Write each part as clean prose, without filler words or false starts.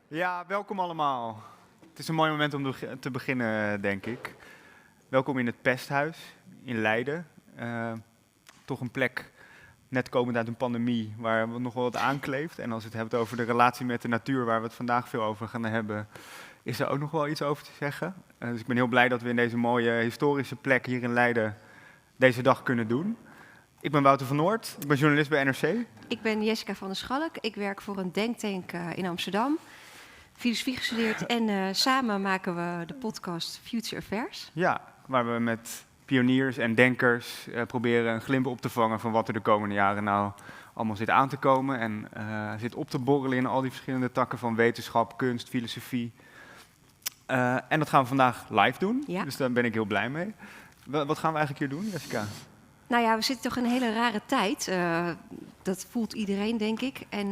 Ja, welkom allemaal. Het is een mooi moment om te beginnen, denk ik. Welkom in het Pesthuis in Leiden. Toch een plek, net komend uit een pandemie, waar nog wel wat aankleeft. En als je het hebt over de relatie met de natuur, waar we het vandaag veel over gaan hebben, is er ook nog wel iets over te zeggen. Dus ik ben heel blij dat we in deze mooie historische plek hier in Leiden deze dag kunnen doen. Ik ben Wouter van Noort, ik ben journalist bij NRC. Ik ben Jessica van der Schalk. Ik werk voor een denktank in Amsterdam. Filosofie gestudeerd en samen maken we de podcast Future Affairs. Ja, waar we met pioniers en denkers proberen een glimp op te vangen van wat er de komende jaren nou allemaal zit aan te komen. En zit op te borrelen in al die verschillende takken van wetenschap, kunst, filosofie. En dat gaan we vandaag live doen, Ja. Dus daar ben ik heel blij mee. Wat gaan we eigenlijk hier doen, Jessica? Nou ja, we zitten toch in een hele rare tijd. Dat voelt iedereen, denk ik. En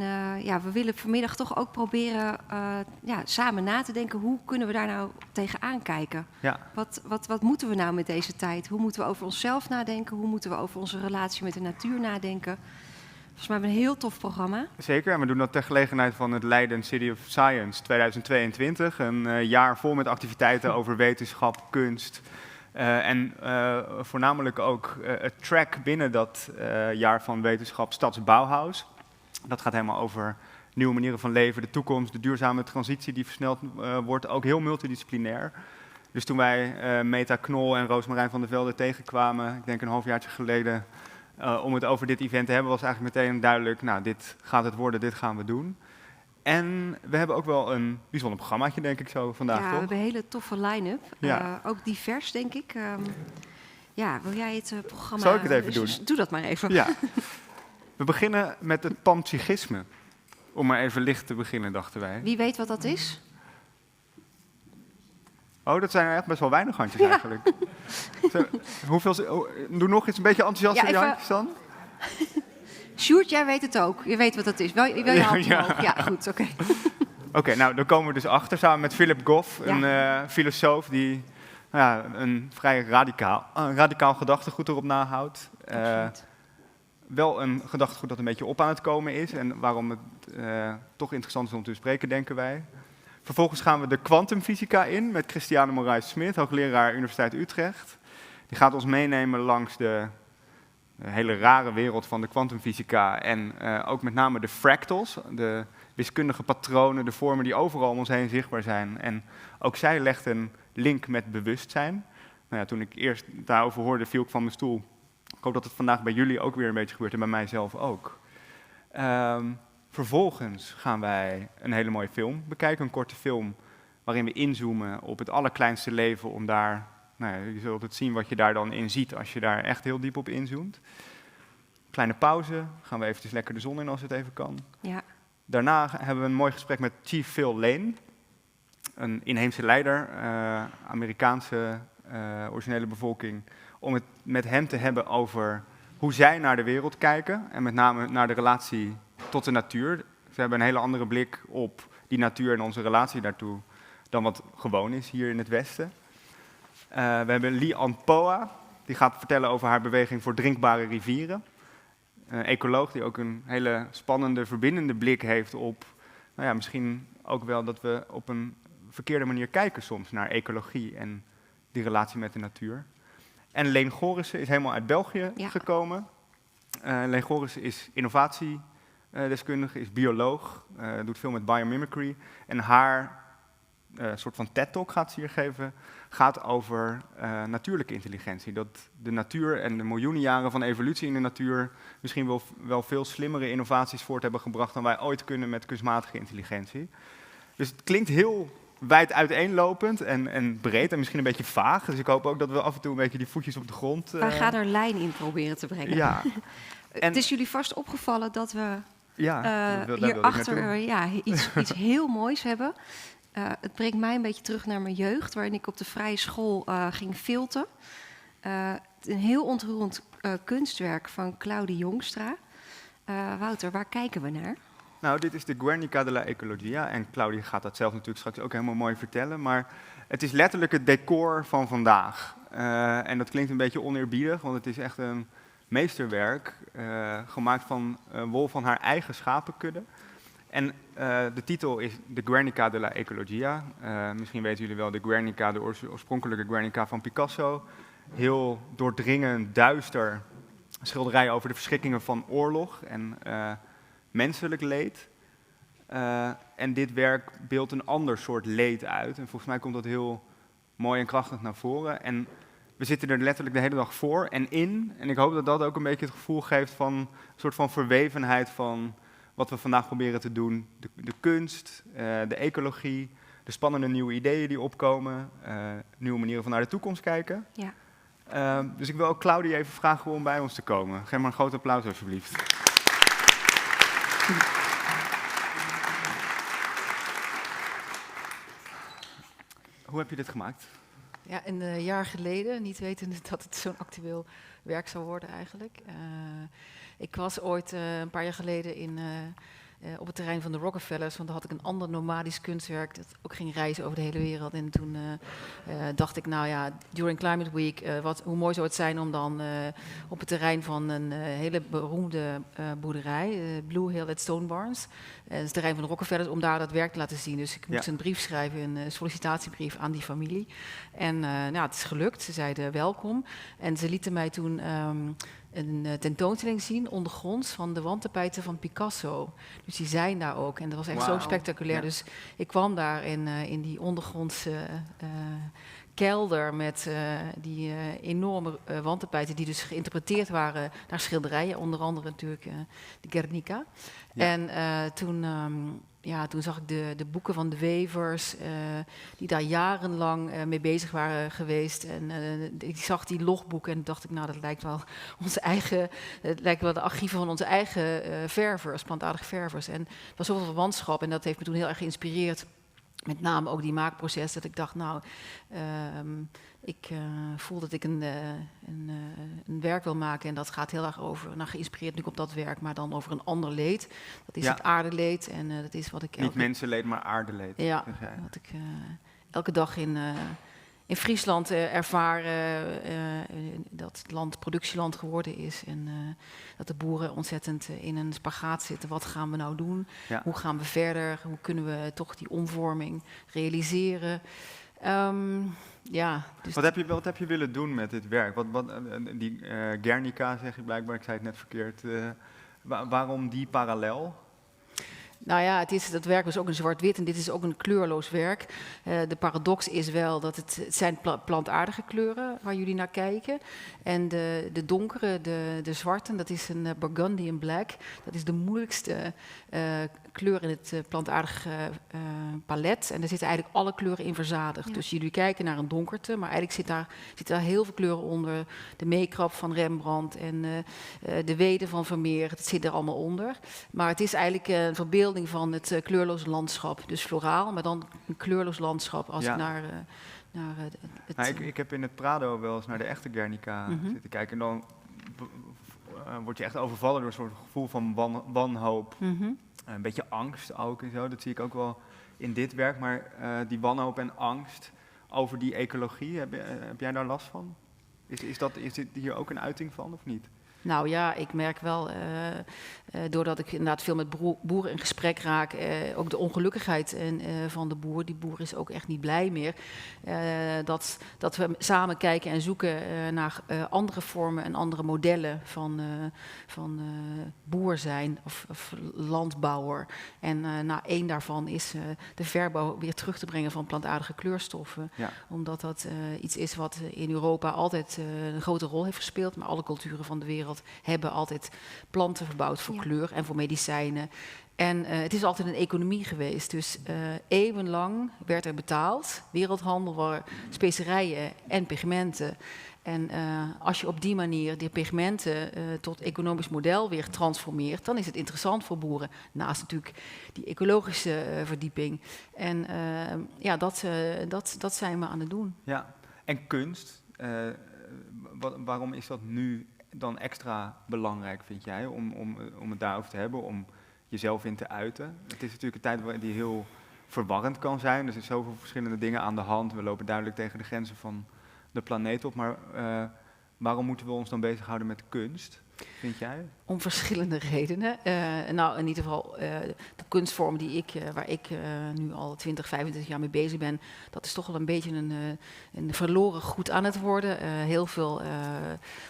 we willen vanmiddag toch ook proberen samen na te denken. Hoe kunnen we daar nou tegenaan kijken? Ja. Wat moeten we nou met deze tijd? Hoe moeten we over onszelf nadenken? Hoe moeten we over onze relatie met de natuur nadenken? Volgens mij hebben we een heel tof programma. Zeker, en we doen dat ter gelegenheid van het Leiden City of Science 2022. Een jaar vol met activiteiten over wetenschap, kunst. Voornamelijk ook het track binnen dat jaar van wetenschap Stadsbauhaus. Dat gaat helemaal over nieuwe manieren van leven, de toekomst, de duurzame transitie die versneld wordt. Ook heel multidisciplinair. Dus toen wij Meta Knol en Roosmarijn van der Velde tegenkwamen, ik denk een halfjaartje geleden, om het over dit event te hebben, was eigenlijk meteen duidelijk, nou, dit gaat het worden, dit gaan we doen. En we hebben ook wel een bijzonder programmaatje, denk ik zo vandaag, toch? Ja, we hebben een hele toffe line-up. Ja. Ook divers, denk ik. Wil jij het programma... Zal ik het even doen? Doe dat maar even. Ja. We beginnen met het panpsychisme. Om maar even licht te beginnen, dachten wij. Wie weet wat dat is? Oh, dat zijn er echt best wel weinig handjes Ja. eigenlijk. Doe nog eens een beetje enthousiast Ja, in je even- handjes dan. Sjoerd, jij weet het ook. Je weet wat dat is. Wil je hand Ja. omhoog? Ja, goed, oké. Oké, nou, daar komen we dus achter, samen met Philip Goff, een filosoof die een vrij radicaal gedachtegoed erop nahoudt. Absoluut. Wel een gedachtegoed dat een beetje op aan het komen is en waarom het toch interessant is om te bespreken, denken wij. Vervolgens gaan we de kwantumfysica in met Cristiane de Morais Smith, hoogleraar Universiteit Utrecht. Die gaat ons meenemen langs de hele rare wereld van de kwantumfysica en ook met name de fractals, de wiskundige patronen, de vormen die overal om ons heen zichtbaar zijn. En ook zij legt een link met bewustzijn. Nou ja, toen ik eerst daarover hoorde, viel ik van mijn stoel. Ik hoop dat het vandaag bij jullie ook weer een beetje gebeurt en bij mijzelf ook. Vervolgens gaan wij een hele mooie film bekijken, een korte film waarin we inzoomen op het allerkleinste leven om daar, je zult het zien wat je daar dan in ziet als je daar echt heel diep op inzoomt. Kleine pauze, gaan we eventjes lekker de zon in als het even kan. Ja. Daarna hebben we een mooi gesprek met Chief Phil Lane, een inheemse leider, Amerikaanse originele bevolking, om het met hem te hebben over hoe zij naar de wereld kijken en met name naar de relatie tot de natuur. Ze hebben een hele andere blik op die natuur en onze relatie daartoe dan wat gewoon is hier in het Westen. We hebben Li An Phoa, die gaat vertellen over haar beweging voor drinkbare rivieren. Een ecoloog die ook een hele spannende, verbindende blik heeft op, misschien ook wel dat we op een verkeerde manier kijken soms naar ecologie en die relatie met de natuur. En Leen Gorissen is helemaal uit België gekomen. Leen Gorissen is innovatiedeskundige, is bioloog, doet veel met biomimicry. En haar soort van TED-talk gaat ze hier geven, gaat over natuurlijke intelligentie. Dat de natuur en de miljoenen jaren van evolutie in de natuur misschien wel veel slimmere innovaties voort hebben gebracht dan wij ooit kunnen met kunstmatige intelligentie. Dus het klinkt heel wijd uiteenlopend en breed en misschien een beetje vaag. Dus ik hoop ook dat we af en toe een beetje die voetjes op de grond... Wij gaan er lijn in proberen te brengen. Ja. Het is jullie vast opgevallen dat we daar wilde ik hierachter naartoe. iets heel moois hebben. Het brengt mij een beetje terug naar mijn jeugd, waarin ik op de vrije school ging filten. Een heel ontroerend kunstwerk van Claudy Jongstra. Wouter, waar kijken we naar? Nou, dit is de Guernica de la ecologia. En Claudy gaat dat zelf natuurlijk straks ook helemaal mooi vertellen. Maar het is letterlijk het decor van vandaag. En dat klinkt een beetje oneerbiedig, want het is echt een meesterwerk. Gemaakt van wol van haar eigen schapenkudde. En de titel is de Guernica de la ecologia. Misschien weten jullie wel de Guernica, de oorspronkelijke Guernica van Picasso. Heel doordringend, duister schilderij over de verschrikkingen van oorlog en menselijk leed. En dit werk beeldt een ander soort leed uit. En volgens mij komt dat heel mooi en krachtig naar voren. En we zitten er letterlijk de hele dag voor en in. En ik hoop dat dat ook een beetje het gevoel geeft van een soort van verwevenheid van wat we vandaag proberen te doen. De kunst, de ecologie, de spannende nieuwe ideeën die opkomen, nieuwe manieren van naar de toekomst kijken. Ja. Dus ik wil ook Claudy even vragen om bij ons te komen. Geef maar een groot applaus alsjeblieft. Hoe heb je dit gemaakt? Ja, een jaar geleden, niet wetende dat het zo'n actueel werk zou worden eigenlijk. Ik was ooit een paar jaar geleden op het terrein van de Rockefellers, want daar had ik een ander nomadisch kunstwerk dat ook ging reizen over de hele wereld. En toen dacht ik, nou ja, during Climate Week, hoe mooi zou het zijn om dan op het terrein van een hele beroemde boerderij, Blue Hill at Stone Barns, het terrein van de Rockefellers, om daar dat werk te laten zien. Dus ik moest een brief schrijven, een sollicitatiebrief aan die familie. En nou, het is gelukt, ze zeiden welkom. En ze lieten mij toen een tentoonstelling zien ondergronds van de wandtapijten van Picasso. Dus die zijn daar ook. En dat was echt zo spectaculair. Ja. Dus ik kwam daar in die ondergrondse kelder met die enorme wandtapijten die dus geïnterpreteerd waren naar schilderijen. Onder andere natuurlijk de Guernica. Ja. En toen zag ik de boeken van de wevers, die daar jarenlang mee bezig waren geweest. En ik zag die logboeken en dacht ik, nou, dat lijkt wel de archieven van onze eigen ververs, plantaardige ververs. En er was zoveel verwantschap en dat heeft me toen heel erg geïnspireerd. Met name ook die maakproces, dat ik dacht, nou, ik voel dat ik een werk wil maken en dat gaat heel erg over, nou, geïnspireerd nu op dat werk, maar dan over een ander leed. Dat is het aardeleed en dat is wat ik... Niet mensenleed, maar aardeleed. Ja, wat ik elke dag in Friesland ervaar dat het land productieland geworden is en dat de boeren ontzettend in een spagaat zitten. Wat gaan we nou doen? Ja. Hoe gaan we verder? Hoe kunnen we toch die omvorming realiseren? Dus wat heb je willen doen met dit werk? Die Guernica zeg je blijkbaar, ik zei het net verkeerd. Waarom die parallel? Nou ja, dat werk was ook een zwart-wit en dit is ook een kleurloos werk. De paradox is wel dat het zijn plantaardige kleuren waar jullie naar kijken. En de donkere, de zwarte, dat is een Burgundian Black. Dat is de moeilijkste kleur in het plantaardige palet. En daar zitten eigenlijk alle kleuren in verzadigd. Ja. Dus jullie kijken naar een donkerte, maar eigenlijk zit daar heel veel kleuren onder. De meekrap van Rembrandt en de weden van Vermeer, dat zit er allemaal onder. Maar het is eigenlijk een verbeelding van het kleurloze landschap. Dus floraal, maar dan een kleurloos landschap als ik naar het... Ik heb in het Prado wel eens naar de echte Guernica zitten kijken. En dan word je echt overvallen door een soort gevoel van wanhoop. Een beetje angst ook en zo. Dat zie ik ook wel in dit werk. Maar die wanhoop en angst over die ecologie, heb jij daar last van? Is dit hier ook een uiting van of niet? Nou ja, ik merk wel, doordat ik inderdaad veel met boeren in gesprek raak, ook de ongelukkigheid van de boer. Die boer is ook echt niet blij meer. Dat we samen kijken en zoeken naar andere vormen en andere modellen van boer zijn of landbouwer. En één daarvan is de verbouw weer terug te brengen van plantaardige kleurstoffen. Ja. Omdat dat iets is wat in Europa altijd een grote rol heeft gespeeld, maar alle culturen van de wereld hebben altijd planten verbouwd voor kleur en voor medicijnen. En het is altijd een economie geweest. Dus eeuwenlang werd er betaald. Wereldhandel waren specerijen en pigmenten. En als je op die manier die pigmenten tot economisch model weer transformeert, dan is het interessant voor boeren. Naast natuurlijk die ecologische verdieping. En dat zijn we aan het doen. Ja, en kunst, waarom is dat nu dan extra belangrijk, vind jij, om het daarover te hebben, om jezelf in te uiten? Het is natuurlijk een tijd die heel verwarrend kan zijn. Er zijn zoveel verschillende dingen aan de hand. We lopen duidelijk tegen de grenzen van de planeet op. Maar waarom moeten we ons dan bezighouden met kunst? vind jij? Om verschillende redenen. Nou, in ieder geval de kunstvorm waar ik nu al 20, 25 jaar mee bezig ben, dat is toch wel een beetje een verloren goed aan het worden. Heel veel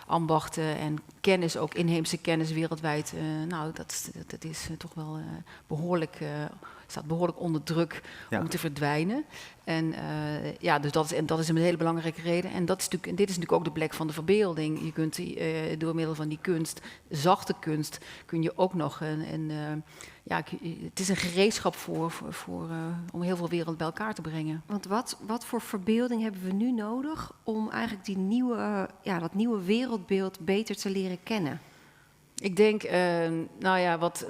ambachten en kennis, ook inheemse kennis wereldwijd. Nou, dat is toch wel staat behoorlijk onder druk om te verdwijnen. En dus dat is een hele belangrijke reden. En dit is natuurlijk ook de plek van de verbeelding. Je kunt door middel van die kunst, zachte kunst, kun je ook nog het is een gereedschap om heel veel wereld bij elkaar te brengen. Want wat voor verbeelding hebben we nu nodig om eigenlijk dat nieuwe wereldbeeld beter te leren kennen? Ik denk,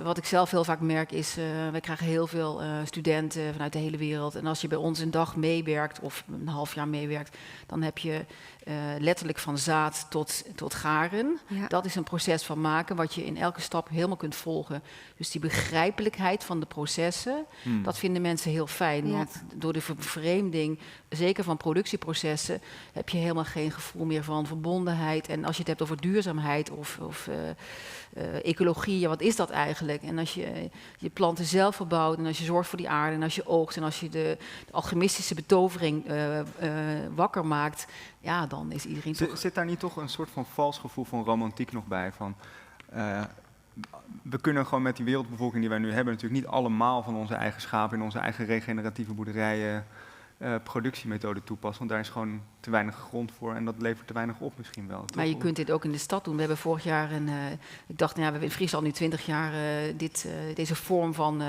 wat ik zelf heel vaak merk is, wij krijgen heel veel studenten vanuit de hele wereld. En als je bij ons een dag meewerkt of een half jaar meewerkt, dan heb je letterlijk van zaad tot garen. Ja. Dat is een proces van maken wat je in elke stap helemaal kunt volgen. Dus die begrijpelijkheid van de processen, dat vinden mensen heel fijn. Ja. Want door de vervreemding, zeker van productieprocessen, heb je helemaal geen gevoel meer van verbondenheid. En als je het hebt over duurzaamheid of ecologie, wat is dat eigenlijk? En als je je planten zelf verbouwt en als je zorgt voor die aarde en als je oogst en als je de alchemistische betovering wakker maakt, ja, dan is iedereen toch... Zit daar niet toch een soort van vals gevoel van romantiek nog bij? We kunnen gewoon met die wereldbevolking die wij nu hebben natuurlijk niet allemaal van onze eigen schapen in onze eigen regeneratieve boerderijen productiemethoden toepassen, want daar is gewoon te weinig grond voor en dat levert te weinig op misschien wel. Toch? Maar je kunt dit ook in de stad doen. We hebben vorig jaar, ik dacht, we hebben in Friesland nu 20 jaar deze vorm van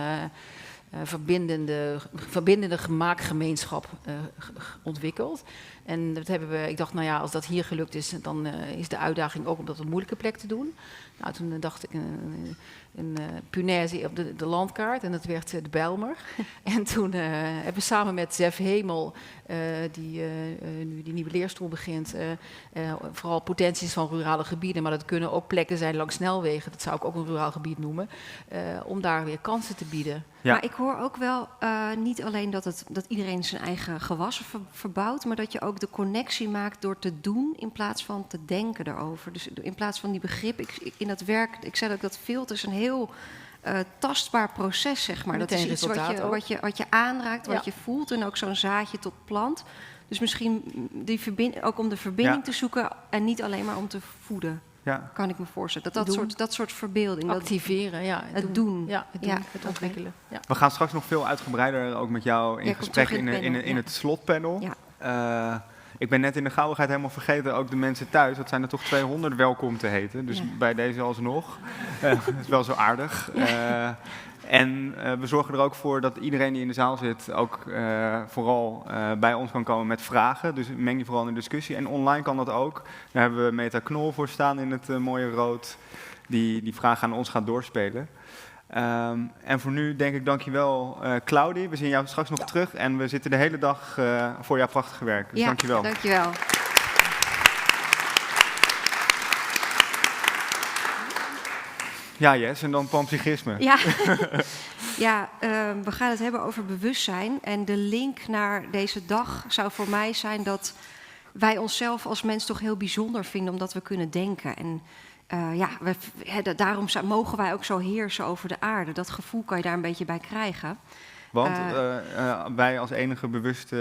verbindende gemaakgemeenschap ontwikkeld. En dat ik dacht, als dat hier gelukt is, dan is de uitdaging ook om dat op een moeilijke plek te doen. Nou, toen dacht ik een punaise op de landkaart en dat werd de Bijlmer. En toen hebben we samen met Zef Hemel, die nu die nieuwe leerstoel begint, vooral potenties van rurale gebieden, maar dat kunnen ook plekken zijn langs snelwegen, dat zou ik ook een ruraal gebied noemen, om daar weer kansen te bieden. Ja. Maar ik hoor ook wel niet alleen dat iedereen zijn eigen gewassen verbouwt, maar dat je ook de connectie maakt door te doen in plaats van te denken erover. Dus in plaats van die begrip, in dat werk, ik zei ook dat filter is een heel tastbaar proces, zeg maar. Dat is iets wat je aanraakt, wat je voelt en ook zo'n zaadje tot plant. Dus misschien ook om de verbinding te zoeken en niet alleen maar om te voeden. Ja. Kan ik me voorstellen. Dat soort verbeelding. Activeren, het doen. Ja, het ontwikkelen. Ja. We gaan straks nog veel uitgebreider ook met jou in gesprek in het slotpanel. Ja. Ik ben net in de gauwigheid helemaal vergeten, ook de mensen thuis, dat zijn er toch 200 welkom te heten. Dus bij deze alsnog. Dat is wel zo aardig. En we zorgen er ook voor dat iedereen die in de zaal zit ook vooral bij ons kan komen met vragen. Dus meng je vooral in de discussie. En online kan dat ook. Daar hebben we Meta Knol voor staan in het mooie rood, die vragen aan ons gaat doorspelen. En voor nu denk ik dankjewel Claudy. We zien jou straks nog terug en we zitten de hele dag voor jouw prachtige werk. Dus dankjewel. Dankjewel. Ja, Jess, en dan panpsychisme. Ja, we gaan het hebben over bewustzijn. En de link naar deze dag zou voor mij zijn dat wij onszelf als mens toch heel bijzonder vinden, omdat we kunnen denken. En daarom mogen wij ook zo heersen over de aarde. Dat gevoel kan je daar een beetje bij krijgen. Want wij als enige bewuste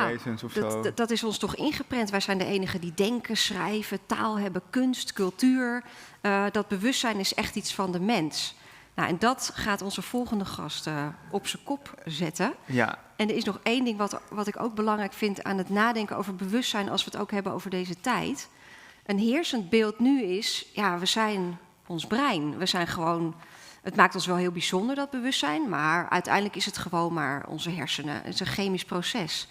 wezens of zo? Dat is ons toch ingeprent. Wij zijn de enigen die denken, schrijven, taal hebben, kunst, cultuur. Dat bewustzijn is echt iets van de mens. Nou, en dat gaat onze volgende gast op zijn kop zetten. Ja. En er is nog één ding wat ik ook belangrijk vind aan het nadenken over bewustzijn, als we het ook hebben over deze tijd. Een heersend beeld nu is, we zijn ons brein. We zijn gewoon, het maakt ons wel heel bijzonder, dat bewustzijn, maar uiteindelijk is het gewoon maar onze hersenen. Het is een chemisch proces.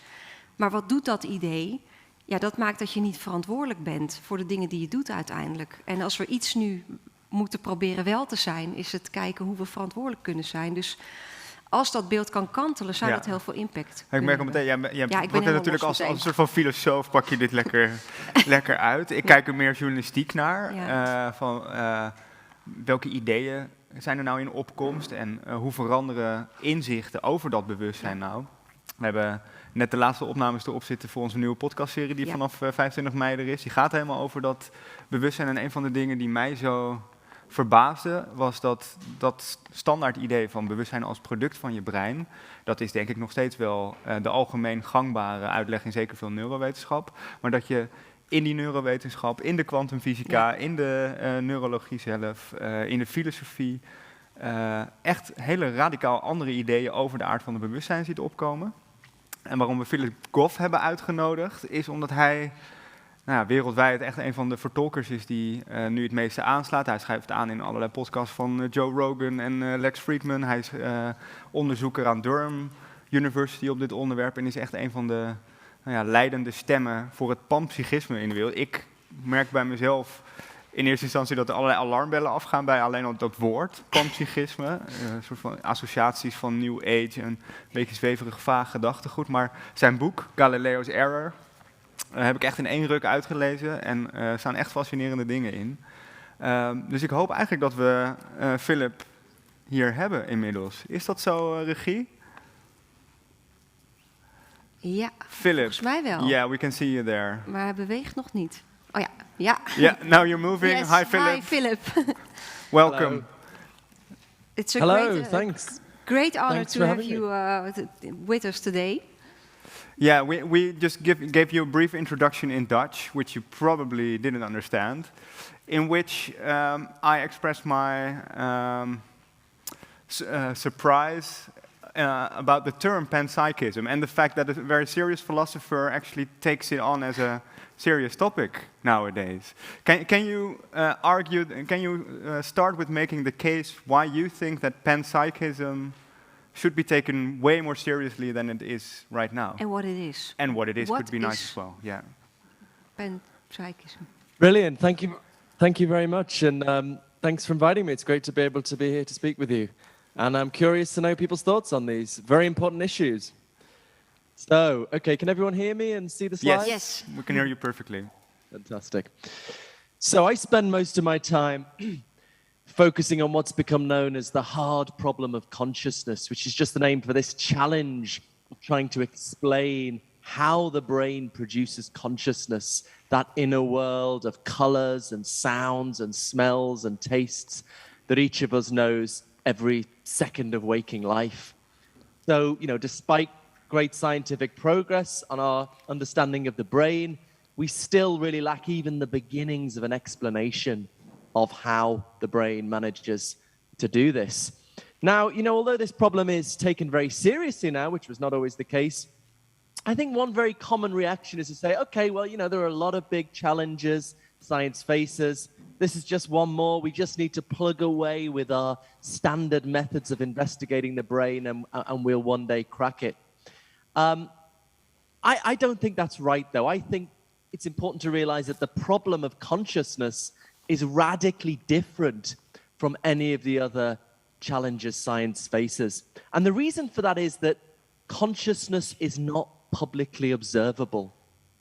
Maar wat doet dat idee? Ja, dat maakt dat je niet verantwoordelijk bent voor de dingen die je doet uiteindelijk. En als we iets nu moeten proberen wel te zijn, is het kijken hoe we verantwoordelijk kunnen zijn. Dus als dat beeld kan kantelen, zou dat heel veel impact Ik merk al meteen, jij wordt natuurlijk als een soort van filosoof, pak je dit lekker uit. Ik kijk er meer journalistiek naar. Welke ideeën zijn er nou in opkomst en hoe veranderen inzichten over dat bewustzijn nou? We hebben net de laatste opnames erop zitten voor onze nieuwe podcastserie die vanaf 25 mei er is. Die gaat helemaal over dat bewustzijn. En een van de dingen die mij zo verbaasde was dat standaard idee van bewustzijn als product van je brein. Dat is denk ik nog steeds wel de algemeen gangbare uitleg in zeker veel neurowetenschap. Maar dat je in die neurowetenschap, in de kwantumfysica, in de neurologie zelf, in de filosofie, echt hele radicaal andere ideeën over de aard van het bewustzijn ziet opkomen. En waarom we Philip Goff hebben uitgenodigd, is omdat hij wereldwijd echt een van de vertolkers is die nu het meeste aanslaat. Hij schrijft aan in allerlei podcasts van Joe Rogan en Lex Fridman. Hij is onderzoeker aan Durham University op dit onderwerp en is echt een van de leidende stemmen voor het panpsychisme in de wereld. Ik merk bij mezelf in eerste instantie dat er allerlei alarmbellen afgaan bij alleen al dat woord, panpsychisme. Een soort van associaties van New Age, een beetje zweverig, vaag gedachtegoed. Maar zijn boek, Galileo's Error, heb ik echt in 1 ruk uitgelezen en er staan echt fascinerende dingen in. Dus ik hoop eigenlijk dat we Philip hier hebben inmiddels. Is dat zo, regie? Ja, Philip, volgens mij wel. Yeah, we can see you there. Maar hij beweegt nog niet. Oh ja, ja. Yeah, now you're moving. Yes, Hi, Philip. Hi, Philip. Welcome. Hello. It's a Hello, thanks. great honor Thanks to for have having you with us today. Yeah, we just gave you a brief introduction in Dutch, which you probably didn't understand, in which I expressed my surprise about the term panpsychism and the fact that a very serious philosopher actually takes it on as a serious topic nowadays. Can you argue? Can you start with making the case why you think that panpsychism should be taken way more seriously than it is right now? And what it is. And what it is What could be nice is as well. Yeah. Panpsychism. Brilliant. Thank you very much. And thanks for inviting me. It's great to be able to be here to speak with you. And I'm curious to know people's thoughts on these very important issues. So, okay, can everyone hear me and see the slides? Yes. We can hear you perfectly. Fantastic. So I spend most of my time focusing on what's become known as the hard problem of consciousness, which is just the name for this challenge of trying to explain how the brain produces consciousness, that inner world of colors and sounds and smells and tastes that each of us knows every second of waking life. So, despite great scientific progress on our understanding of the brain, we still really lack even the beginnings of an explanation of how the brain manages to do this. Now, although this problem is taken very seriously now, which was not always the case, I think one very common reaction is to say, okay, well, there are a lot of big challenges science faces. This is just one more. We just need to plug away with our standard methods of investigating the brain and we'll one day crack it. I don't think that's right, though. I think it's important to realize that the problem of consciousness is radically different from any of the other challenges science faces. And the reason for that is that consciousness is not publicly observable.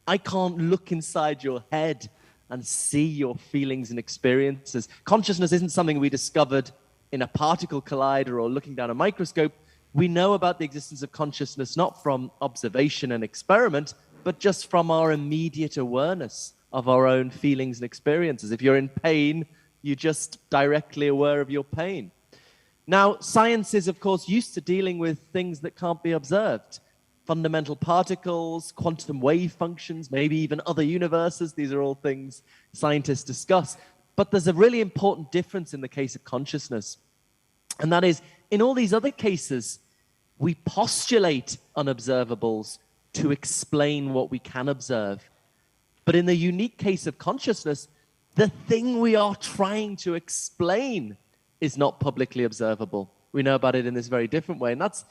I can't look inside your head and see your feelings and experiences. Consciousness isn't something we discovered in a particle collider or looking down a microscope. We know about the existence of consciousness not from observation and experiment, but just from our immediate awareness of our own feelings and experiences. If you're in pain, you're just directly aware of your pain. Now, science is, of course, used to dealing with things that can't be observed. Fundamental particles, quantum wave functions, maybe even other universes. These are all things scientists discuss. But there's a really important difference in the case of consciousness. And that is, in all these other cases, we postulate unobservables to explain what we can observe. But in the unique case of consciousness, the thing we are trying to explain is not publicly observable. We know about it in this very different way. And that's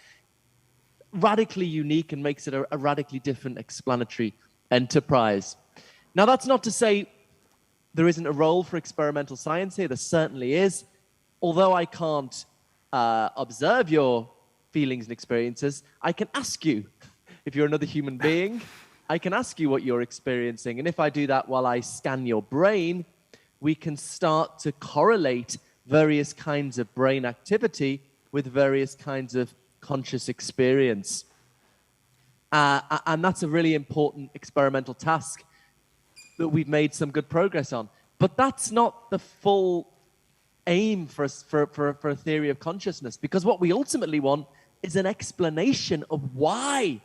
radically unique and makes it a radically different explanatory enterprise. Now, that's not to say there isn't a role for experimental science here. There certainly is. Although I can't observe your feelings and experiences, I can ask you. If you're another human being, I can ask you what you're experiencing. And if I do that while I scan your brain, we can start to correlate various kinds of brain activity with various kinds of conscious experience. And that's a really important experimental task that we've made some good progress on. But that's not the full aim for a theory of consciousness, because what we ultimately want is an explanation of why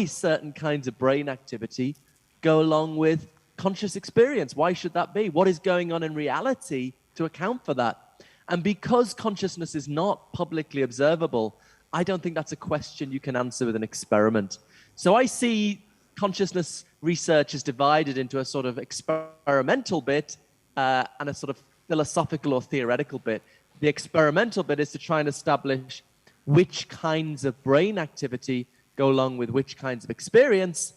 certain kinds of brain activity go along with conscious experience. Why should that be? What is going on in reality to account for that? And because consciousness is not publicly observable, I don't think that's a question you can answer with an experiment. So I see consciousness research is divided into a sort of experimental bit and a sort of philosophical or theoretical bit. The experimental bit is to try and establish which kinds of brain activity go along with which kinds of experience.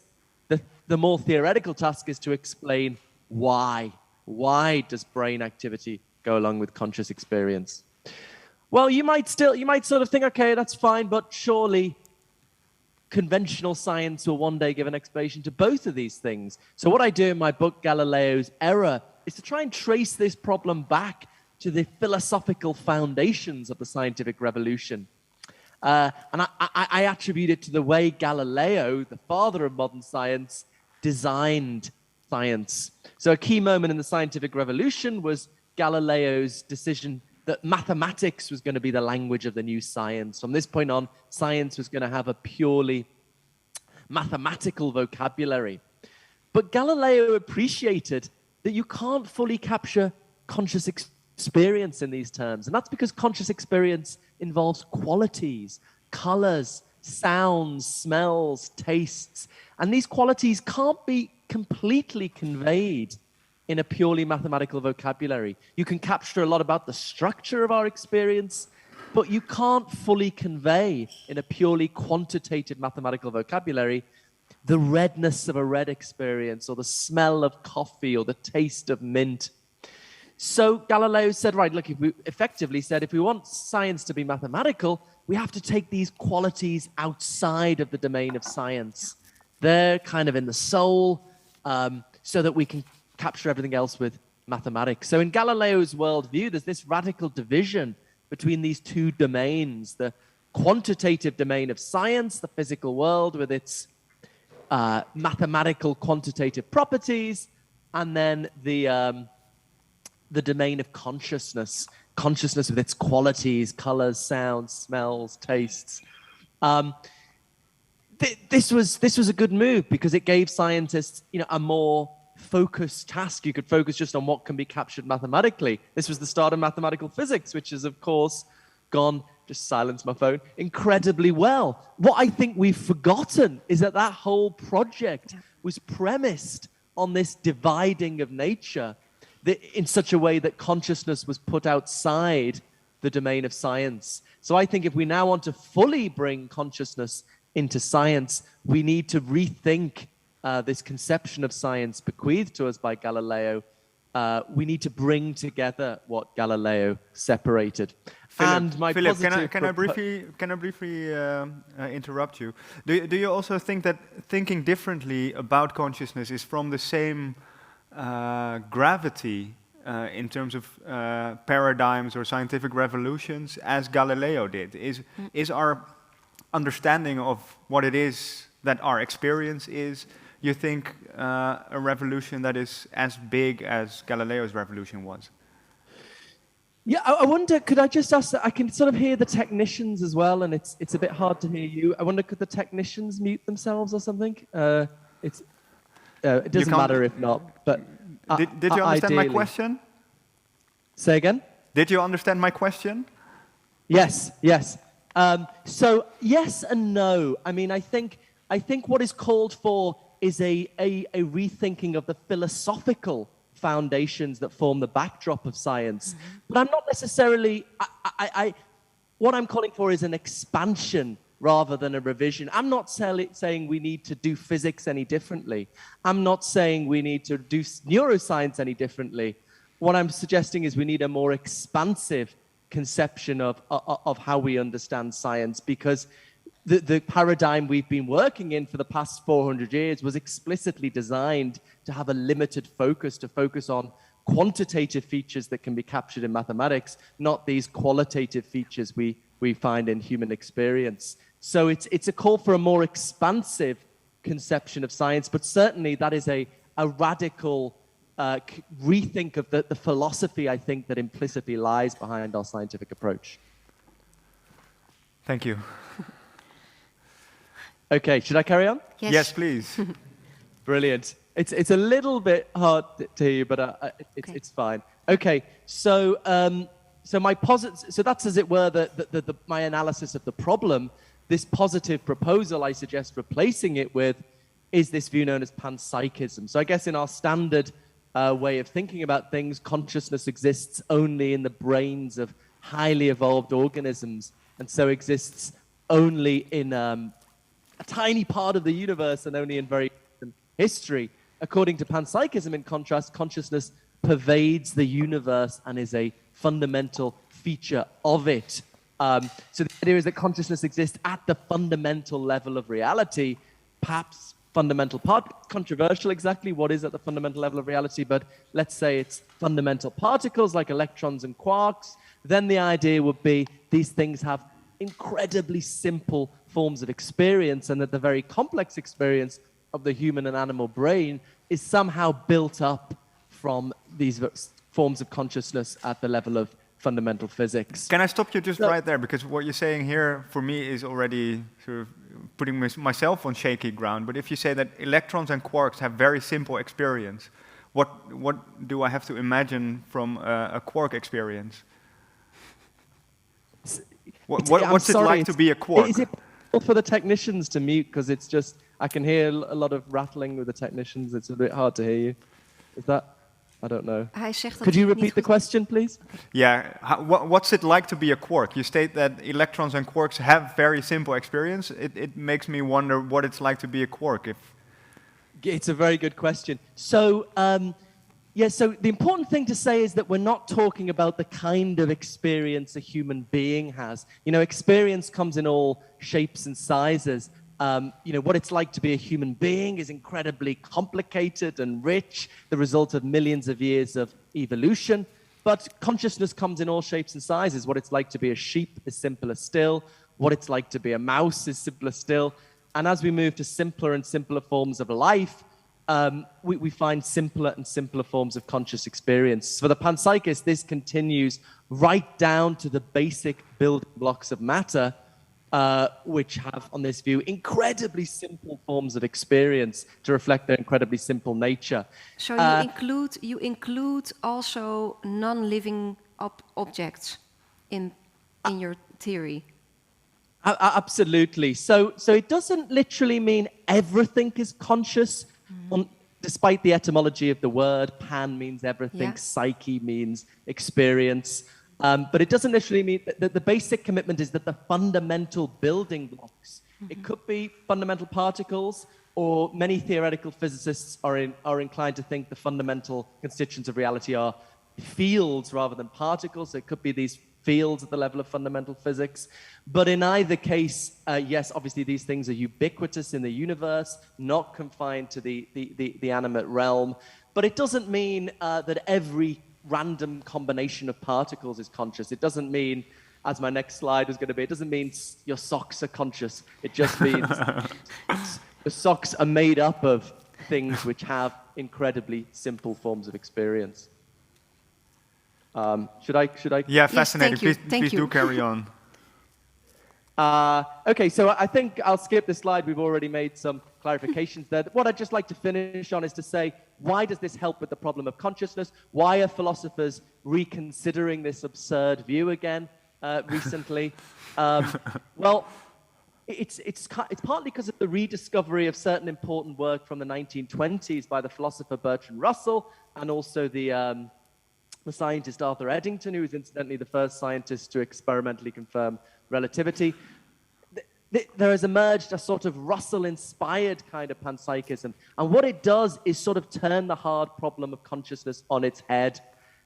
The more theoretical task is to explain why. Why does brain activity go along with conscious experience? Well, you might sort of think, okay, that's fine, but surely conventional science will one day give an explanation to both of these things. So what I do in my book, Galileo's Error, is to try and trace this problem back to the philosophical foundations of the scientific revolution. And I attribute it to the way Galileo, the father of modern science, designed science. So a key moment in the scientific revolution was Galileo's decision that mathematics was going to be the language of the new science. From this point on, science was going to have a purely mathematical vocabulary. But Galileo appreciated that you can't fully capture conscious experience in these terms. And that's because conscious experience involves qualities, colors, sounds, smells, tastes. And these qualities can't be completely conveyed in a purely mathematical vocabulary. You can capture a lot about the structure of our experience, but you can't fully convey in a purely quantitative mathematical vocabulary the redness of a red experience, or the smell of coffee, or the taste of mint. So Galileo said, right, look, if we want science to be mathematical, we have to take these qualities outside of the domain of science. They're kind of in the soul, so that we can capture everything else with mathematics. So in Galileo's worldview, there's this radical division between these two domains: the quantitative domain of science, the physical world with its mathematical quantitative properties, and then the domain of consciousness with its qualities, colors, sounds, smells, tastes. This was a good move because it gave scientists, a more focused task. You could focus just on what can be captured mathematically. This was the start of mathematical physics, which has, of course, gone, just silence my phone, incredibly well. What I think we've forgotten is that whole project was premised on this dividing of nature in such a way that consciousness was put outside the domain of science. So I think if we now want to fully bring consciousness into science, we need to rethink this conception of science bequeathed to us by Galileo. We need to bring together what Galileo separated. Philip, can I briefly interrupt you? Do you also think that thinking differently about consciousness is from the same gravity in terms of paradigms or scientific revolutions as Galileo did? Is our understanding of what it is that our experience is, you think, a revolution that is as big as Galileo's revolution was? Yeah, I wonder, could I just ask that? I can sort of hear the technicians as well, and it's a bit hard to hear you. I wonder, could the technicians mute themselves or something? It doesn't matter if not, but did you understand my question? Say again? Did you understand my question? Yes. So yes and no. I mean, I think what is called for is a rethinking of the philosophical foundations that form the backdrop of science. Mm-hmm. But I'm not necessarily, what I'm calling for is an expansion rather than a revision. I'm not saying we need to do physics any differently. I'm not saying we need to do neuroscience any differently. What I'm suggesting is we need a more expansive conception of how we understand science, because the paradigm we've been working in for the past 400 years was explicitly designed to have a limited focus, to focus on quantitative features that can be captured in mathematics, not these qualitative features we find in human experience. So it's a call for a more expansive conception of science, but certainly that is a radical rethink of the philosophy, I think, that implicitly lies behind our scientific approach. Thank you. Okay, should I carry on? Yes, please. Brilliant. It's a little bit hard to hear you, but it's fine. Okay, so so that's, as it were, my analysis of the problem. This positive proposal, I suggest replacing it with, is this view known as panpsychism. So I guess in our standard way of thinking about things, consciousness exists only in the brains of highly evolved organisms, and so exists only in a tiny part of the universe and only in very recent history. According to panpsychism, in contrast, consciousness pervades the universe and is a fundamental feature of it. So the idea is that consciousness exists at the fundamental level of reality, perhaps fundamental part, controversial exactly what is at the fundamental level of reality, but let's say it's fundamental particles like electrons and quarks. Then the idea would be these things have incredibly simple forms of experience, and that the very complex experience of the human and animal brain is somehow built up from these forms of consciousness at the level of fundamental physics. Can I stop you just right there? Because what you're saying here, for me, is already sort of putting myself on shaky ground. But if you say that electrons and quarks have very simple experience, what do I have to imagine from a quark experience? What's it like to be a quark? Is it possible for the technicians to mute? Because it's just, I can hear a lot of rattling with the technicians. It's a bit hard to hear you. Is that? I don't know. Could you repeat the question, please? Yeah. What's it like to be a quark? You state that electrons and quarks have very simple experience. It makes me wonder what it's like to be a quark. It's a very good question. So, so the important thing to say is that we're not talking about the kind of experience a human being has. You know, experience comes in all shapes and sizes. What it's like to be a human being is incredibly complicated and rich, the result of millions of years of evolution. But consciousness comes in all shapes and sizes. What it's like to be a sheep is simpler still. What it's like to be a mouse is simpler still. And as we move to simpler and simpler forms of life, we find simpler and simpler forms of conscious experience. For the panpsychist, this continues right down to the basic building blocks of matter, which have, on this view, incredibly simple forms of experience to reflect their incredibly simple nature. So you include also non-living objects in your theory? Absolutely. So it doesn't literally mean everything is conscious, despite the etymology of the word. Pan means everything, psyche means experience. But it doesn't literally mean that the basic commitment is that the fundamental building blocks, it could be fundamental particles, or many theoretical physicists are inclined to think the fundamental constituents of reality are fields rather than particles. So it could be these fields at the level of fundamental physics. But in either case, yes, obviously these things are ubiquitous in the universe, not confined to the animate realm. But it doesn't mean that every random combination of particles is conscious. It doesn't mean, as my next slide is going to be, it doesn't mean your socks are conscious. It just means the socks are made up of things which have incredibly simple forms of experience. Should I? Yeah, fascinating. Yes, please do carry on. Okay, so I think I'll skip this slide. We've already made some clarifications there. What I'd just like to finish on is to say, why does this help with the problem of consciousness? Why are philosophers reconsidering this absurd view again recently? Well, it's partly because of the rediscovery of certain important work from the 1920s by the philosopher Bertrand Russell, and also the scientist Arthur Eddington, who was incidentally the first scientist to experimentally confirm relativity. There has emerged a sort of Russell-inspired kind of panpsychism. And what it does is sort of turn the hard problem of consciousness on its head.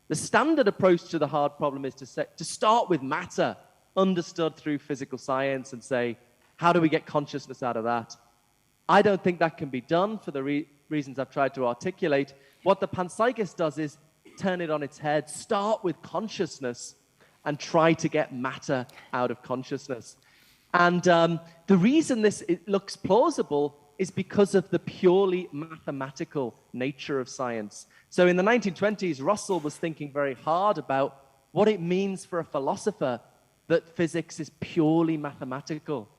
The standard approach to the hard problem is to start with matter, understood through physical science, and say, how do we get consciousness out of that? I don't think that can be done for the reasons I've tried to articulate. What the panpsychist does is turn it on its head, start with consciousness, and try to get matter out of consciousness. And the reason it looks plausible is because of the purely mathematical nature of science. So in the 1920s, Russell was thinking very hard about what it means for a philosopher that physics is purely mathematical.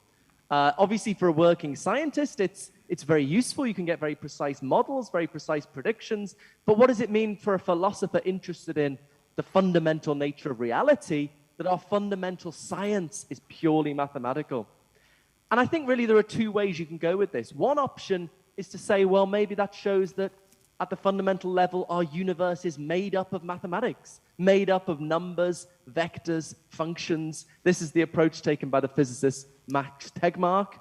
Obviously, for a working scientist, it's very useful. You can get very precise models, very precise predictions. But what does it mean for a philosopher interested in the fundamental nature of reality, that our fundamental science is purely mathematical? And I think really there are two ways you can go with this. One option is to say, well, maybe that shows that at the fundamental level, our universe is made up of mathematics, made up of numbers, vectors, functions. This is the approach taken by the physicist Max Tegmark.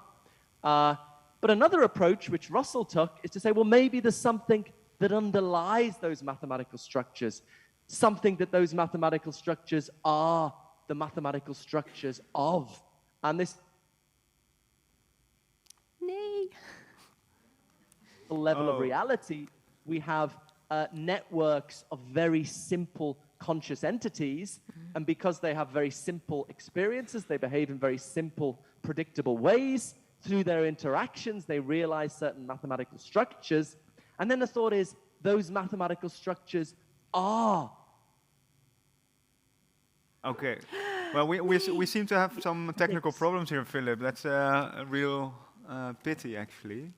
But another approach, which Russell took, is to say, well, maybe there's something that underlies those mathematical structures, something that those mathematical structures are the mathematical structures of. And this level of reality, we have networks of very simple conscious entities, and because they have very simple experiences, they behave in very simple, predictable ways. Through their interactions, they realize certain mathematical structures, and then the thought is, those mathematical structures are. Okay. Well, we seem to have some technical problems here, Philip. That's a real pity, actually.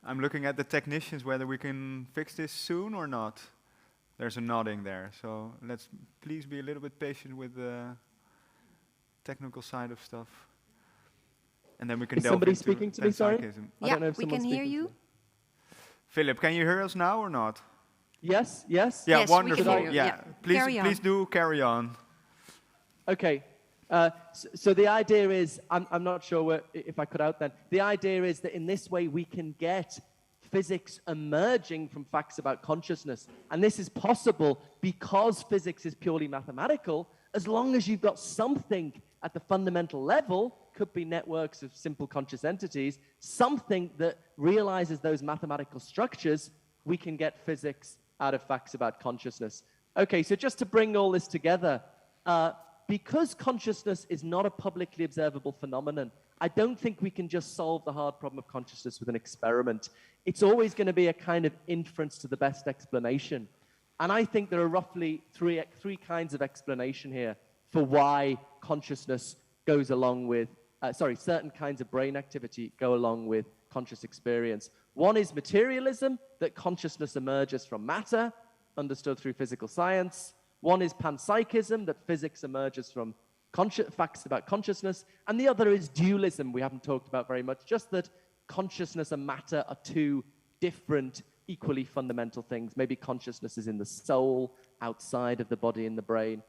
I'm looking at the technicians whether we can fix this soon or not. There's a nodding there, so let's please be a little bit patient with the technical side of stuff. And then we can delve somebody into speaking to me, sorry? Psychism. Yeah, we can hear you. Philip, can you hear us now or not? Yes, yes? Yeah, Yes, we can wonderful. hear you. Yeah. Please do carry on. Okay. So the idea is, I'm not sure if I cut out then. The idea is that in this way we can get physics emerging from facts about consciousness. And this is possible because physics is purely mathematical, as long as you've got something at the fundamental level, could be networks of simple conscious entities, something that realizes those mathematical structures, we can get physics out of facts about consciousness. Okay, so just to bring all this together, because consciousness is not a publicly observable phenomenon, I don't think we can just solve the hard problem of consciousness with an experiment. It's always going to be a kind of inference to the best explanation. And I think there are roughly three kinds of explanation here for why consciousness goes along with, certain kinds of brain activity go along with conscious experience. One is materialism, that consciousness emerges from matter, understood through physical science. One is panpsychism, that physics emerges from facts about consciousness. And the other is dualism, we haven't talked about very much, just that consciousness and matter are two different, equally fundamental things. Maybe consciousness is in the soul, outside of the body and the brain.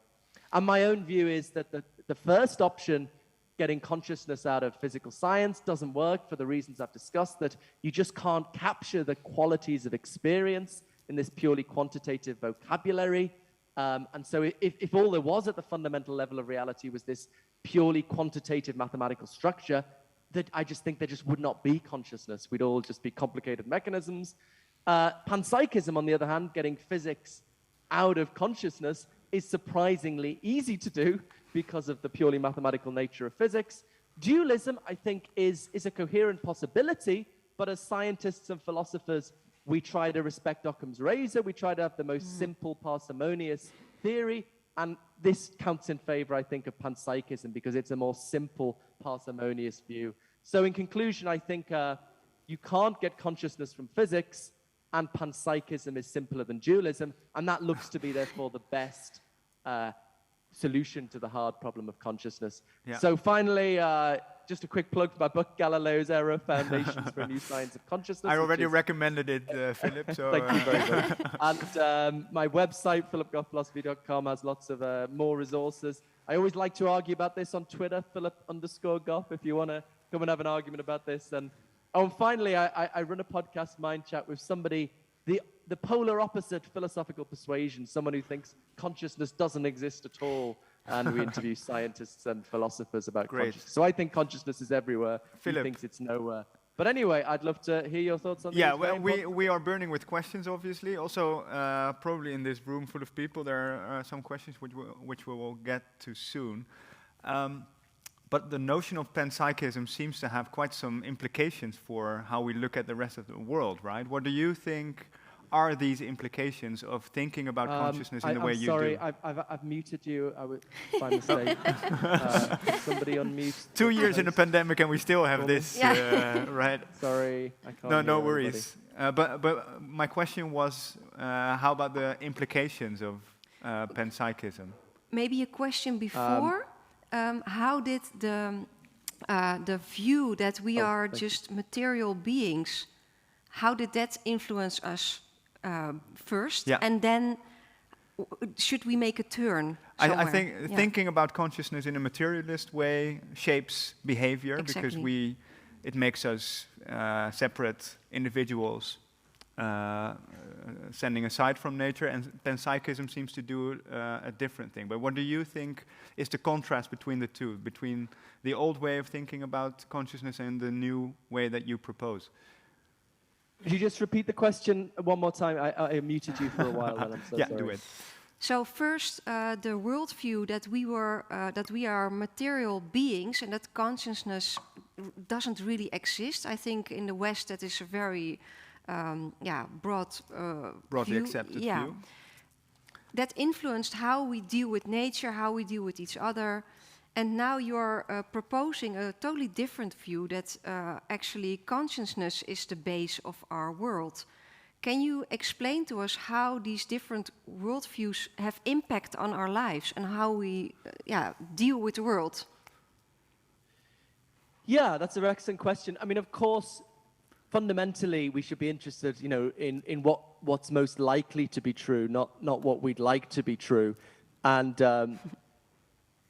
And my own view is that the first option, getting consciousness out of physical science, doesn't work for the reasons I've discussed, that you just can't capture the qualities of experience in this purely quantitative vocabulary. And so if all there was at the fundamental level of reality was this purely quantitative mathematical structure, that I just think there just would not be consciousness. We'd all just be complicated mechanisms. Panpsychism, on the other hand, getting physics out of consciousness, is surprisingly easy to do because of the purely mathematical nature of physics. Dualism, I think, is a coherent possibility, but as scientists and philosophers, we try to respect Occam's razor. We try to have the most simple, parsimonious theory. And this counts in favor, I think, of panpsychism because it's a more simple, parsimonious view. So in conclusion, I think you can't get consciousness from physics, and panpsychism is simpler than dualism. And that looks to be, therefore, the best solution to the hard problem of consciousness. Yeah. So finally, just a quick plug for my book, Galileo's Error, Foundations for a New Science of Consciousness. I already recommended it, Philip. So thank you very much. And my website, philipgoffphilosophy.com, has lots of more resources. I always like to argue about this on Twitter, Philip_Goff, if you want to come and have an argument about this. And finally, I run a podcast, Mind Chat, with somebody, the polar opposite philosophical persuasion, someone who thinks consciousness doesn't exist at all. And we interview scientists and philosophers about consciousness. So I think consciousness is everywhere. Philip. He thinks it's nowhere. But anyway, I'd love to hear your thoughts on this. Yeah, well, we are burning with questions, obviously. Also, probably in this room full of people, there are some questions which we will get to soon. But the notion of panpsychism seems to have quite some implications for how we look at the rest of the world, right? What do you think are these implications of thinking about consciousness in the way you do? I'm sorry, I've muted you by mistake. Somebody unmute. 2 years in a pandemic and we still have this, right? Sorry, I can't. No worries. But my question was, how about the implications of panpsychism? Maybe a question before. How did the view that we are just material beings, how did that influence us first? Yeah. And then should we make a turn somewhere? I think thinking about consciousness in a materialist way shapes behavior because it makes us separate individuals standing aside from nature, and panpsychism seems to do a different thing. But what do you think is the contrast between the two, between the old way of thinking about consciousness and the new way that you propose? Could you just repeat the question one more time? I muted you for a while, and I'm so sorry. Do it. So first, the worldview that we are material beings and that consciousness doesn't really exist. I think in the West that is a very broadly view. Accepted view. That influenced how we deal with nature, how we deal with each other. And now you're proposing a totally different view that actually consciousness is the base of our world. Can you explain to us how these different worldviews have impact on our lives and how we deal with the world? Yeah, that's an excellent question. I mean, of course, fundamentally, we should be interested, in what's most likely to be true, not what we'd like to be true. And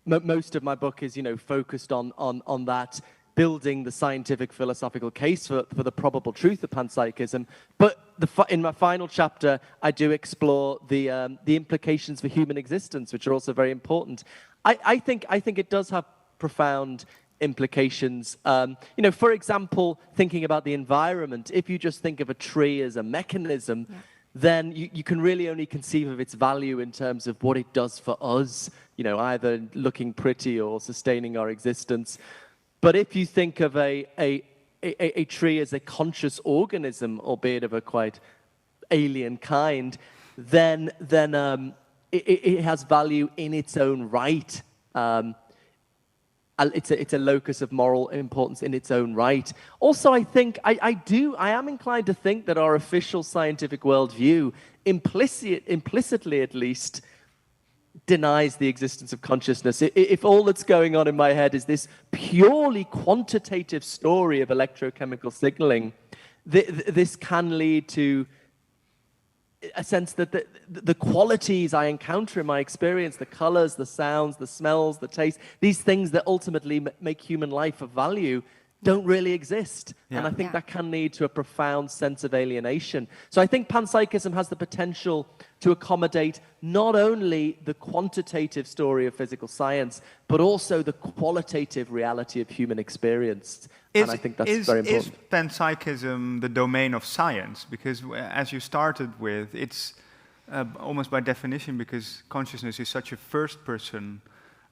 most of my book is, focused on that, building the scientific philosophical case for the probable truth of panpsychism. But in my final chapter, I do explore the implications for human existence, which are also very important. I think it does have profound implications. For example, thinking about the environment, if you just think of a tree as a mechanism, then you can really only conceive of its value in terms of what it does for us, either looking pretty or sustaining our existence. But if you think of a tree as a conscious organism, albeit of a quite alien kind, then it has value in its own right. It's a locus of moral importance in its own right. Also, I think I am inclined to think that our official scientific worldview, implicitly at least, denies the existence of consciousness. If all that's going on in my head is this purely quantitative story of electrochemical signaling, this can lead to a sense that the qualities I encounter in my experience, the colors, the sounds, the smells, the taste, these things that ultimately make human life of value don't really exist. And I think that can lead to a profound sense of alienation. So I think panpsychism has the potential to accommodate not only the quantitative story of physical science, but also the qualitative reality of human experience. And I think that's very important. Is panpsychism the domain of science? Because as you started with, it's almost by definition, because consciousness is such a first-person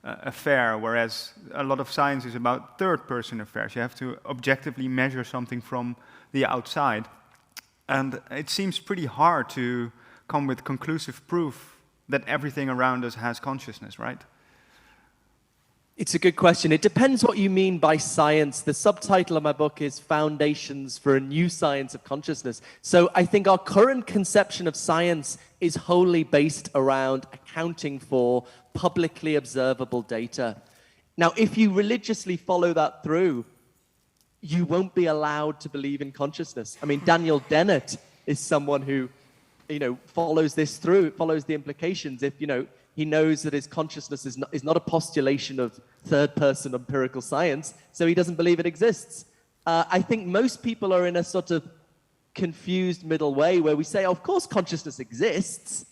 affair, whereas a lot of science is about third-person affairs. You have to objectively measure something from the outside. And it seems pretty hard to come with conclusive proof that everything around us has consciousness, right? It's a good question. It depends what you mean by science. The subtitle of my book is Foundations for a New Science of Consciousness. So I think our current conception of science is wholly based around accounting for publicly observable data. Now, if you religiously follow that through, you won't be allowed to believe in consciousness. I mean, Daniel Dennett is someone who, follows this through, follows the implications. If, he knows that his consciousness is not a postulation of third-person empirical science, so he doesn't believe it exists. I think most people are in a sort of confused middle way where we say, of course consciousness exists,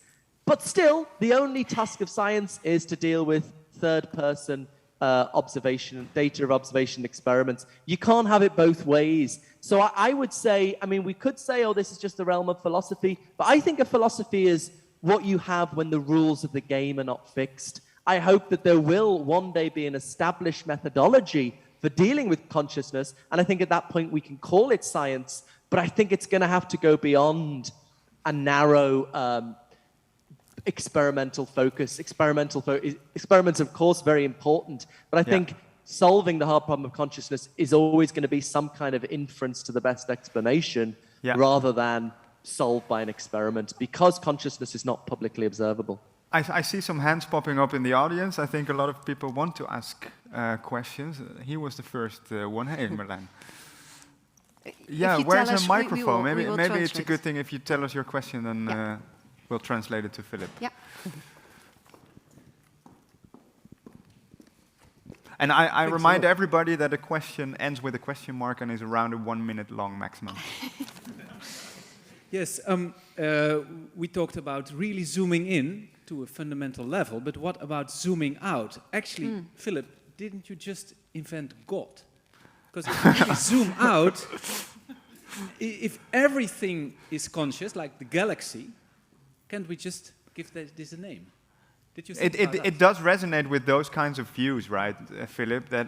but still, the only task of science is to deal with third-person observation, data of observation experiments. You can't have it both ways. So I would say, we could say, this is just the realm of philosophy, but I think a philosophy is what you have when the rules of the game are not fixed. I hope that there will one day be an established methodology for dealing with consciousness, and I think at that point we can call it science, but I think it's going to have to go beyond a narrow experimental focus. Experiments, of course, very important, but I think solving the hard problem of consciousness is always going to be some kind of inference to the best explanation rather than solved by an experiment, because consciousness is not publicly observable. I see some hands popping up in the audience. I think a lot of people want to ask questions. He was the first one. Hey, Marlijn. Yeah, where's a microphone? Maybe it's a good thing if you tell us your question, and we'll translate it to Philip. Yeah. And I remind everybody that a question ends with a question mark and is around a 1 minute long maximum. Yes, we talked about really zooming in to a fundamental level, but what about zooming out? Actually, Philip, didn't you just invent God? Because if you really zoom out, if everything is conscious, like the galaxy, can't we just give this a name? Did you think about that? It does resonate with those kinds of views, right, Philip? That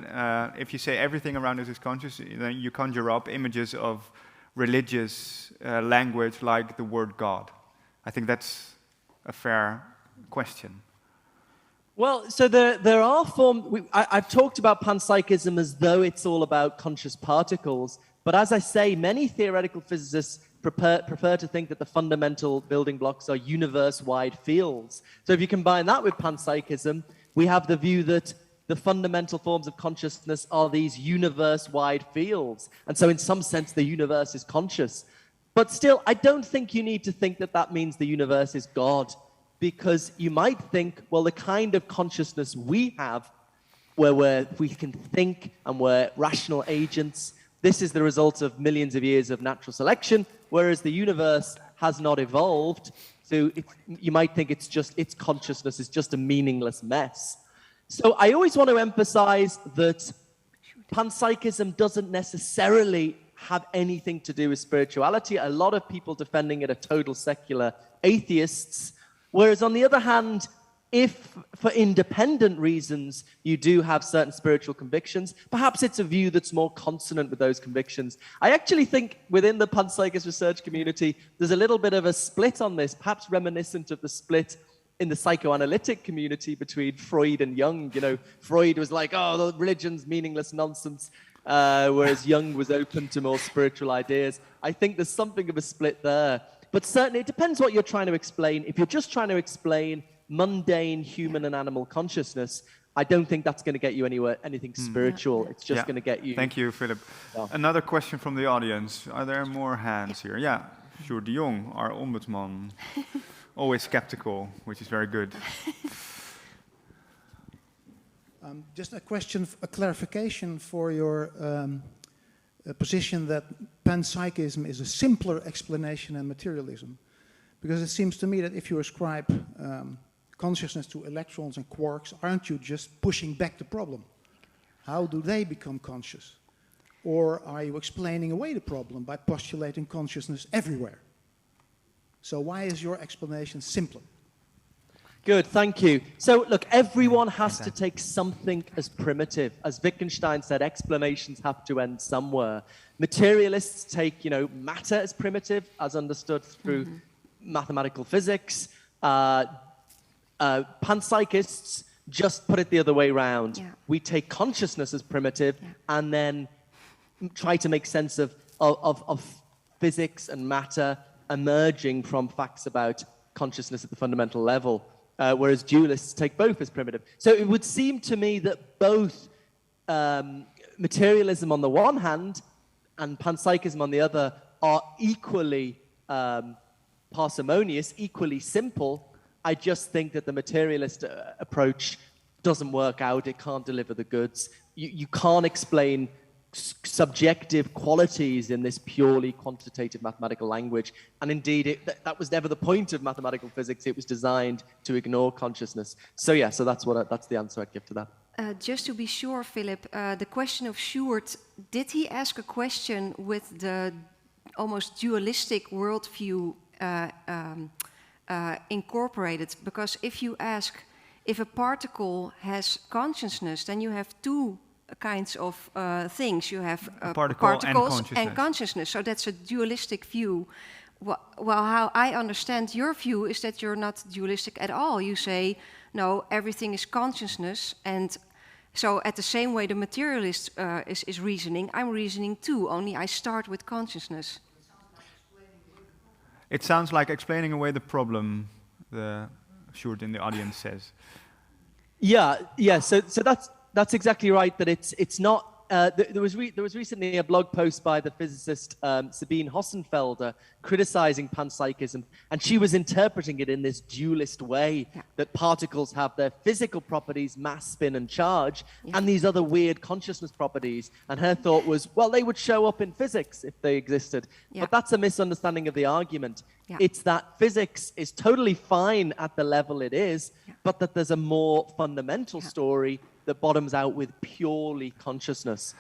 if you say everything around us is conscious, then you conjure up images of religious language like the word God. I think that's a fair question. Well, so there are forms. I've talked about panpsychism as though it's all about conscious particles, but as I say, many theoretical physicists prefer to think that the fundamental building blocks are universe-wide fields. So if you combine that with panpsychism, we have the view that the fundamental forms of consciousness are these universe-wide fields. And so in some sense, the universe is conscious. But still, I don't think you need to think that that means the universe is God, because you might think, well, the kind of consciousness we have, where we can think and we're rational agents, this is the result of millions of years of natural selection, whereas the universe has not evolved. So you might think its consciousness is just a meaningless mess. So I always want to emphasize that panpsychism doesn't necessarily have anything to do with spirituality. A lot of people defending it are total secular atheists. Whereas on the other hand, if for independent reasons you do have certain spiritual convictions, perhaps it's a view that's more consonant with those convictions. I actually think within the panpsychist research community, there's a little bit of a split on this, perhaps reminiscent of the split in the psychoanalytic community between Freud and Jung. You know, Freud was like, oh, the religion's meaningless nonsense, whereas Jung was open to more spiritual ideas. I think there's something of a split there. But certainly it depends what you're trying to explain. If you're just trying to explain mundane human and animal consciousness, I don't think that's going to get you anywhere, anything spiritual. It's just going to get you... Thank you, Philip. Yeah. Another question from the audience. Are there more hands here? Yeah, Sjoerd de Jong, our ombudsman. Always skeptical, which is very good. Just a question, a clarification for your position that panpsychism is a simpler explanation than materialism. Because it seems to me that if you ascribe consciousness to electrons and quarks, aren't you just pushing back the problem? How do they become conscious? Or are you explaining away the problem by postulating consciousness everywhere? So why is your explanation simpler? Good, thank you. So look, everyone has to take something as primitive. As Wittgenstein said, explanations have to end somewhere. Materialists take, matter as primitive, as understood through mathematical physics. Panpsychists just put it the other way around. Yeah. We take consciousness as primitive and then try to make sense of physics and matter emerging from facts about consciousness at the fundamental level, whereas dualists take both as primitive. So it would seem to me that both materialism on the one hand and panpsychism on the other are equally parsimonious, equally simple. I just think that the materialist approach doesn't work out. It can't deliver the goods. You can't explain subjective qualities in this purely quantitative mathematical language. And indeed, that was never the point of mathematical physics. It was designed to ignore consciousness. So yeah, so that's the answer I'd give to that. Just to be sure, Philip, the question of Sjoerd, did he ask a question with the almost dualistic worldview incorporated? Because if you ask, if a particle has consciousness, then you have two kinds of things. You have particles and consciousness. So that's a dualistic view. Well, how I understand your view is that you're not dualistic at all. You say, no, everything is consciousness. And so at the same way the materialist is reasoning, I'm reasoning too, only I start with consciousness. It sounds like explaining away the problem, the Sjoerd in the audience says. Yeah. So that's exactly right. That it's not. There was recently a blog post by the physicist Sabine Hossenfelder criticizing panpsychism, and she was interpreting it in this dualist way, that particles have their physical properties, mass, spin, and charge, and these other weird consciousness properties. And her thought was, well, they would show up in physics if they existed. But that's a misunderstanding of the argument. It's that physics is totally fine at the level it is, but that there's a more fundamental story that bottoms out with purely consciousness.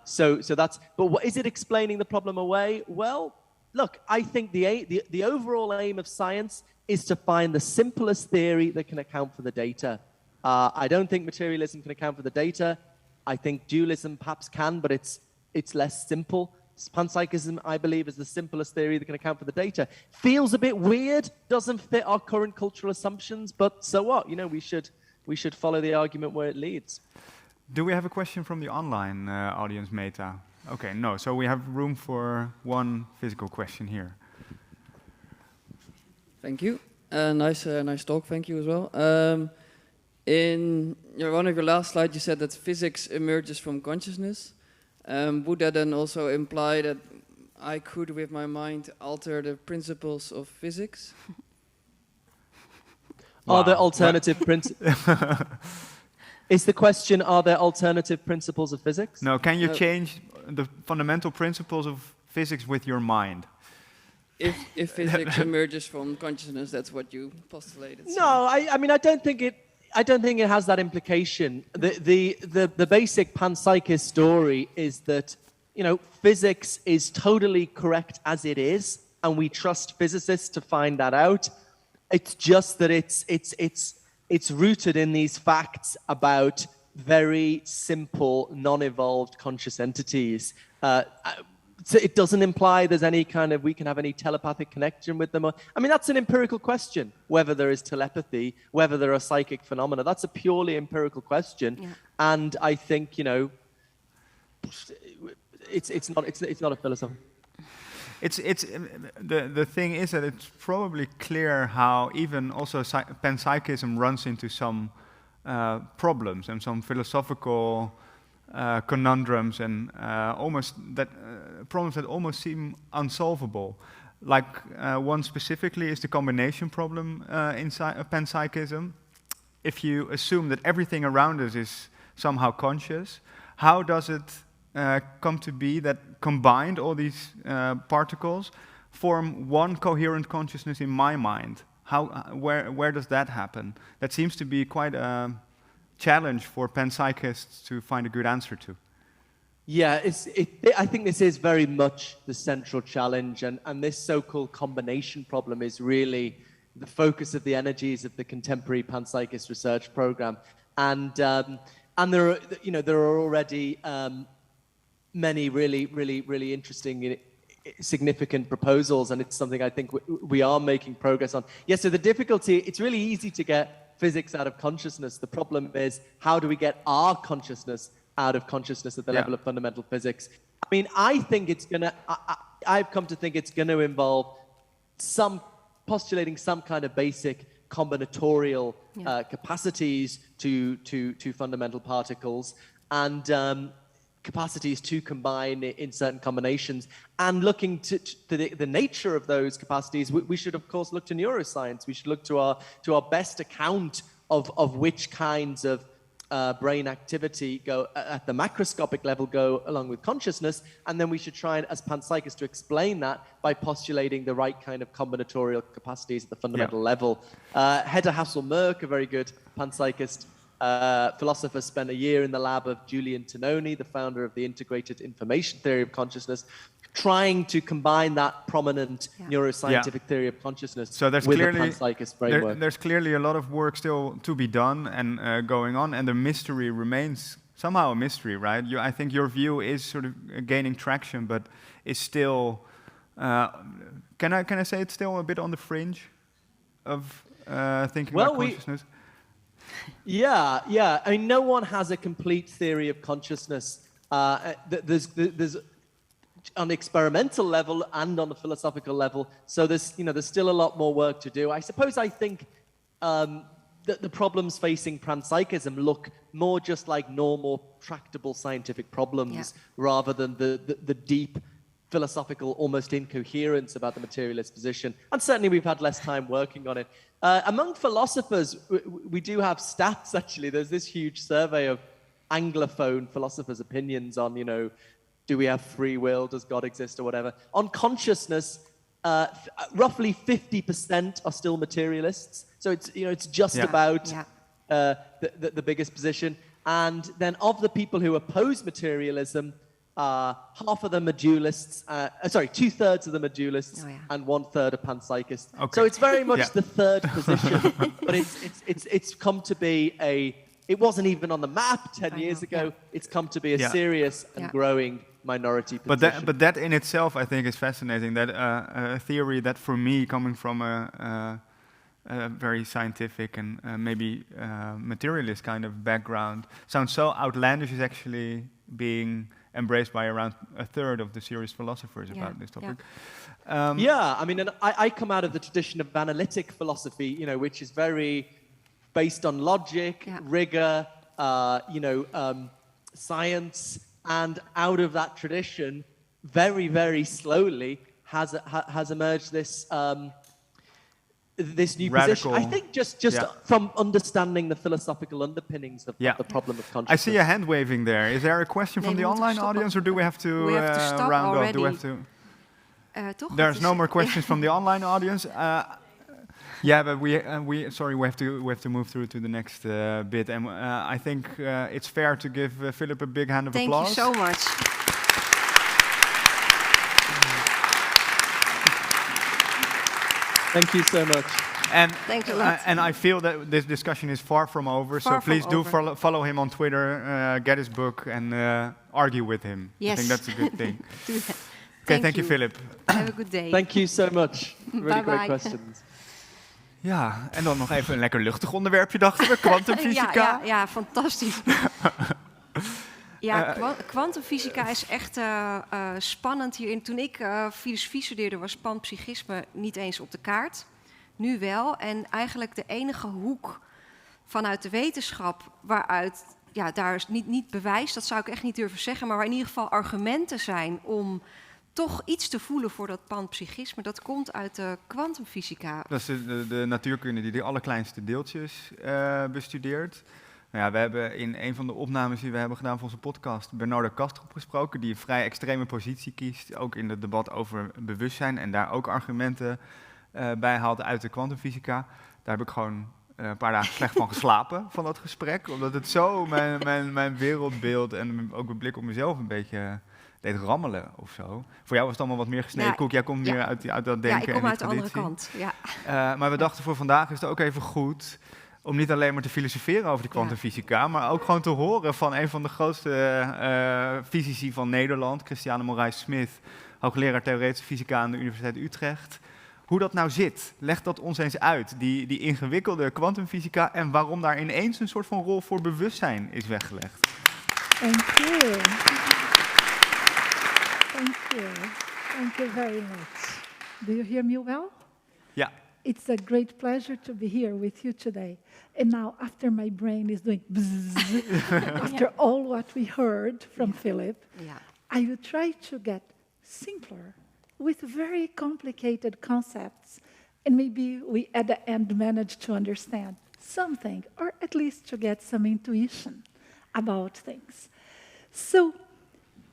So that's. But what is it explaining the problem away? Well, look, I think the overall aim of science is to find the simplest theory that can account for the data. I don't think materialism can account for the data. I think dualism perhaps can, but it's less simple. Panpsychism, I believe, is the simplest theory that can account for the data. Feels a bit weird, doesn't fit our current cultural assumptions, but so what? You know, we should follow the argument where it leads. Do we have a question from the online audience, Meta? Okay, no. So we have room for one physical question here. Thank you. Nice talk. Thank you as well. In one of your last slides, you said that physics emerges from consciousness. Would that then also imply that I could, with my mind, alter the principles of physics? Are there alternative principles? Is the question, are there alternative principles of physics? No, can you change the fundamental principles of physics with your mind? If physics emerges from consciousness, that's what you postulated. No, I mean, I don't think it has that implication. The basic panpsychist story is that, you know, physics is totally correct as it is, and we trust physicists to find that out. It's just that it's rooted in these facts about very simple, non-evolved conscious entities. So it doesn't imply there's any kind of, we can have any telepathic connection with them. I mean, that's an empirical question, whether there is telepathy, whether there are psychic phenomena. That's a purely empirical question. And I think, you know, it's not a philosophy. The thing is that it's probably clear how even also panpsychism runs into some problems and some philosophical conundrums and problems that almost seem unsolvable. Like one specifically is the combination problem in panpsychism. If you assume that everything around us is somehow conscious, how does it come to be that combined all these particles form one coherent consciousness in my mind? Where does that happen? That seems to be quite a challenge for panpsychists to find a good answer to. Yeah, I think this is very much the central challenge, and this so-called combination problem is really the focus of the energies of the contemporary panpsychist research program. And there are already many really interesting, significant proposals, and it's something I think we are making progress on. Yes, so the difficulty, it's really easy to get physics out of consciousness. The problem is, how do we get our consciousness out of consciousness at the level of fundamental physics? I mean, I've come to think it's going to involve postulating some kind of basic combinatorial capacities to fundamental particles, and capacities to combine in certain combinations, and looking to the nature of those capacities. We should, of course, look to neuroscience. We should look to our best account of which kinds of brain activity go at the macroscopic level go along with consciousness, and then we should try, as panpsychists, to explain that by postulating the right kind of combinatorial capacities at the fundamental level. Hedda Hassel-Merck, a very good panpsychist philosopher, spent a year in the lab of Julian Tononi, the founder of the integrated information theory of consciousness, trying to combine that prominent neuroscientific theory of consciousness so there's with clearly, the panpsychist framework. There's clearly a lot of work still to be done and going on, and the mystery remains somehow a mystery, right? I think your view is sort of gaining traction, but is still, can I say it's still a bit on the fringe of thinking about consciousness? Yeah. I mean, no one has a complete theory of consciousness. There's on the experimental level and on the philosophical level. So there's still a lot more work to do. I suppose I think that the problems facing panpsychism look more just like normal tractable scientific problems rather than the deep philosophical almost incoherence about the materialist position. And certainly we've had less time working on it. Among philosophers, we do have stats, actually. There's this huge survey of Anglophone philosophers' opinions on, do we have free will, does God exist, or whatever. On consciousness, roughly 50% are still materialists. So it's just about the biggest position. And then of the people who oppose materialism, half of them are dualists. 2/3 of them are dualists, and 1/3 are panpsychists. Okay. So it's very much the third position, but it's come to be it wasn't even on the map 10 years ago. It's come to be a serious and growing minority position. But that in itself, I think, is fascinating. That a theory that, for me, coming from a very scientific and maybe materialist kind of background, sounds so outlandish, is actually being embraced by around 1/3 of the serious philosophers about this topic. I mean, and I come out of the tradition of analytic philosophy, which is very based on logic, rigor, science, and out of that tradition, very, very slowly has emerged this this new radical position. I think just from understanding the philosophical underpinnings of the problem of consciousness. I see a hand waving there. Is there a question from the online audience, or do we have to round off? Do we have to? There's no more questions from the online audience. But we have to move through to the next bit, and I think it's fair to give Philip a big hand of applause. Thank you so much. Thank you so much. And thanks a lot. And I feel that this discussion is far from over. So please do follow him on Twitter, get his book, and argue with him. Yes. I think that's a good thing. Do that. Okay, thank you, Philip. Have a good day. Thank you so much. Really Bye-bye. great questions. Ja, en dan nog even een lekker luchtig onderwerpje, dachten we. Kwantumfysica. Ja, fantastisch. Kwantumfysica is echt spannend hierin. Toen ik filosofie studeerde, was panpsychisme niet eens op de kaart. Nu wel. En eigenlijk de enige hoek vanuit de wetenschap waaruit, daar is niet bewijs, dat zou ik echt niet durven zeggen, maar waar in ieder geval argumenten zijn om toch iets te voelen voor dat panpsychisme, dat komt uit de kwantumfysica. Dat is de natuurkunde die de allerkleinste deeltjes bestudeert. Nou ja, we hebben in een van de opnames die we hebben gedaan voor onze podcast Bernardo Kastrop gesproken, die een vrij extreme positie kiest, ook in het debat over bewustzijn, en daar ook argumenten bij haalt uit de kwantumfysica. Daar heb ik gewoon een paar dagen slecht van geslapen, van dat gesprek, omdat het zo mijn wereldbeeld en ook mijn blik op mezelf een beetje deed rammelen of zo. Voor jou was het allemaal wat meer gesneden koek. Jij komt meer uit dat denken. Ja, ik kom en uit de andere kant. Ja. Maar we dachten, voor vandaag is het ook even goed om niet alleen maar te filosoferen over de kwantumfysica, maar ook gewoon te horen van een van de grootste fysici van Nederland, Cristiane de Morais Smith, hoogleraar theoretische fysica aan de Universiteit Utrecht. Hoe dat nou zit, leg dat ons eens uit, die ingewikkelde kwantumfysica, en waarom daar ineens een soort van rol voor bewustzijn is weggelegd. Thank you. Thank you. Thank you very much. Do you hear me well? Yeah. It's a great pleasure to be here with you today. And now, after my brain is doing bzzz, after all what we heard from Philip, I will try to get simpler with very complicated concepts. And maybe we at the end manage to understand something, or at least to get some intuition about things. So,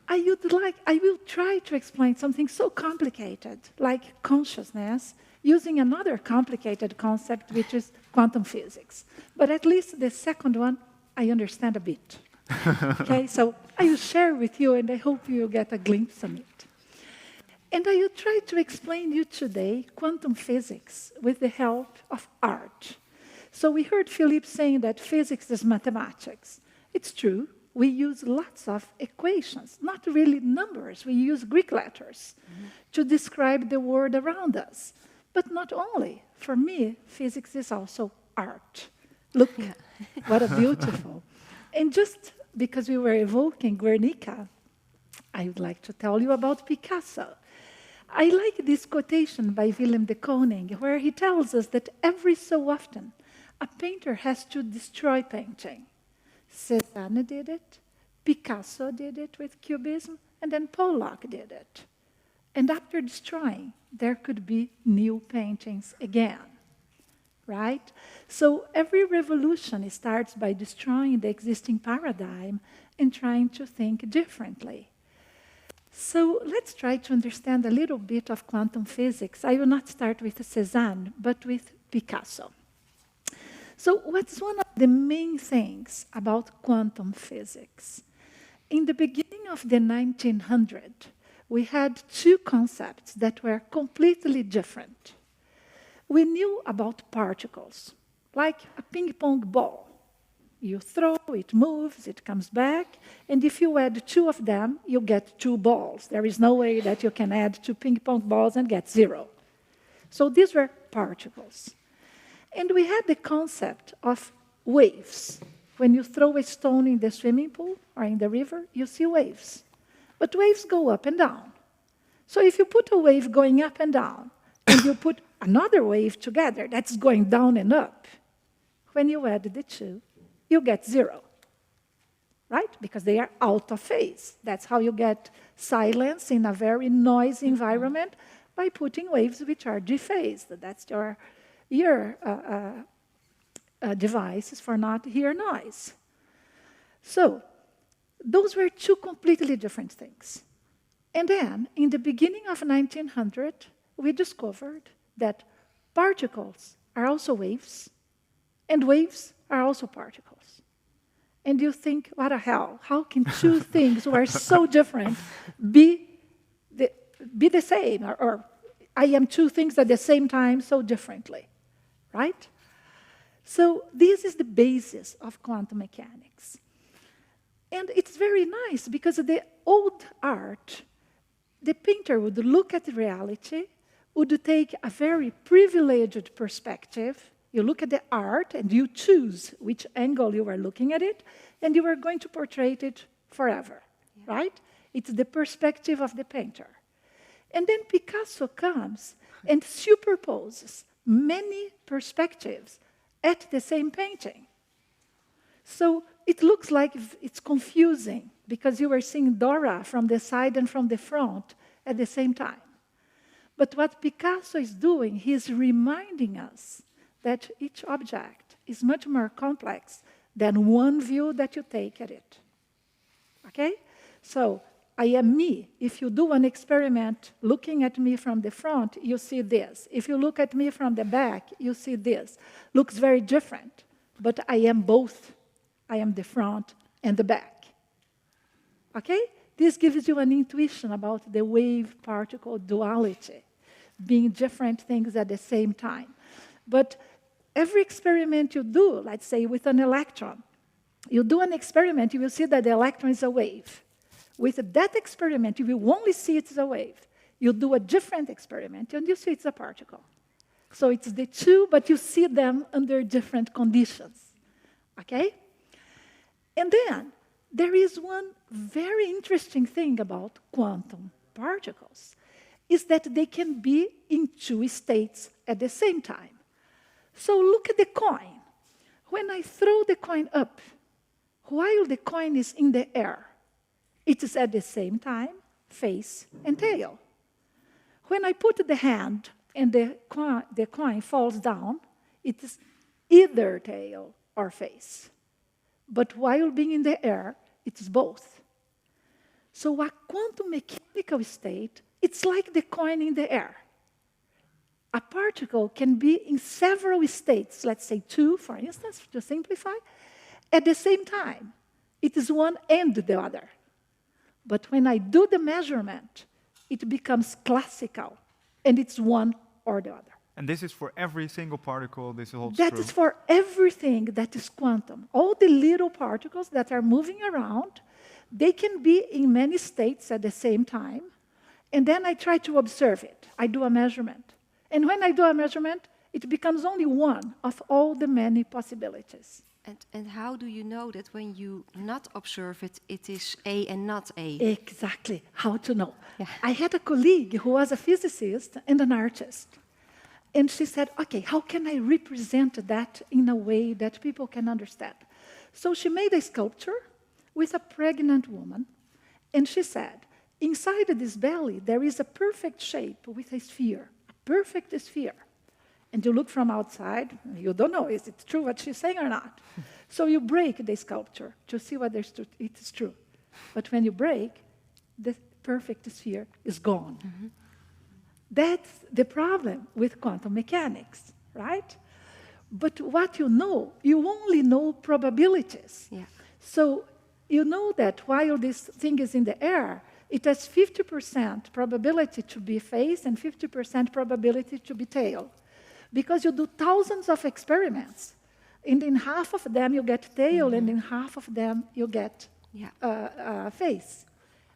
I will try to explain something so complicated, like consciousness, using another complicated concept, which is quantum physics. But at least the second one, I understand a bit. Okay, so I will share with you, and I hope you get a glimpse of it. And I will try to explain you today quantum physics with the help of art. So we heard Philip saying that physics is mathematics. It's true. We use lots of equations, not really numbers. We use Greek letters to describe the world around us. But not only. For me, physics is also art. Look, what a beautiful. And just because we were evoking Guernica, I would like to tell you about Picasso. I like this quotation by Willem de Kooning, where he tells us that every so often, a painter has to destroy painting. Cézanne did it, Picasso did it with Cubism, and then Pollock did it. And after destroying, there could be new paintings again, right? So every revolution starts by destroying the existing paradigm and trying to think differently. So let's try to understand a little bit of quantum physics. I will not start with Cézanne, but with Picasso. So what's one of the main things about quantum physics? In the beginning of the 1900s, we had two concepts that were completely different. We knew about particles, like a ping-pong ball. You throw, it moves, it comes back, and if you add two of them, you get two balls. There is no way that you can add two ping-pong balls and get zero. So these were particles. And we had the concept of waves. When you throw a stone in the swimming pool or in the river, you see waves. But waves go up and down. So if you put a wave going up and down, and you put another wave together that's going down and up, when you add the two, you get zero, right? Because they are out of phase. That's how you get silence in a very noisy environment, by putting waves which are dephased. That's your devices for not hear noise. So those were two completely different things. And then, in the beginning of 1900, we discovered that particles are also waves, and waves are also particles. And you think, what the hell? How can two things who are so different be the same? Or I am two things at the same time so differently, right? So this is the basis of quantum mechanics. And it's very nice because the old art, the painter would look at reality, would take a very privileged perspective. You look at the art and you choose which angle you are looking at it, and you are going to portray it forever, right? It's the perspective of the painter. And then Picasso comes and superposes many perspectives at the same painting. So it looks like it's confusing because you are seeing Dora from the side and from the front at the same time. But what Picasso is doing, he's reminding us that each object is much more complex than one view that you take at it. Okay? So I am me. If you do an experiment looking at me from the front, you see this. If you look at me from the back, you see this. Looks very different, but I am both. I am the front and the back. Okay? This gives you an intuition about the wave-particle duality, being different things at the same time. But every experiment you do, let's say with an electron, you do an experiment, you will see that the electron is a wave. With that experiment, you will only see it's a wave. You do a different experiment, and you see it's a particle. So it's the two, but you see them under different conditions. Okay? And then, there is one very interesting thing about quantum particles, is that they can be in two states at the same time. So look at the coin. When I throw the coin up, while the coin is in the air, it is at the same time face and tail. When I put the hand and the coin falls down, it is either tail or face. But while being in the air, it is both. So a quantum mechanical state, it's like the coin in the air. A particle can be in several states, let's say two, for instance, to simplify, at the same time. It is one and the other. But when I do the measurement, it becomes classical, and it's one or the other. And this is for every single particle, this holds That true. is for everything that is quantum. All the little particles that are moving around, they can be in many states at the same time. And then I try to observe it. I do a measurement. And when I do a measurement, it becomes only one of all the many possibilities. And how do you know that when you not observe it, it is A and not A? Exactly, how to know. Yeah. I had a colleague who was a physicist and an artist. And she said, okay, how can I represent that in a way that people can understand? So she made a sculpture with a pregnant woman. And she said, inside this belly, there is a perfect shape with a sphere, a perfect sphere. And you look from outside, you don't know, is it true what she's saying or not? So you break the sculpture to see whether it is true. But when you break, the perfect sphere is gone. Mm-hmm. That's the problem with quantum mechanics, right? But what you only know probabilities. Yeah. So you know that while this thing is in the air, it has 50% probability to be face and 50% probability to be tail. Because you do thousands of experiments, and in half of them you get tail, and in half of them you get face.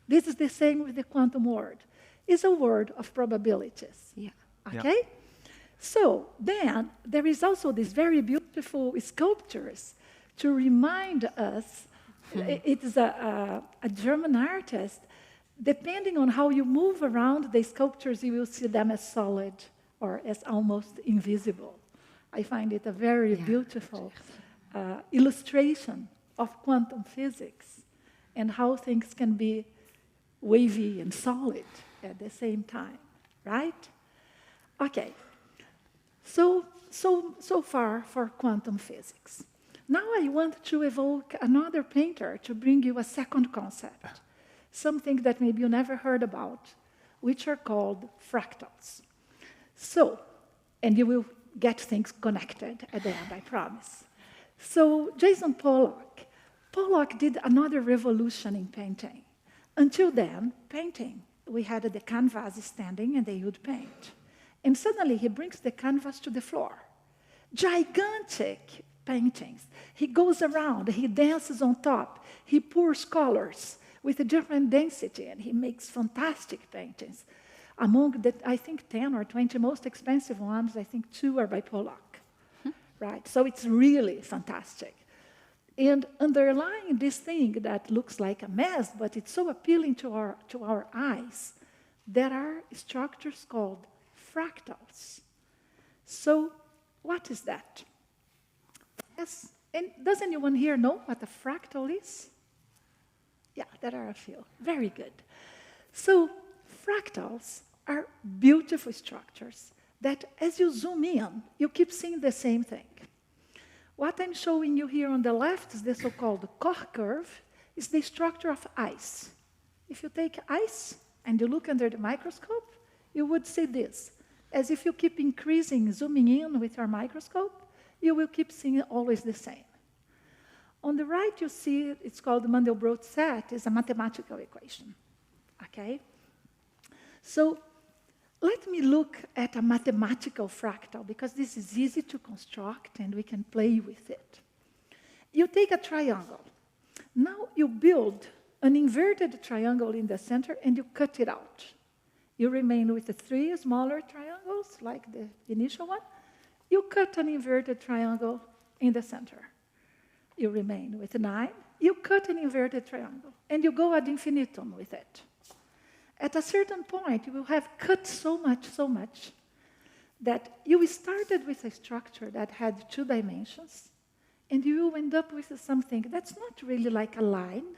This is the same with the quantum world. It's a world of probabilities. Yeah. Okay? Yeah. So then there is also these very beautiful sculptures to remind us. It is a German artist. Depending on how you move around the sculptures, you will see them as solid or as almost invisible. I find it a very beautiful illustration of quantum physics and how things can be wavy and solid at the same time, right? Okay, so far for quantum physics. Now I want to evoke another painter to bring you a second concept, something that maybe you never heard about, which are called fractals. So, and you will get things connected at the end, I promise. So Jason Pollock did another revolution in painting. Until then, painting, we had the canvas standing and they would paint. And suddenly he brings the canvas to the floor. Gigantic paintings. He goes around, he dances on top, he pours colors with a different density, and he makes fantastic paintings. Among the, I think, 10 or 20 most expensive ones, I think 2 are by Pollock, right? So it's really fantastic. And underlying this thing that looks like a mess, but it's so appealing to our eyes, there are structures called fractals. So what is that? Yes, and does anyone here know what a fractal is? Yeah, there are a few. Very good. So fractals are beautiful structures that as you zoom in, you keep seeing the same thing. What I'm showing you here on the left is the so-called Koch curve, is the structure of ice. If you take ice and you look under the microscope, you would see this. As if you keep increasing, zooming in with your microscope, you will keep seeing always the same. On the right, you see it's called the Mandelbrot set. It's a mathematical equation, okay? So let me look at a mathematical fractal, because this is easy to construct and we can play with it. You take a triangle. Now you build an inverted triangle in the center and you cut it out. You remain with the 3 smaller triangles, like the initial one. You cut an inverted triangle in the center. You remain with 9. You cut an inverted triangle, and you go ad infinitum with it. At a certain point, you will have cut so much, that you started with a structure that had 2 dimensions, and you will end up with something that's not really like a line,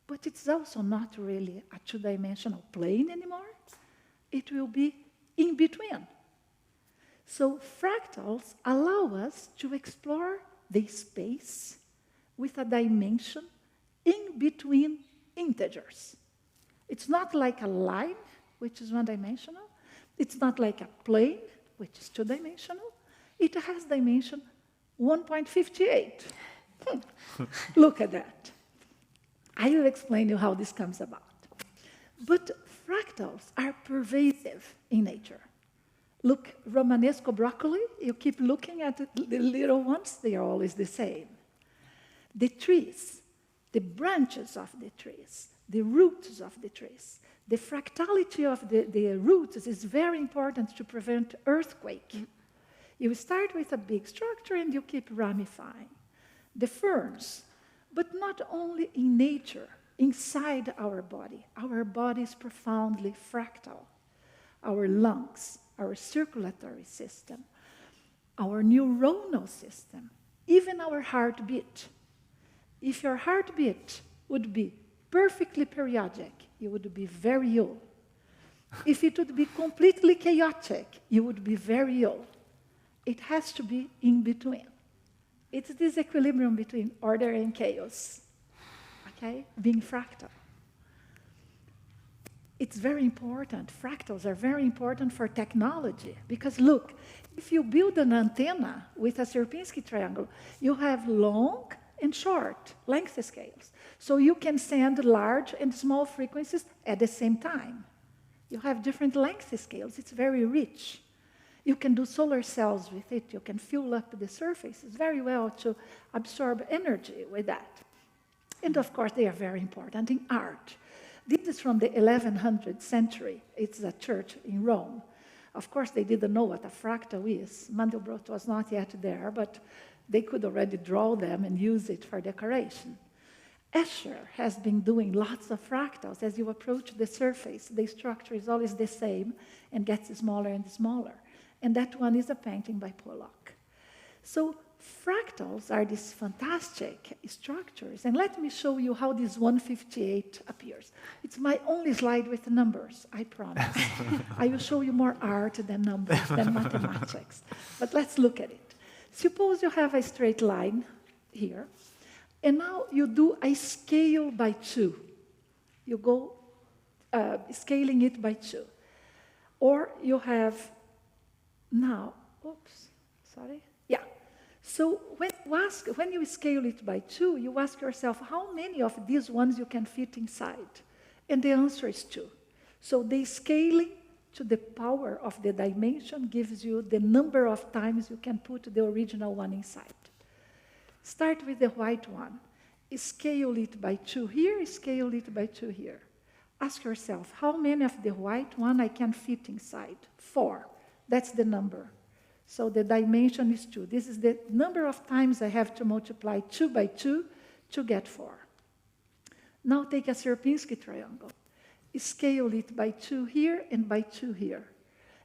but it's also not really a 2-dimensional plane anymore. It will be in between. So fractals allow us to explore the space with a dimension in between integers. It's not like a line, which is 1-dimensional. It's not like a plane, which is 2-dimensional. It has dimension 1.58. Look at that. I will explain you how this comes about. But fractals are pervasive in nature. Look, Romanesco broccoli, you keep looking at the little ones, they are always the same. The trees, the branches of the trees, the roots of the trees, the fractality of the roots is very important to prevent earthquake. You start with a big structure and you keep ramifying. The ferns, but not only in nature, inside our body. Our body is profoundly fractal. Our lungs, our circulatory system, our neuronal system, even our heartbeat. If your heartbeat would be perfectly periodic, you would be very ill. If it would be completely chaotic, you would be very ill. It has to be in between. It's this equilibrium between order and chaos, okay? Being fractal. It's very important. Fractals are very important for technology because look, if you build an antenna with a Sierpinski triangle, you have long and short length scales. So you can send large and small frequencies at the same time. You have different length scales. It's very rich. You can do solar cells with it. You can fuel up the surface. It's very well to absorb energy with that. And of course, they are very important in art. This is from the 1100th century. It's a church in Rome. Of course, they didn't know what a fractal is. Mandelbrot was not yet there, but they could already draw them and use it for decoration. Escher has been doing lots of fractals. As you approach the surface, the structure is always the same and gets smaller and smaller. And that one is a painting by Pollock. So fractals are these fantastic structures. And let me show you how this 158 appears. It's my only slide with numbers, I promise. I will show you more art than numbers, than mathematics. But let's look at it. Suppose you have a straight line here, and now you do a scale by 2. You go scaling it by 2. Or you have now, yeah. So when you scale it by 2, you ask yourself, how many of these ones you can fit inside? And the answer is 2. So the scaling to the power of the dimension gives you the number of times you can put the original one inside. Start with the white one. Scale it by 2 here, scale it by 2 here. Ask yourself, how many of the white one I can fit inside? 4. That's the number. So the dimension is 2. This is the number of times I have to multiply 2 by 2 to get 4. Now take a Sierpinski triangle. Scale it by 2 here and by 2 here.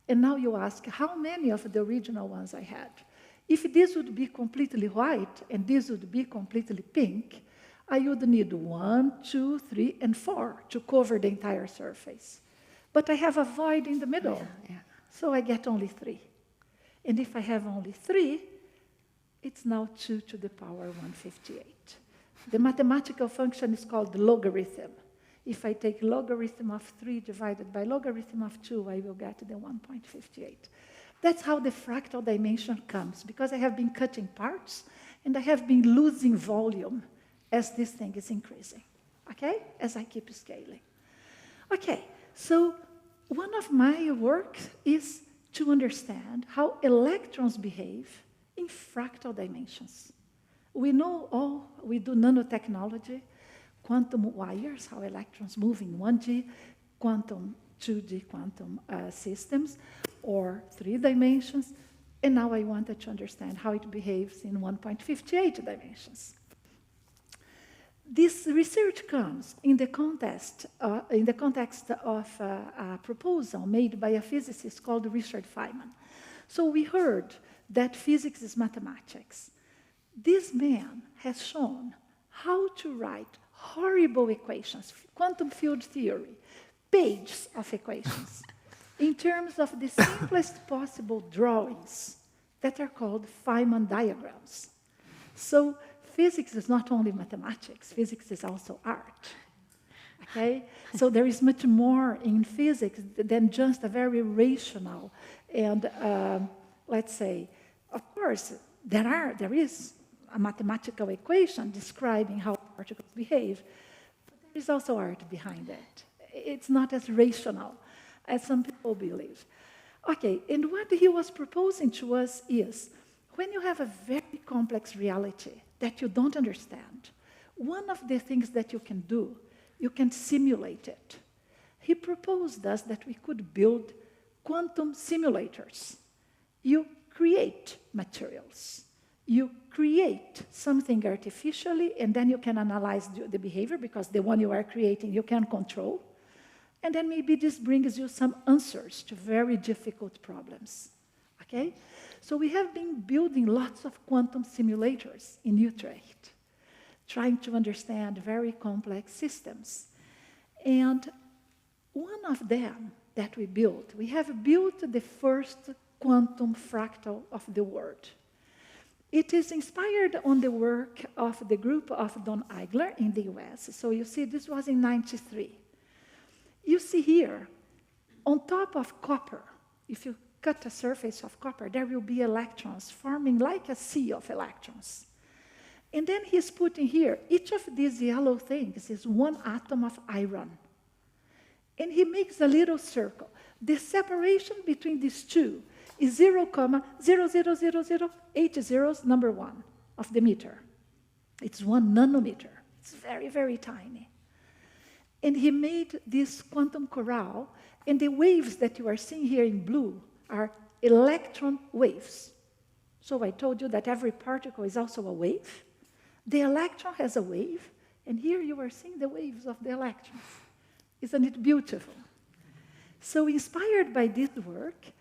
And now you ask, how many of the original ones I had? If this would be completely white and this would be completely pink, I would need 1, 2, 3, and 4 to cover the entire surface. But I have a void in the middle, so I get only 3. And if I have only 3, it's now 2 to the power 158. The mathematical function is called the logarithm. If I take logarithm of 3 divided by logarithm of 2, I will get the 1.58. That's how the fractal dimension comes, because I have been cutting parts, and I have been losing volume as this thing is increasing, okay? As I keep scaling. Okay, so one of my work is to understand how electrons behave in fractal dimensions. We know we do nanotechnology, quantum wires, how electrons move in 1D, quantum 2D quantum systems, or 3 dimensions, and now I wanted to understand how it behaves in 1.58 dimensions. This research comes in the context of a proposal made by a physicist called Richard Feynman. So we heard that physics is mathematics. This man has shown how to write horrible equations, quantum field theory, pages of equations, in terms of the simplest possible drawings that are called Feynman diagrams. So physics is not only mathematics, physics is also art, okay? So there is much more in physics than just a very rational and, let's say, of course, there is a mathematical equation describing how particles behave, but there is also art behind it. it's not as rational as some people believe. Okay, and what he was proposing to us is, when you have a very complex reality that you don't understand, one of the things that you can do, you can simulate it. He proposed us that we could build quantum simulators. You create materials. You create something artificially, and then you can analyze the behavior, because the one you are creating you can control. And then maybe this brings you some answers to very difficult problems. Okay? So we have been building lots of quantum simulators in Utrecht, trying to understand very complex systems. And one of them that we built, we have built the first quantum fractal of the world. It is inspired on the work of the group of Don Eigler in the US. So you see, this was in '93. You see here, on top of copper, if you cut a surface of copper, there will be electrons forming like a sea of electrons. And then he's putting here, each of these yellow things is one atom of iron. And he makes a little circle. The separation between these two is 0,0000 8 zeros, number 1 of the meter. It's 1 nanometer. It's very, very tiny. And he made this quantum corral, and the waves that you are seeing here in blue are electron waves. So I told you that every particle is also a wave. The electron has a wave, and here you are seeing the waves of the electrons. Isn't it beautiful? So inspired by this work,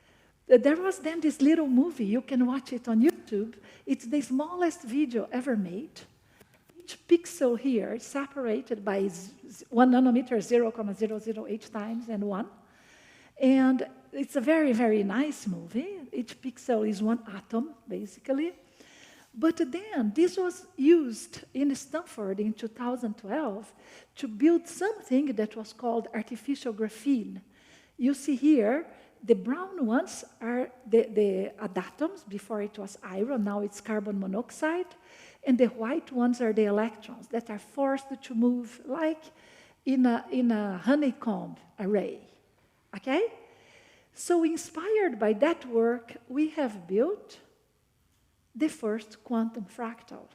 there was then this little movie. You can watch it on YouTube. It's the smallest video ever made. Each pixel here is separated by 1 nanometer, 0,008 times and 1. And it's a very, very nice movie. Each pixel is 1 atom, basically. But then this was used in Stanford in 2012 to build something that was called artificial graphene. You see here, the brown ones are the atoms. Before it was iron, now it's carbon monoxide. And the white ones are the electrons that are forced to move like in a honeycomb array. Okay? So inspired by that work, we have built the first quantum fractal.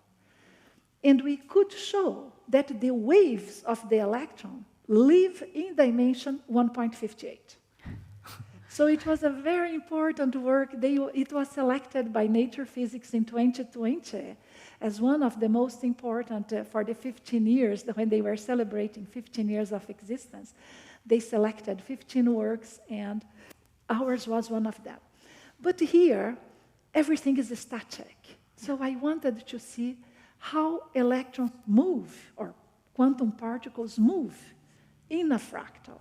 And we could show that the waves of the electron live in dimension 1.58. So it was a very important work. It was selected by Nature Physics in 2020 as one of the most important for the 15 years, when they were celebrating 15 years of existence. They selected 15 works, and ours was one of them. But here, everything is static. So I wanted to see how electrons move, or quantum particles move, in a fractal.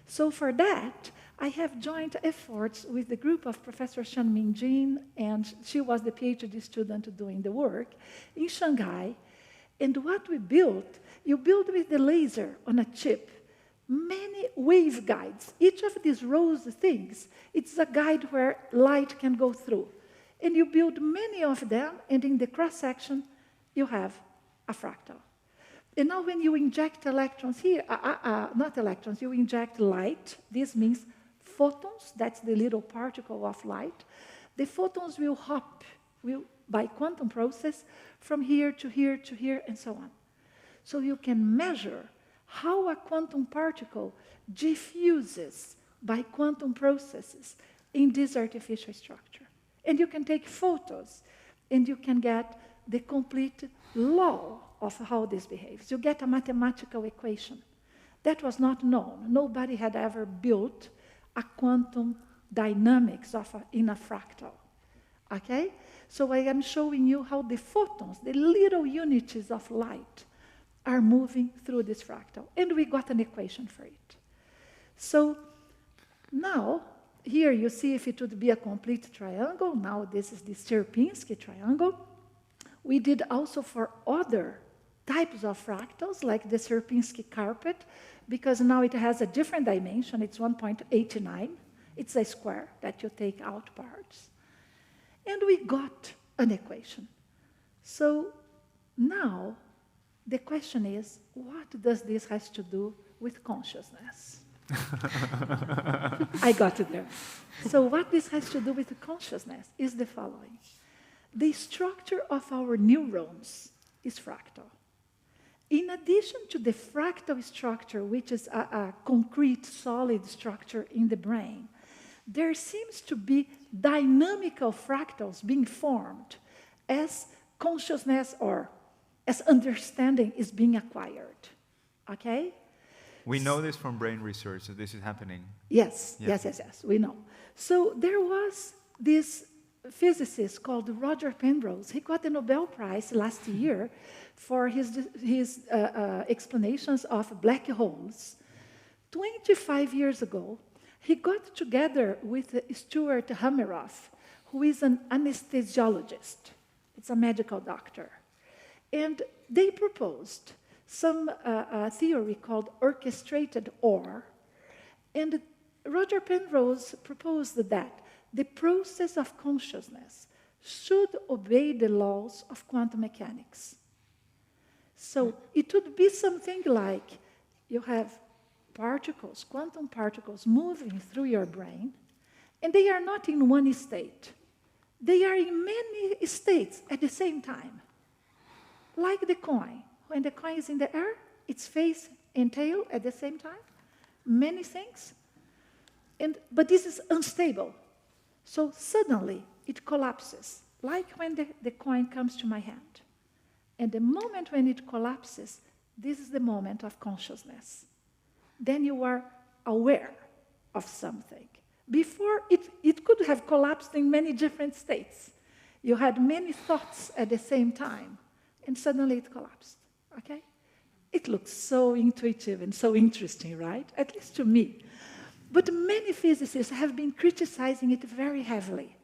So for that, I have joined efforts with the group of Professor Shanmin Jin, and she was the PhD student doing the work, in Shanghai. And what we built, you build with the laser on a chip many wave guides. Each of these rose things, it's a guide where light can go through. And you build many of them, and in the cross-section, you have a fractal. And now when you inject electrons here, not electrons, you inject light. This means photons, that's the little particle of light. The photons will hop by quantum process from here to here to here and so on. So you can measure how a quantum particle diffuses by quantum processes in this artificial structure. And you can take photos, and you can get the complete law of how this behaves. You get a mathematical equation. That was not known. Nobody had ever built a quantum dynamics in a fractal. Okay? So I am showing you how the photons, the little unities of light, are moving through this fractal. And we got an equation for it. So now, here you see if it would be a complete triangle. Now this is the Sierpinski triangle. We did also for other types of fractals, like the Sierpinski carpet, because now it has a different dimension. It's 1.89. It's a square that you take out parts. And we got an equation. So now the question is, what does this has to do with consciousness. I got it there. So what this has to do with the consciousness is the following. The structure of our neurons is fractal. In addition to the fractal structure, which is a concrete, solid structure in the brain, there seems to be dynamical fractals being formed as consciousness or as understanding is being acquired. Okay? We know this from brain research, that this is happening. Yes, we know. So there was this physicist called Roger Penrose. He got the Nobel Prize last year for his explanations of black holes. 25 years ago, he got together with Stuart Hameroff, who is an anesthesiologist. It's a medical doctor. And they proposed some theory called orchestrated OR. And Roger Penrose proposed that the process of consciousness should obey the laws of quantum mechanics. So it would be something like you have particles, quantum particles, moving through your brain, and they are not in one state. They are in many states at the same time. Like the coin. When the coin is in the air, its face and tail at the same time. Many things. But this is unstable. So suddenly it collapses, like when the coin comes to my hand. And the moment when it collapses, this is the moment of consciousness. Then you are aware of something. Before, it could have collapsed in many different states. You had many thoughts at the same time, and suddenly it collapsed, okay? It looks so intuitive and so interesting, right? At least to me. But many physicists have been criticizing it very heavily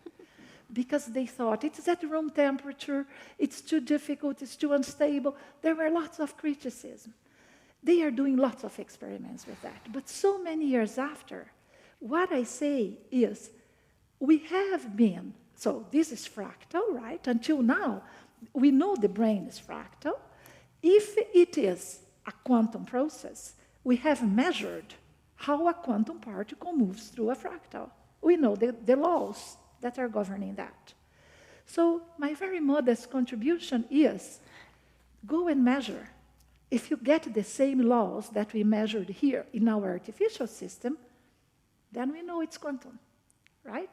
because they thought it's at room temperature, it's too difficult, it's too unstable. There were lots of criticism. They are doing lots of experiments with that. But so many years after, what I say is, we have been, so this is fractal, right? Until now, we know the brain is fractal. If it is a quantum process, we have measured how a quantum particle moves through a fractal. We know the laws that are governing that. So my very modest contribution is, go and measure. If you get the same laws that we measured here in our artificial system, then we know it's quantum, right?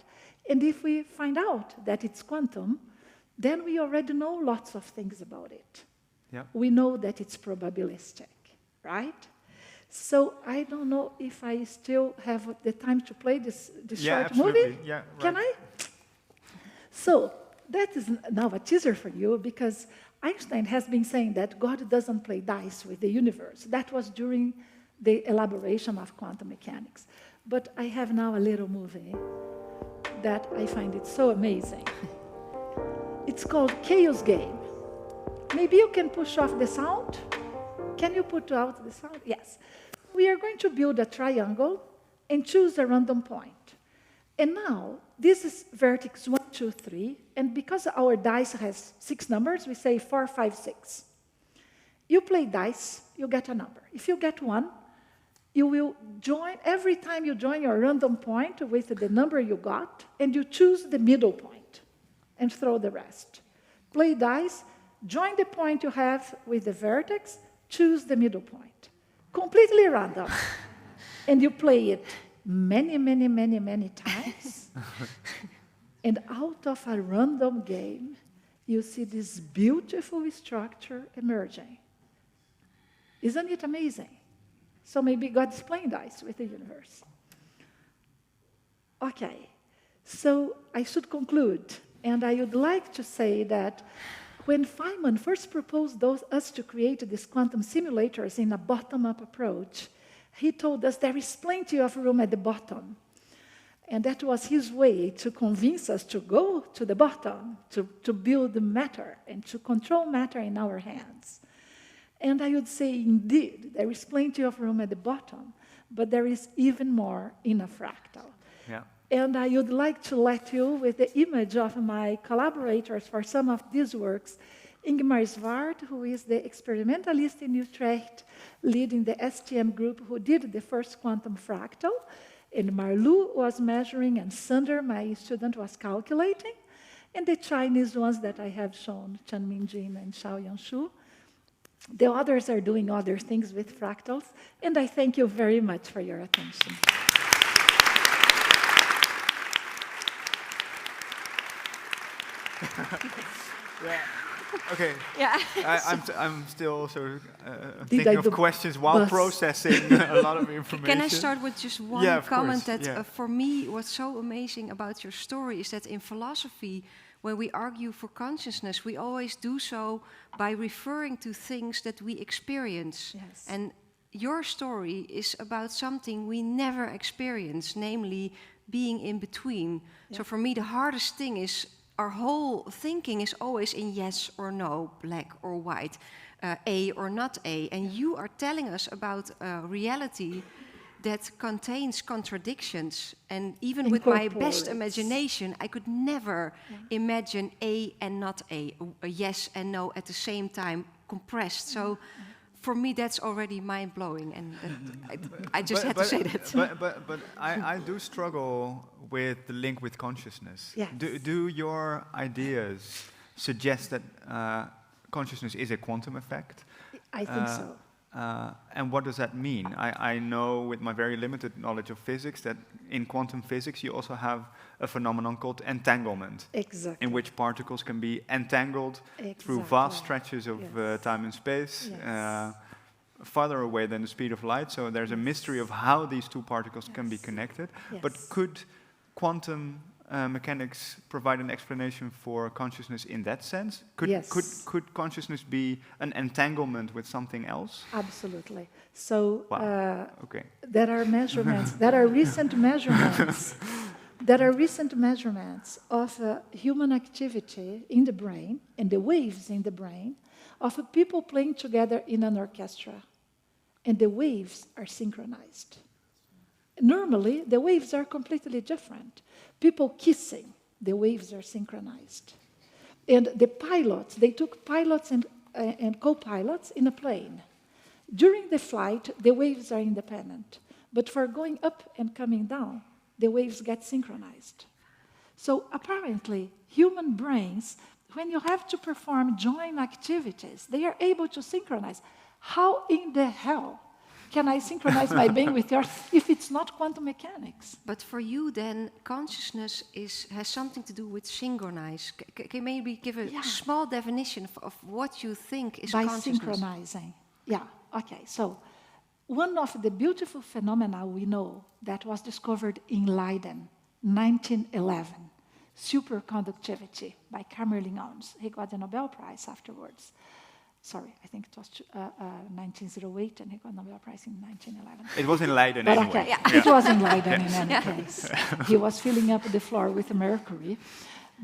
And if we find out that it's quantum, then we already know lots of things about it. Yeah. We know that it's probabilistic, right? So I don't know if I still have the time to play this short movie. Yeah, right. Can I? So that is now a teaser for you, because Einstein has been saying that God doesn't play dice with the universe. That was during the elaboration of quantum mechanics. But I have now a little movie that I find it so amazing. It's called Chaos Game. Maybe you can push off the sound. Can you put out the sound? Yes. We are going to build a triangle and choose a random point. And now, this is vertex 1, 2, 3. And because our dice has 6 numbers, we say 4, 5, 6. You play dice, you get a number. If you get 1, you will join, every time you join your random point with the number you got, and you choose the middle point and throw the rest. Play dice, join the point you have with the vertex, choose the middle point. Completely random. And you play it many, many, many, many times. And out of a random game, you see this beautiful structure emerging. Isn't it amazing? So maybe God is playing dice with the universe. Okay, so I should conclude. And I would like to say that when Feynman first proposed us to create these quantum simulators in a bottom-up approach, he told us there is plenty of room at the bottom. And that was his way to convince us to go to the bottom, to build matter and to control matter in our hands. And I would say, indeed, there is plenty of room at the bottom, but there is even more in a fractal. Yeah. And I would like to let you with the image of my collaborators for some of these works, Ingmar Svart, who is the experimentalist in Utrecht, leading the STM group who did the first quantum fractal. And Marlu was measuring, and Sander, my student, was calculating. And the Chinese ones that I have shown, Chen Mingjin and Xiaoyan Shu. The others are doing other things with fractals. And I thank you very much for your attention. Yeah. Okay. Yeah. I'm still sort of thinking of questions while processing a lot of information. Can I start with just one comment course, that for me what's so amazing about your story is that in philosophy, when we argue for consciousness, we always do so by referring to things that we experience. Yes. And your story is about something we never experience, namely being in between. Yeah. So for me, the hardest thing is our whole thinking is always in yes or no, black or white, A or not A. And you are telling us about reality that contains contradictions. And even with my best imagination, I could never imagine A and not A, a yes and no at the same time, compressed. So for me, that's already mind-blowing, and I just had to say that. But I do struggle with the link with consciousness. Yes. Do your ideas suggest that consciousness is a quantum effect? I think so. And what does that mean? I know with my very limited knowledge of physics that in quantum physics you also have a phenomenon called entanglement. Exactly. In which particles can be entangled through vast stretches of time and space, farther away than the speed of light. So there's a mystery of how these two particles can be connected. Yes. But could quantum mechanics provide an explanation for consciousness in that sense? Could consciousness be an entanglement with something else? Absolutely. So Okay. there are measurements, there are recent measurements, there are recent measurements of human activity in the brain and the waves in the brain of people playing together in an orchestra, and the waves are synchronized. Normally, the waves are completely different. People kissing, the waves are synchronized. And the pilots, they took pilots and co-pilots in a plane. During the flight, the waves are independent. But for going up and coming down, the waves get synchronized. So apparently, human brains, when you have to perform joint activities, they are able to synchronize. How in the hell can I synchronize my being with yours if it's not quantum mechanics? But for you, then, consciousness has something to do with synchronize. Can you maybe give a small definition of what you think is consciousness? By synchronizing. Yeah, okay. So one of the beautiful phenomena we know that was discovered in Leiden, 1911, superconductivity by Kamerlingh Onnes. He got the Nobel Prize afterwards. Sorry, I think it was 1908, and he got the Nobel Prize in 1911. It was in Leiden but anyway. Okay, yeah. It was in Leiden in any case. He was filling up the floor with mercury.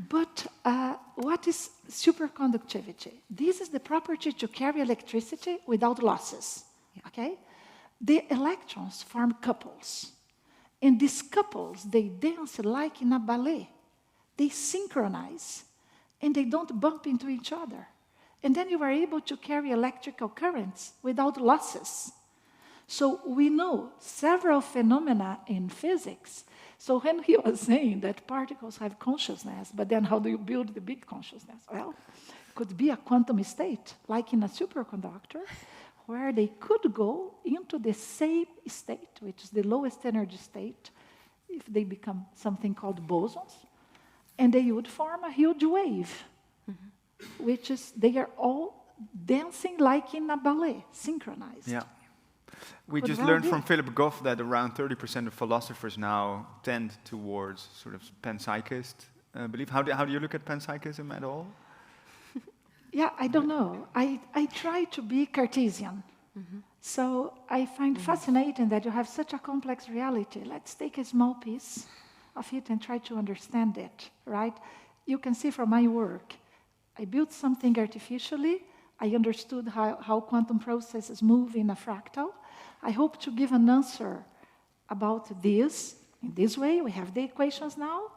But what is superconductivity? This is the property to carry electricity without losses, okay? The electrons form couples. And these couples, they dance like in a ballet. They synchronize, and they don't bump into each other. And then you are able to carry electrical currents without losses. So we know several phenomena in physics. So when he was saying that particles have consciousness, but then how do you build the big consciousness? Well, it could be a quantum state, like in a superconductor, where they could go into the same state, which is the lowest energy state, if they become something called bosons, and they would form a huge wave. Mm-hmm. Which is, they are all dancing like in a ballet, synchronized. Yeah. We just learned from Philip Goff that around 30% of philosophers now tend towards sort of panpsychist belief. How do you look at panpsychism at all? Yeah, I don't know. I try to be Cartesian. Mm-hmm. So I find fascinating that you have such a complex reality. Let's take a small piece of it and try to understand it, right? You can see from my work, I built something artificially. I understood how quantum processes move in a fractal. I hope to give an answer about this. In this way, we have the equations now.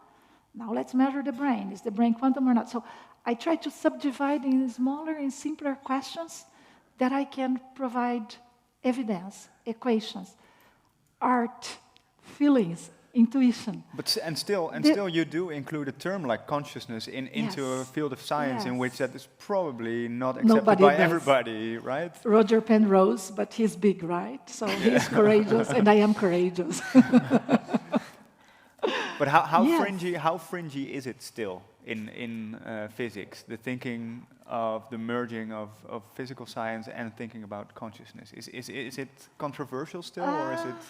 Now let's measure the brain. Is the brain quantum or not? So I try to subdivide in smaller and simpler questions that I can provide evidence, equations, art, feelings, intuition. But still, you do include a term like consciousness into a field of science in which that is probably not accepted by everybody, right? Roger Penrose, but he's big, right? So he's courageous, and I am courageous. But how fringy is it still in physics? The thinking of the merging of physical science and thinking about consciousness. Is it controversial still, or is it?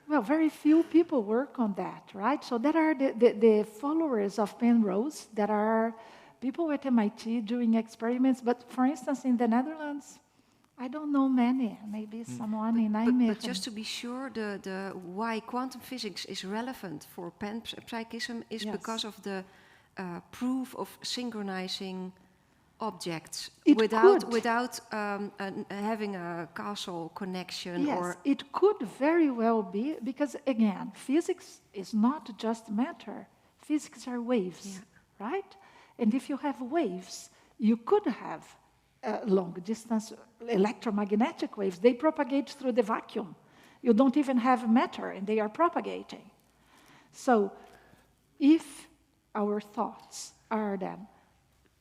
Well, very few people work on that, right? So there are the followers of Penrose, that are people at MIT doing experiments. But for instance, in the Netherlands, I don't know many. Maybe someone in Nijmegen. But just to be sure, the why quantum physics is relevant for psychism is because of the proof of synchronizing objects without having a causal connection. Yes, it could very well be, because again, physics is not just matter. Physics are waves, right? And if you have waves, you could have long-distance electromagnetic waves. They propagate through the vacuum. You don't even have matter, and they are propagating. So if our thoughts are then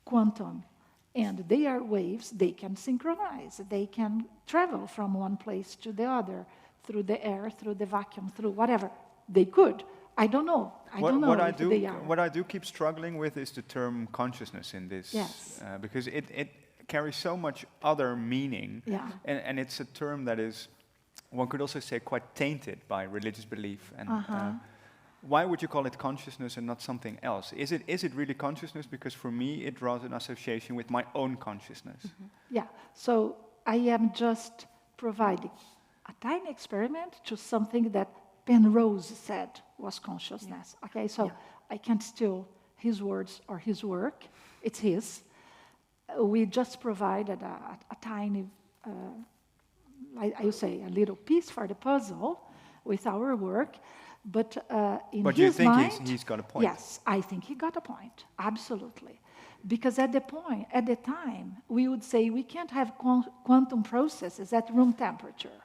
quantum, and they are waves, they can synchronize. They can travel from one place to the other, through the air, through the vacuum, through whatever. They could. I don't know. I don't know if they are. What I do keep struggling with is the term consciousness in this. Yes. Because it carries so much other meaning. Yeah. And it's a term that is, one could also say, quite tainted by religious belief. And why would you call it consciousness and not something else? Is it really consciousness? Because for me, it draws an association with my own consciousness. Yeah, so I am just providing a tiny experiment to something that Penrose said was consciousness. Okay, so I can't steal his words or his work. It's his. We just provided a tiny, I would say, a little piece for the puzzle with our work. But in but his you think mind, he's got a point? Yes, I think he got a point, absolutely. Because at the time, we would say we can't have quantum processes at room temperature.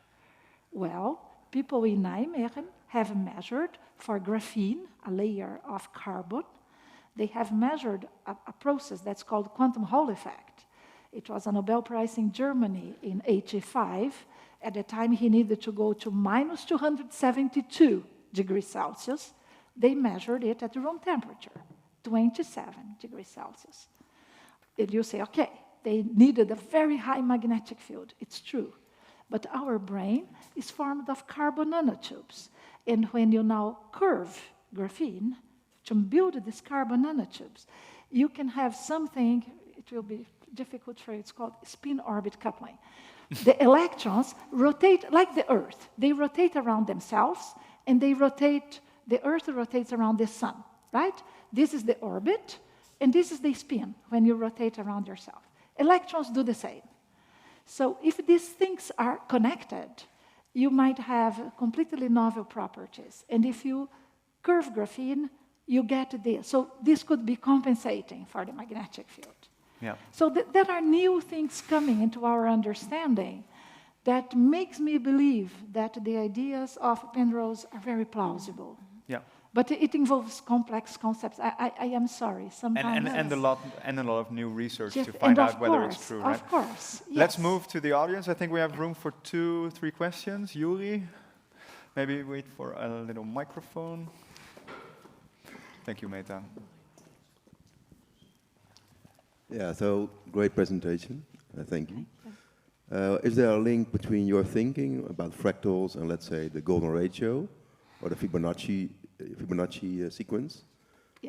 Well, people in Nijmegen have measured for graphene, a layer of carbon. They have measured a process that's called quantum Hall effect. It was a Nobel Prize in Germany in 1985. At the time, he needed to go to minus 272 degrees Celsius. They measured it at room temperature, 27 degrees Celsius. And you say, okay, they needed a very high magnetic field. It's true. But our brain is formed of carbon nanotubes. And when you now curve graphene to build these carbon nanotubes, you can have something, it will be difficult for you, it's called spin orbit coupling. The electrons rotate like the Earth. They rotate around themselves, and the Earth rotates around the sun, right? This is the orbit, and this is the spin when you rotate around yourself. Electrons do the same. So if these things are connected, you might have completely novel properties. And if you curve graphene, you get this. So this could be compensating for the magnetic field. Yeah. So there are new things coming into our understanding that makes me believe that the ideas of Penrose are very plausible. Yeah. But it involves complex concepts. I am sorry. Sometimes and a lot of new research to find out whether it's true, right? Of course. Yes. Let's move to the audience. I think we have room for 2-3 questions. Yuri, maybe wait for a little microphone. Thank you, Meta. Yeah, so great presentation. Thank you. Is there a link between your thinking about fractals and, let's say, the golden ratio or the Fibonacci sequence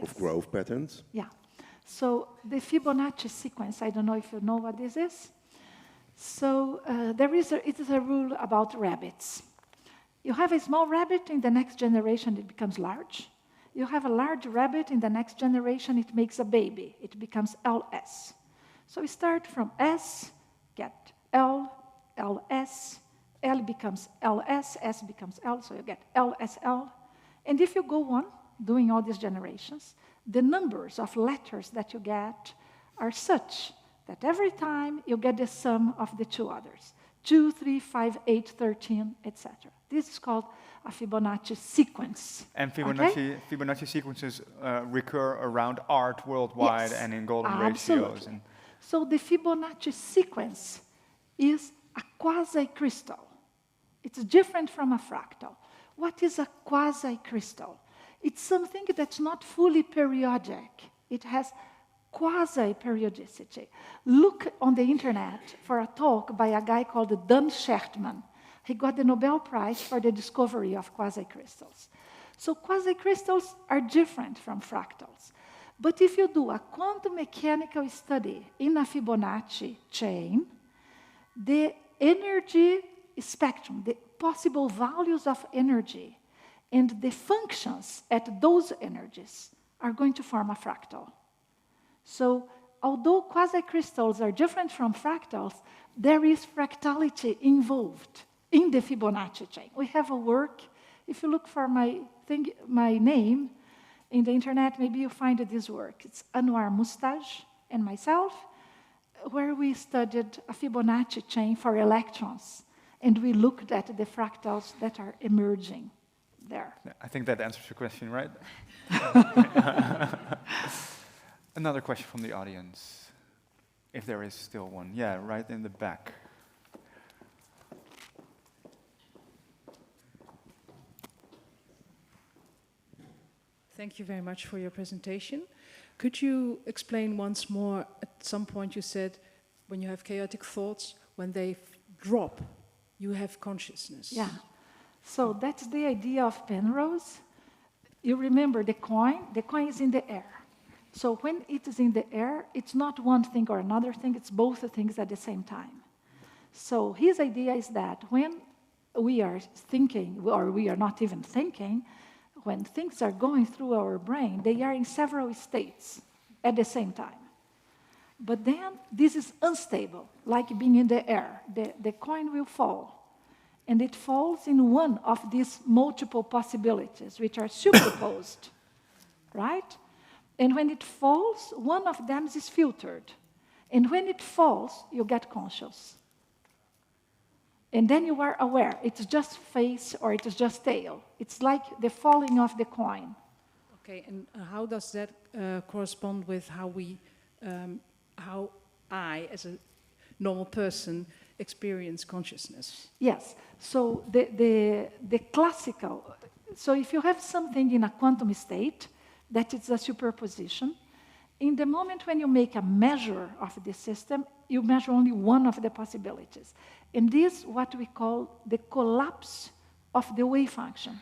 of growth patterns? Yeah. So the Fibonacci sequence, I don't know if you know what this is. So it is a rule about rabbits. You have a small rabbit, in the next generation it becomes large. You have a large rabbit, in the next generation it makes a baby. It becomes LS. So we start from S, get L, LS, L becomes LS, S becomes L, so you get LSL. And if you go on doing all these generations, the numbers of letters that you get are such that every time you get the sum of the two others. 2, 3, 5, 8, 13, etc. This is called a Fibonacci sequence. And Fibonacci sequences recur around art worldwide and in golden ratios. And so the Fibonacci sequence is a quasi crystal. It's different from a fractal. What is a quasi crystal? It's something that's not fully periodic. It has quasi-periodicity. Look on the internet for a talk by a guy called Dan Schertman. He got the Nobel Prize for the discovery of quasi-crystals. So quasi-crystals are different from fractals. But if you do a quantum mechanical study in a Fibonacci chain, the energy spectrum, the possible values of energy, and the functions at those energies are going to form a fractal. So, although quasi-crystals are different from fractals, there is fractality involved in the Fibonacci chain. We have a work, if you look for my name in the internet, maybe you find this work. It's Anwar Mustaj and myself, where we studied a Fibonacci chain for electrons, and we looked at the fractals that are emerging there. I think that answers your question, right? Another question from the audience, if there is still one. Yeah, right in the back. Thank you very much for your presentation. Could you explain once more, at some point you said, when you have chaotic thoughts, when they drop, you have consciousness. Yeah, so that's the idea of Penrose. You remember the coin is in the air. So when it is in the air, it's not one thing or another thing, it's both things at the same time. So his idea is that when we are thinking, or we are not even thinking, when things are going through our brain, they are in several states at the same time. But then this is unstable, like being in the air. The coin will fall, and it falls in one of these multiple possibilities, which are superposed, right? And when it falls, one of them is filtered. And when it falls, you get conscious. And then you are aware. It's just face or it is just tail. It's like the falling of the coin. Okay, and how does that correspond with how I, as a normal person, experience consciousness? Yes. So the classical, so if you have something in a quantum state, that is a superposition. In the moment when you make a measure of the system, you measure only one of the possibilities. And this is what we call the collapse of the wave function.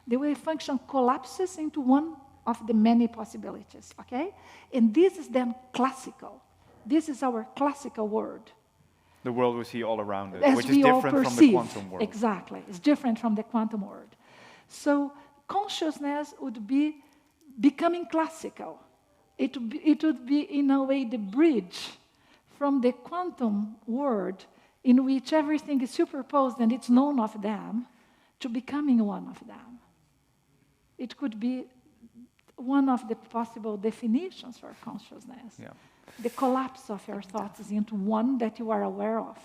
The wave function collapses into one of the many possibilities, okay? And this is then classical. This is our classical world. The world we see all around us, As which is we all different perceive. from the quantum world. Exactly. It's different from the quantum world. So consciousness would be becoming classical. It would be, in a way, the bridge from the quantum world in which everything is superposed and it's known of them to becoming one of them. It could be one of the possible definitions for consciousness. Yeah. The collapse of your thoughts into one that you are aware of.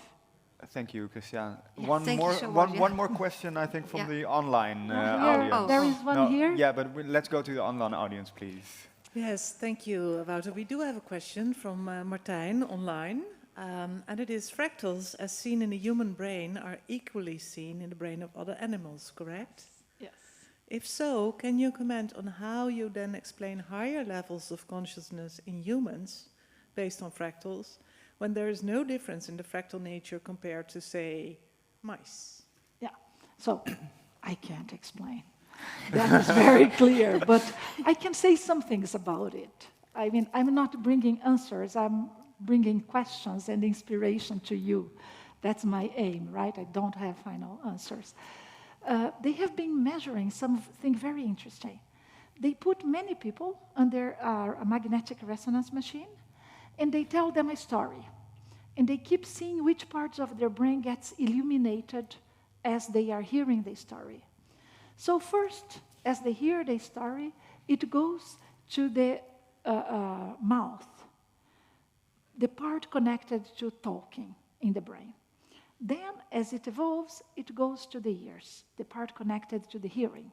Thank you, Cristiane. Yeah, one more question, I think, from the online audience. There is one here. Yeah, but let's go to the online audience, please. Yes, thank you, Wouter. We do have a question from Martijn online. And it is fractals, as seen in the human brain, are equally seen in the brain of other animals, correct? Yes. If so, can you comment on how you then explain higher levels of consciousness in humans based on fractals, when there is no difference in the fractal nature compared to, say, mice? Yeah, so I can't explain. That is very clear, but I can say some things about it. I mean, I'm not bringing answers, I'm bringing questions and inspiration to you. That's my aim, right? I don't have final answers. They have been measuring something very interesting. They put many people under a magnetic resonance machine, and they tell them a story. And they keep seeing which parts of their brain gets illuminated as they are hearing the story. So first, as they hear the story, it goes to the mouth, the part connected to talking in the brain. Then, as it evolves, it goes to the ears, the part connected to the hearing.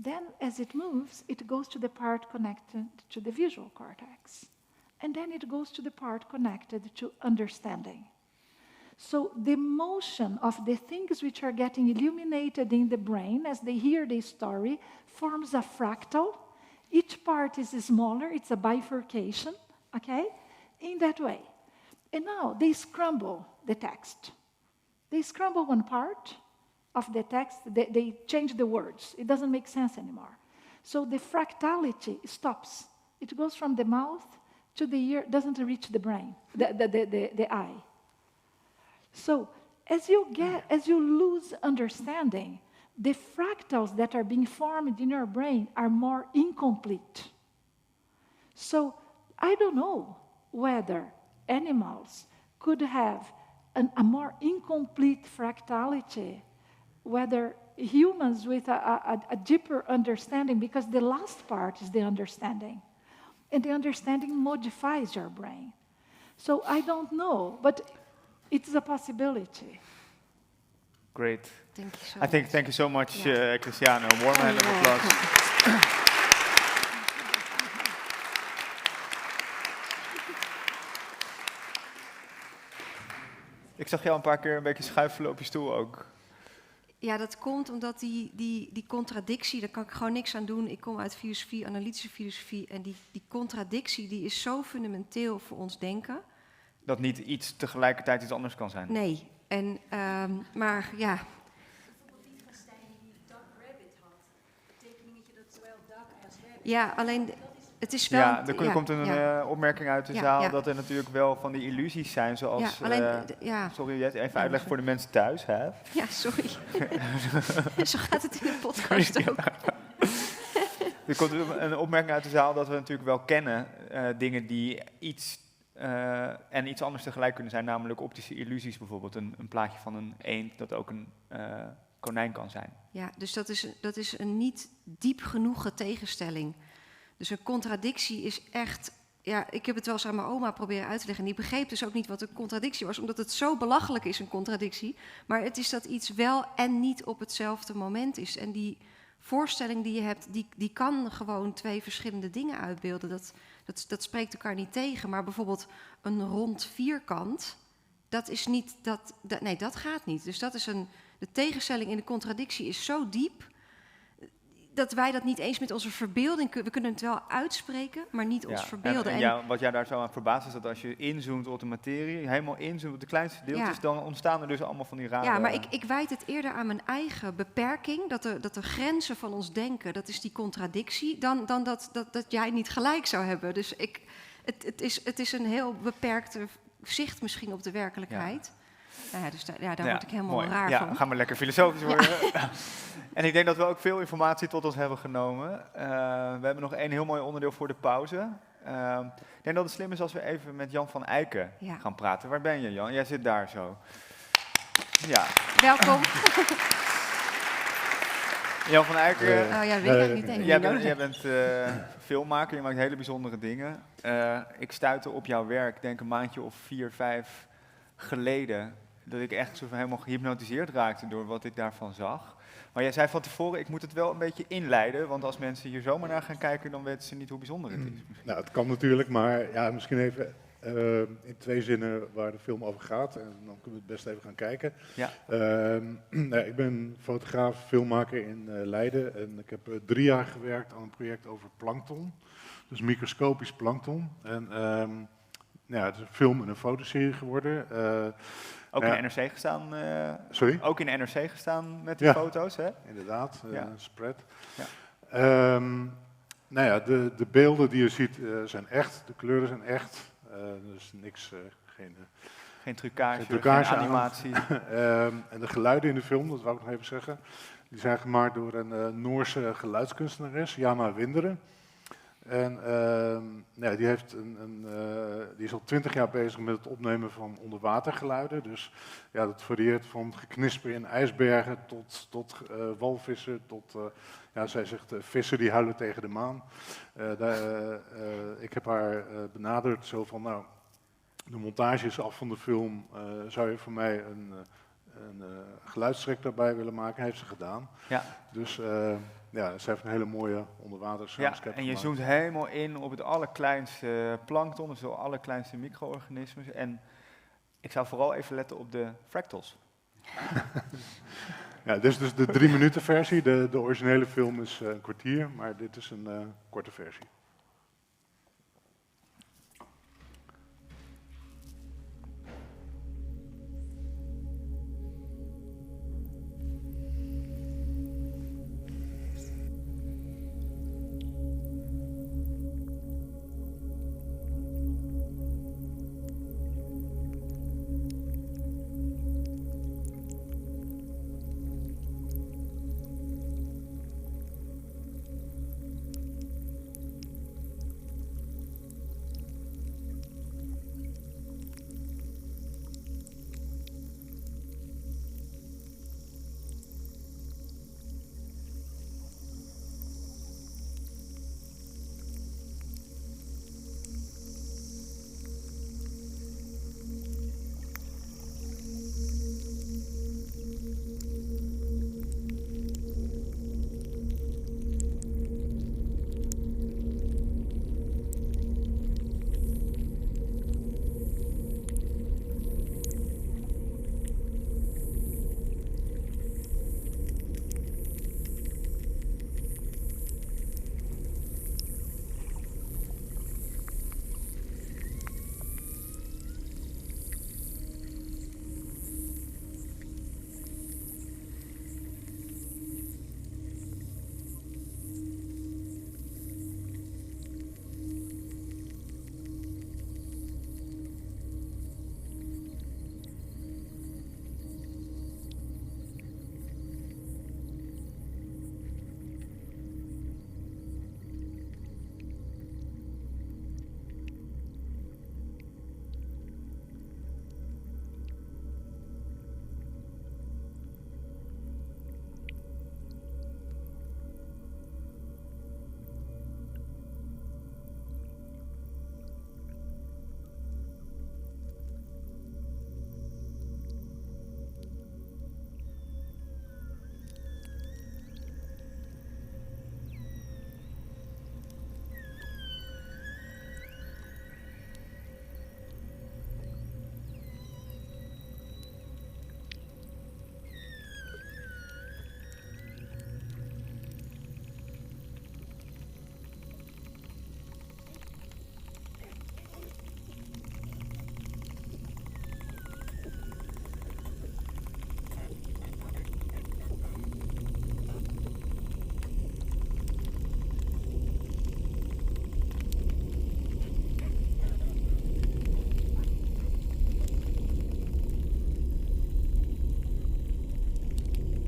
Then, as it moves, it goes to the part connected to the visual cortex. And then it goes to the part connected to understanding. So the motion of the things which are getting illuminated in the brain as they hear the story forms a fractal. Each part is smaller, it's a bifurcation, okay? In that way. And now they scramble the text. They scramble one part of the text, they change the words. It doesn't make sense anymore. So the fractality stops. It goes from the mouth to the ear, doesn't reach the brain, the eye. So as you lose understanding, the fractals that are being formed in your brain are more incomplete. So I don't know whether animals could have a more incomplete fractality, whether humans with a deeper understanding, because the last part is the understanding. And the understanding modifies your brain. So I don't know, but it's a possibility. Great. Thank you so much. Thank you so much, Cristiane. A warm hand of applause. Ik zag jou een paar keer een beetje schuifelen op je stoel ook. Ja, dat komt omdat die contradictie, daar kan ik gewoon niks aan doen. Ik kom uit filosofie, analytische filosofie. En die contradictie die is zo fundamenteel voor ons denken. Dat niet iets tegelijkertijd iets anders kan zijn. Nee, maar ja. Ja, alleen het is wel... Ja, er komt een opmerking uit de zaal dat er natuurlijk wel van die illusies zijn, zoals... sorry, even uitleggen voor de mensen thuis, hè? Ja, sorry. Zo gaat het in de podcast ook. Er komt een opmerking uit de zaal dat we natuurlijk wel kennen dingen die iets anders tegelijk kunnen zijn, namelijk optische illusies bijvoorbeeld. Een plaatje van een eend dat ook een konijn kan zijn. Ja, dus dat is een niet diep genoeg tegenstelling. Dus een contradictie is echt... Ja, ik heb het wel eens aan mijn oma proberen uit te leggen. En die begreep dus ook niet wat een contradictie was, omdat het zo belachelijk is, een contradictie. Maar het is dat iets wel en niet op hetzelfde moment is. En die voorstelling die je hebt, die kan gewoon twee verschillende dingen uitbeelden. Dat spreekt elkaar niet tegen. Maar bijvoorbeeld een rond vierkant, dat is niet... Nee, dat gaat niet. Dus dat is de tegenstelling in de contradictie is zo diep dat wij dat niet eens met onze verbeelding kunnen. We kunnen het wel uitspreken, maar niet ons verbeelden. En wat jij daar zo aan verbaast is dat als je inzoomt op de materie, helemaal inzoomt op de kleinste deeltjes, dan ontstaan er dus allemaal van die rare... Ja, maar ik wijd het eerder aan mijn eigen beperking, dat de grenzen van ons denken, dat is die contradictie, dan dat jij niet gelijk zou hebben. Dus het is een heel beperkte zicht misschien op de werkelijkheid. Ja. Nou ja, dus daar word ik helemaal raar van. Ja, gaan we lekker filosofisch worden. Ja. En ik denk dat we ook veel informatie tot ons hebben genomen. We hebben nog één heel mooi onderdeel voor de pauze. Ik denk dat het slim is als we even met Jan van Eycken gaan praten. Waar ben je, Jan? Jij zit daar zo. Ja. Welkom. Jan van Eycken. Weet ik niet eens. Jij bent filmmaker, je maakt hele bijzondere dingen. Ik stuitte op jouw werk, denk een maandje of 4, 5 geleden, dat ik echt zo helemaal gehypnotiseerd raakte door wat ik daarvan zag. Maar jij zei van tevoren, ik moet het wel een beetje inleiden, want als mensen hier zomaar naar gaan kijken, dan weten ze niet hoe bijzonder het is. Misschien. Nou, het kan natuurlijk, maar ja, misschien even in 2 zinnen waar de film over gaat. En dan kunnen we het best even gaan kijken. Ja. Ik ben fotograaf, filmmaker in Leiden. En ik heb 3 jaar gewerkt aan een project over plankton. Dus microscopisch plankton. En het is een film en een fotoserie geworden. Ook in de NRC gestaan? Sorry? Ook in de NRC gestaan met die foto's, hè? Inderdaad, spread. Ja. De beelden die je ziet zijn echt, de kleuren zijn echt. Dus niks, geen trucage, geen animatie. En de geluiden in de film, dat wou ik nog even zeggen, die zijn gemaakt door een Noorse geluidskunstenares, Jana Winderen. En die is al 20 jaar bezig met het opnemen van onderwatergeluiden. Dus ja, dat varieert van geknisper in ijsbergen tot walvissen, tot, zij zegt vissen die huilen tegen de maan. Ik heb haar benaderd zo van, de montage is af van de film. Zou je voor mij een geluidstrek daarbij willen maken? Heeft ze gedaan. Ja. Dus ja, ze heeft een hele mooie onderwaterschap gemaakt. En je zoomt helemaal in op het allerkleinste plankton, dus de allerkleinste micro-organismen. En ik zou vooral even letten op de fractals. Ja, dit is dus de 3 minuten versie. De originele film is een kwartier, maar dit is een korte versie.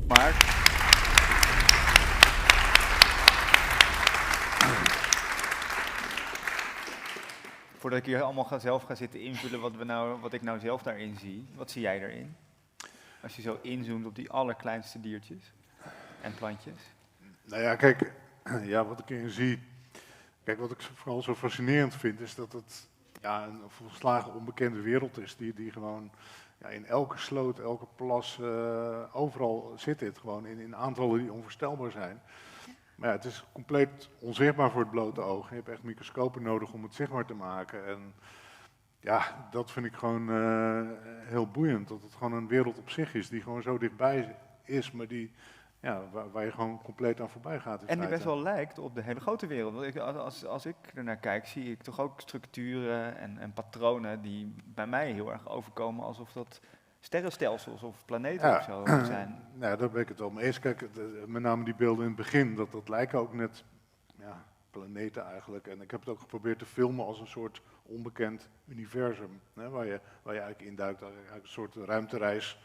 Maar voordat ik hier allemaal zelf ga zitten invullen wat ik nou zelf daarin zie, wat zie jij daarin? Als je zo inzoomt op die allerkleinste diertjes en plantjes. Nou ja, kijk, wat ik erin zie. Kijk, wat ik vooral zo fascinerend vind, is dat het een volslagen onbekende wereld is. Die gewoon in elke sloot, elke plas, overal zit dit gewoon in aantallen die onvoorstelbaar zijn. Maar ja, het is compleet onzichtbaar voor het blote oog. Je hebt echt microscopen nodig om het zichtbaar te maken. En ja, dat vind ik gewoon heel boeiend. Dat het gewoon een wereld op zich is die gewoon zo dichtbij is, maar die, waar je gewoon compleet aan voorbij gaat. En die best wel lijkt op de hele grote wereld. Want als ik ernaar kijk, zie ik toch ook structuren en patronen die bij mij heel erg overkomen alsof dat sterrenstelsels of planeten of zo zijn. Nou, daar ben ik het wel mee eens. Kijk, met name die beelden in het begin, dat lijken ook net planeten eigenlijk. En ik heb het ook geprobeerd te filmen als een soort onbekend universum, hè, waar je eigenlijk induikt, eigenlijk een soort ruimtereis.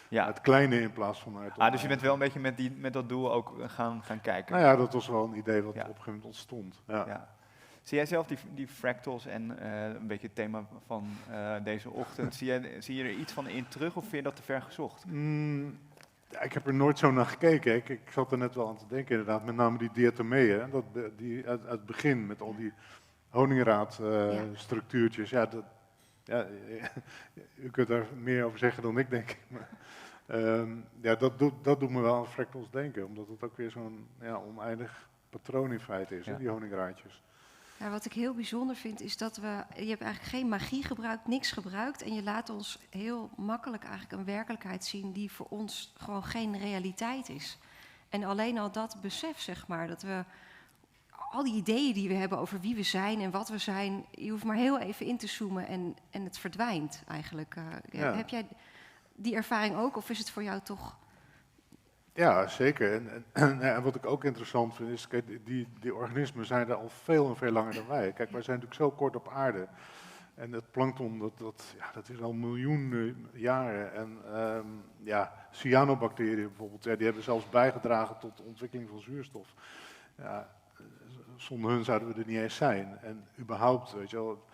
Ja. Het kleine in plaats van het. Dus je bent wel een beetje met dat doel ook gaan kijken. Nou ja, dat was wel een idee wat op een gegeven moment ontstond. Ja. Zie jij zelf die fractals en een beetje het thema van deze ochtend, zie je er iets van in terug of vind je dat te ver gezocht? Ik heb er nooit zo naar gekeken. Ik zat er net wel aan te denken inderdaad, met name die diatomeeën, die uit het begin met al die honingraadstructuurtjes. ja, u kunt daar meer over zeggen dan ik, denk ik. Maar, ja, dat doet me wel aan fractals denken, omdat het ook weer zo'n oneindig patroon in feite is, hè, die honingraadjes. Ja, wat ik heel bijzonder vind is dat je hebt eigenlijk geen magie gebruikt, niks gebruikt. En je laat ons heel makkelijk eigenlijk een werkelijkheid zien die voor ons gewoon geen realiteit is. En alleen al dat besef, zeg maar, dat we al die ideeën die we hebben over wie we zijn en wat we zijn, je hoeft maar heel even in te zoomen en het verdwijnt eigenlijk. Heb jij die ervaring ook of is het voor jou toch... Ja, zeker. En wat ik ook interessant vind is, kijk, die organismen zijn er al veel en veel langer dan wij. Kijk, wij zijn natuurlijk zo kort op aarde. En het plankton, dat is al miljoenen jaren. En cyanobacteriën bijvoorbeeld, die hebben zelfs bijgedragen tot de ontwikkeling van zuurstof. Ja, zonder hun zouden we er niet eens zijn. En überhaupt, weet je wel,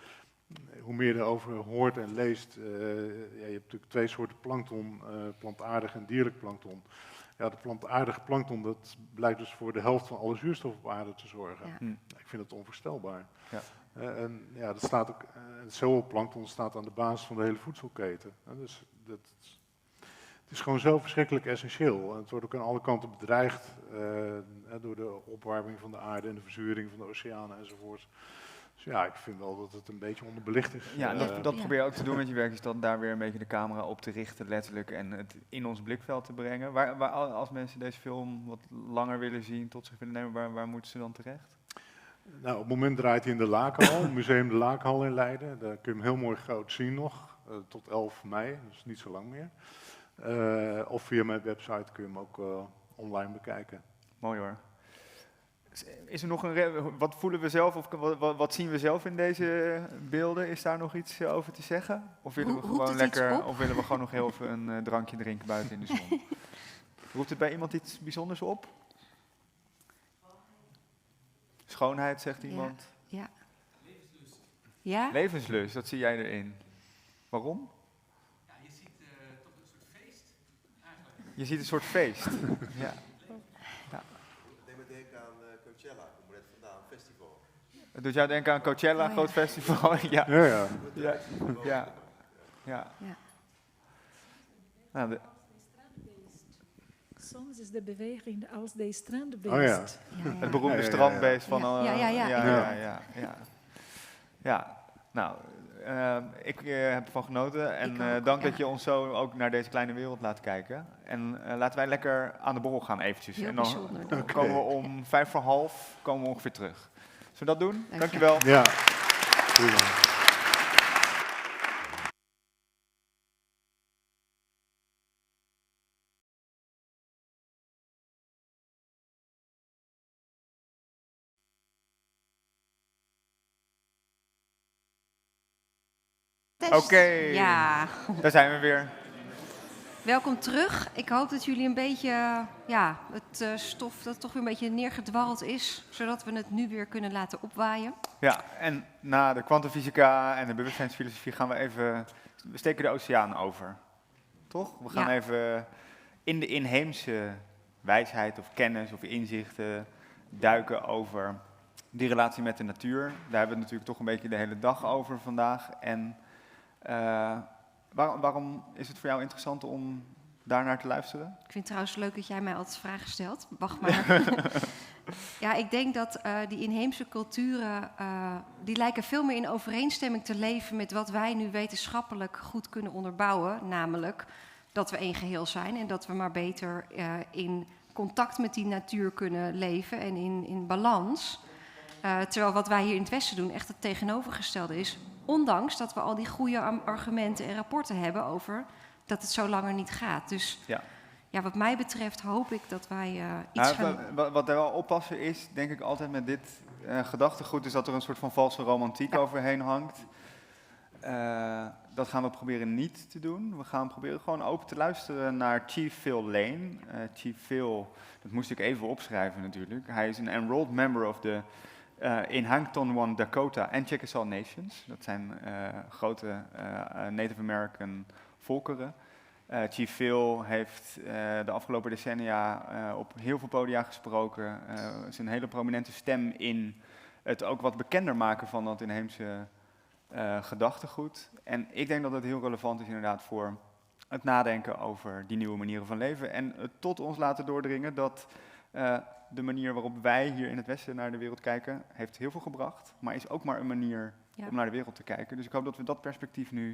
hoe meer je erover hoort en leest, je hebt natuurlijk 2 soorten plankton, plantaardig en dierlijk plankton. Ja, de plantaardige plankton, dat blijkt dus voor de helft van alle zuurstof op aarde te zorgen. Ja. Ik vind het onvoorstelbaar. Ja. En ja, dat staat ook, het zooplankton staat aan de basis van de hele voedselketen. Dus het is gewoon zo verschrikkelijk essentieel. En het wordt ook aan alle kanten bedreigd door de opwarming van de aarde en de verzuring van de oceanen enzovoort. Dus ja, ik vind wel dat het een beetje onderbelicht is. Ja, dat probeer je ook te doen met je werk, is dat daar weer een beetje de camera op te richten, letterlijk, en het in ons blikveld te brengen. Waar als mensen deze film wat langer willen zien, tot zich willen nemen, waar moeten ze dan terecht? Nou, op het moment draait hij in de Lakenhal, Museum de Lakenhal in Leiden. Daar kun je hem heel mooi groot zien nog, tot 11 mei, dus niet zo lang meer. Of via mijn website kun je hem ook online bekijken. Mooi hoor. Is er nog wat voelen we zelf of wat zien we zelf in deze beelden? Is daar nog iets over te zeggen? Of willen we gewoon lekker, of willen we gewoon nog heel even een drankje drinken buiten in de zon? Roept het bij iemand iets bijzonders op? Schoonheid, zegt iemand. Ja. Levenslust. Ja? Levenslust, dat zie jij erin. Waarom? Ja, je ziet toch een soort feest eigenlijk. Je ziet een soort feest. Ja. Het doet jou denken aan Coachella, groot festival. Ja. Nou, soms is de beweging als de strandbeest. Het beroemde strandbeest van... Nou, ik heb ervan genoten en dank dat je ons zo ook naar deze kleine wereld laat kijken. En laten wij lekker aan de borrel gaan eventjes. Heel en dan bijzonder. komen we om 5:45 komen we ongeveer terug. Zullen we dat doen? Dankjewel. Ja. Oké, daar zijn we weer. Welkom terug. Ik hoop dat jullie een beetje, het stof dat toch weer een beetje neergedwarreld is, zodat we het nu weer kunnen laten opwaaien. Ja, en na de kwantumfysica en de bewustzijnsfilosofie gaan we steken de oceaan over. Toch? We gaan even in de inheemse wijsheid of kennis of inzichten duiken over die relatie met de natuur. Daar hebben we het natuurlijk toch een beetje de hele dag over vandaag. En waarom is het voor jou interessant om daarnaar te luisteren? Ik vind het trouwens leuk dat jij mij altijd vragen stelt. Wacht maar. Ja, ik denk dat die inheemse culturen, die lijken veel meer in overeenstemming te leven met wat wij nu wetenschappelijk goed kunnen onderbouwen. Namelijk dat we één geheel zijn en dat we maar beter in contact met die natuur kunnen leven en in balans. Terwijl wat wij hier in het Westen doen echt het tegenovergestelde is. Ondanks dat we al die goede argumenten en rapporten hebben over dat het zo langer niet gaat. Dus ja, wat mij betreft hoop ik dat wij iets gaan... Wat er wel oppassen is, denk ik altijd met dit gedachtegoed, is dat er een soort van valse romantiek overheen hangt. Dat gaan we proberen niet te doen. We gaan proberen gewoon open te luisteren naar Chief Phil Lane. Chief Phil, dat moest ik even opschrijven natuurlijk. Hij is een enrolled member of de Ihanktonwan, Dakota en Chickasaw Nations. Dat zijn grote Native American volkeren. Chief Phil heeft de afgelopen decennia op heel veel podia gesproken. Is een hele prominente stem in het ook wat bekender maken van dat inheemse gedachtegoed. En ik denk dat het heel relevant is inderdaad voor het nadenken over die nieuwe manieren van leven. En het tot ons laten doordringen dat de manier waarop wij hier in het Westen naar de wereld kijken, heeft heel veel gebracht, maar is ook maar een manier om naar de wereld te kijken. Dus ik hoop dat we dat perspectief nu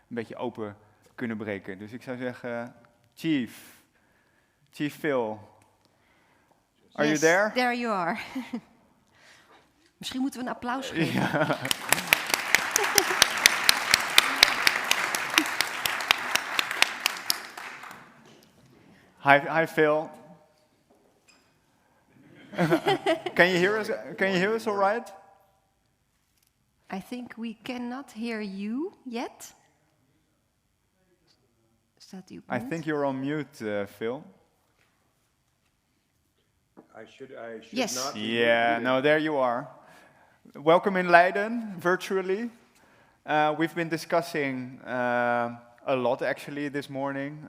een beetje open kunnen breken. Dus ik zou zeggen, Chief Phil, are you there? There you are. Misschien moeten we een applaus geven. Ja. Hi Phil. Can you hear us? Can you hear us all right? I think we cannot hear you yet. Staat u op mute? I think you're on mute, Phil. I should yes. not. Yeah, no, there you are. Welcome in Leiden, virtually. We've been discussing a lot actually this morning.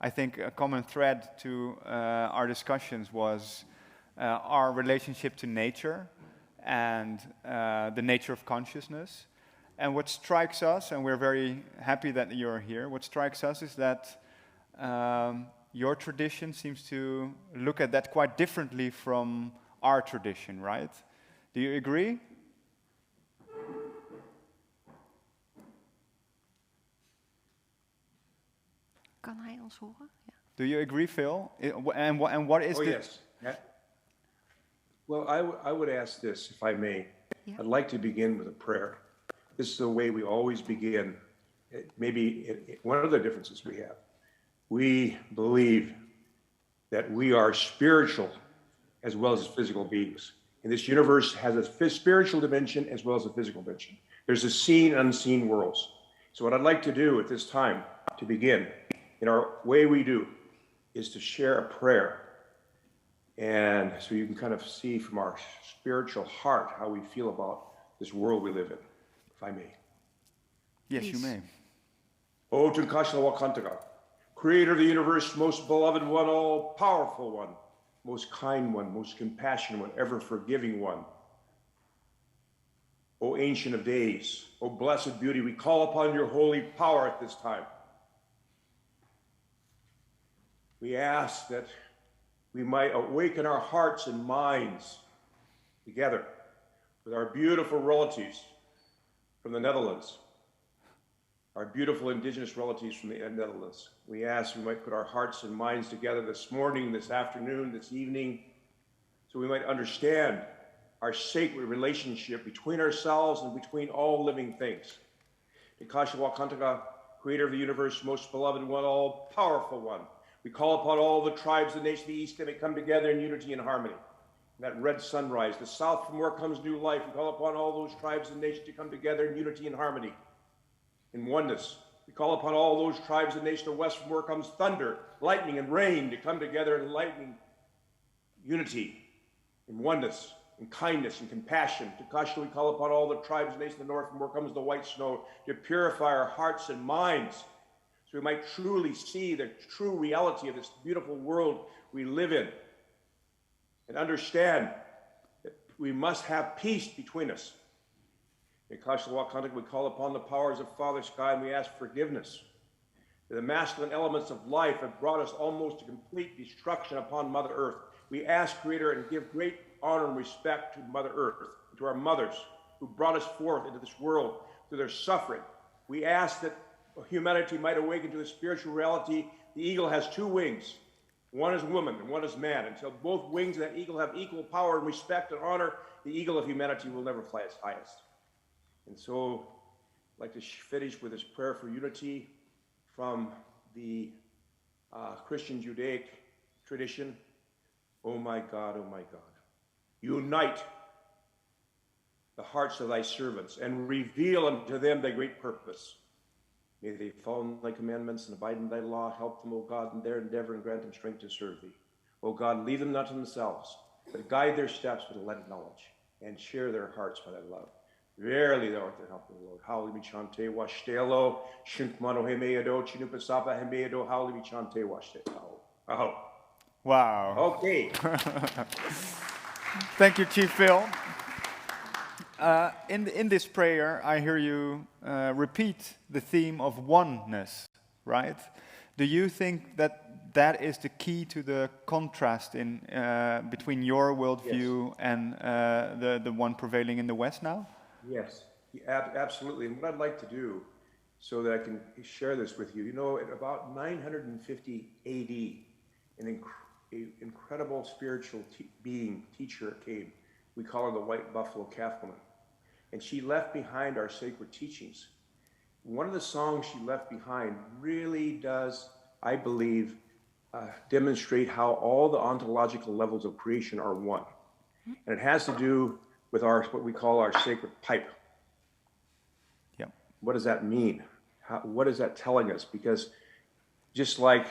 I think a common thread to our discussions was our relationship to nature and the nature of consciousness. And what strikes us, and we're very happy that you're here, what strikes us is that your tradition seems to look at that quite differently from our tradition, right? Do you agree? Kan hij ons horen? Ja. Do you agree, Phil? And what is Oh, the... yes. Well, I would ask this, if I may. Yeah. I'd like to begin with a prayer. This is the way we always begin. One of the differences we have. We believe that we are spiritual as well as physical beings. And this universe has a spiritual dimension as well as a physical dimension. There's a seen, unseen worlds. So what I'd like to do at this time, to begin, in our way we do, is to share a prayer. And so you can kind of see from our spiritual heart how we feel about this world we live in, if I may. Yes, you may. O Tunkashna Wakantaga, Creator of the universe, most beloved one, all powerful one, most kind one, most compassionate one, ever forgiving one. O Ancient of Days, O Blessed Beauty, we call upon your holy power at this time. We ask that we might awaken our hearts and minds together with our beautiful relatives from the Netherlands, our beautiful indigenous relatives from the Netherlands. We ask we might put our hearts and minds together this morning, this afternoon, this evening, so we might understand our sacred relationship between ourselves and between all living things. Ikashawa Kantaga, Creator of the universe, most beloved one, all powerful one. We call upon all the tribes of the nation of the East that may come together in unity and harmony. That red sunrise, the south from where comes new life, we call upon all those tribes and nations to come together in unity and harmony, in oneness. We call upon all those tribes and nations of the west from where comes thunder, lightning, and rain to come together in lightning, unity, in oneness, in kindness and compassion. To Kashta, we call upon all the tribes and nations of the north from where comes the white snow to purify our hearts and minds, so we might truly see the true reality of this beautiful world we live in and understand that we must have peace between us. In Kashlawakantak, we call upon the powers of Father Sky and we ask forgiveness. The masculine elements of life have brought us almost to complete destruction upon Mother Earth. We ask, Creator, and give great honor and respect to Mother Earth, to our mothers who brought us forth into this world through their suffering. We ask that humanity might awaken to the spiritual reality. The eagle has two wings. One is woman and one is man. Until both wings of that eagle have equal power and respect and honor, the eagle of humanity will never fly its highest. And so I'd like to finish with this prayer for unity from the Christian Judaic tradition. Oh my God, unite the hearts of thy servants and reveal unto them thy great purpose. May they follow thy commandments and abide in thy law. Help them, O God, in their endeavor and grant them strength to serve thee. O God, leave them not to themselves, but guide their steps with a light of knowledge and share their hearts by thy love. Verily thou art the help of the Lord. Howli michante washtelo, shinkmano hemeado, chinupasapa hemeado, howli michante washtelo. Oh. Wow. Okay. Thank you, Chief Phil. In this prayer, I hear you repeat the theme of oneness, right? Do you think that is the key to the contrast in between your worldview and the one prevailing in the West now? Yes, absolutely. And what I'd like to do, so that I can share this with you, you know, at about 950 AD, an incredible spiritual teacher came. We call her the White Buffalo Calf Woman. And she left behind our sacred teachings. One of the songs she left behind really does, I believe, demonstrate how all the ontological levels of creation are one. And it has to do with what we call our sacred pipe. Yep. What does that mean? What is that telling us? Because just like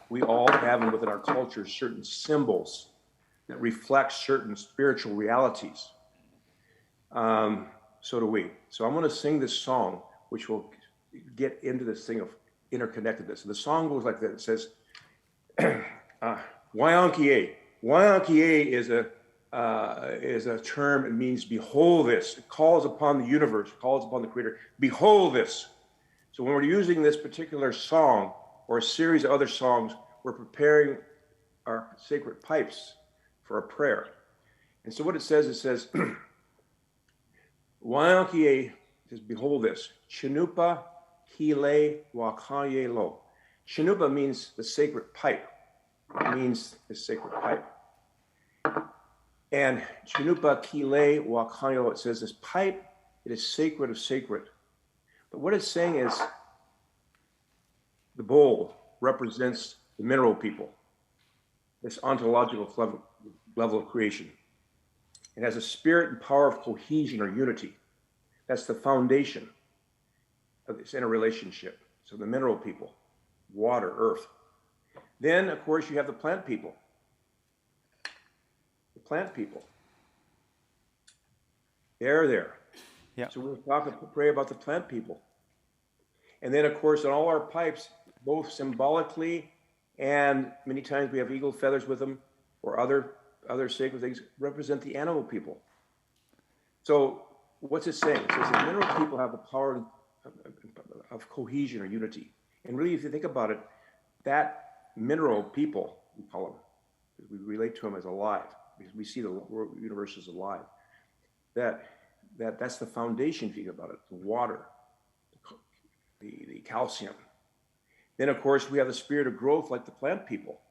we all have within our culture certain symbols that reflect certain spiritual realities, so do we. So I'm going to sing this song, which will get into this thing of interconnectedness. And the song goes like this. It says, Wayankie. Wayankie is a term. It means behold this. It calls upon the universe, calls upon the creator. Behold this. So when we're using this particular song or a series of other songs, we're preparing our sacred pipes for a prayer. And so what it says, Wayankie says, behold this. Chinupa Hile Wakaye Lo. Chinupa means the sacred pipe. It means the sacred pipe. And Chinupa Kile Wakaye Lo, it says this pipe, it is sacred of sacred. But what it's saying is the bowl represents the mineral people, this ontological level of creation. It has a spirit and power of cohesion or unity. That's the foundation of this interrelationship. So the mineral people, water, earth. Then, of course, you have the plant people. The plant people. They're there. Yeah. So we'll pray about the plant people. And then, of course, in all our pipes, both symbolically and many times we have eagle feathers with them or other sacred things, represent the animal people. So what's it saying? It says the mineral people have the power of cohesion or unity. And really, if you think about it, that mineral people, we call them, because we relate to them as alive, because we see the universe as alive. That's the foundation, if you think about it, the water, the calcium. Then, of course, we have the spirit of growth like the plant people,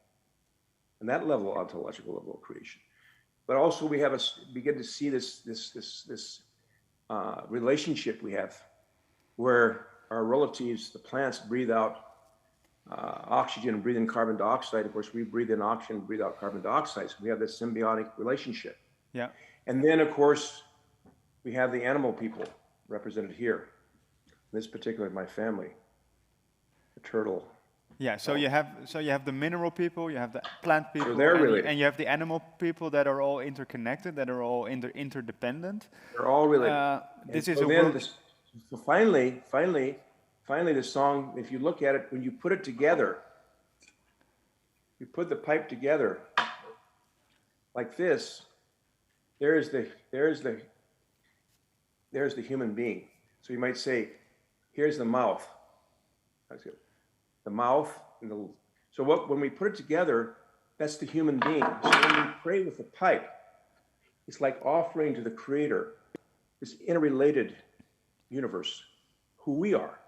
and that level, ontological level of creation. But also we have begin to see this relationship we have where our relatives, the plants, breathe out oxygen and breathe in carbon dioxide. Of course, we breathe in oxygen and breathe out carbon dioxide. So we have this symbiotic relationship. Yeah. And then, of course, we have the animal people represented here. In this particular, my family, the turtle. Yeah, so you have the mineral people, you have the plant people, so and you have the animal people that are all interconnected, that are all interdependent. They're all related. This is so a then world. So finally, the song, if you look at it, when you put it together, you put the pipe together like this, there's the human being. So you might say, here's the mouth. That's it. The mouth and the. So when we put it together, that's the human being. So when we pray with the pipe, it's like offering to the Creator this interrelated universe, who we are,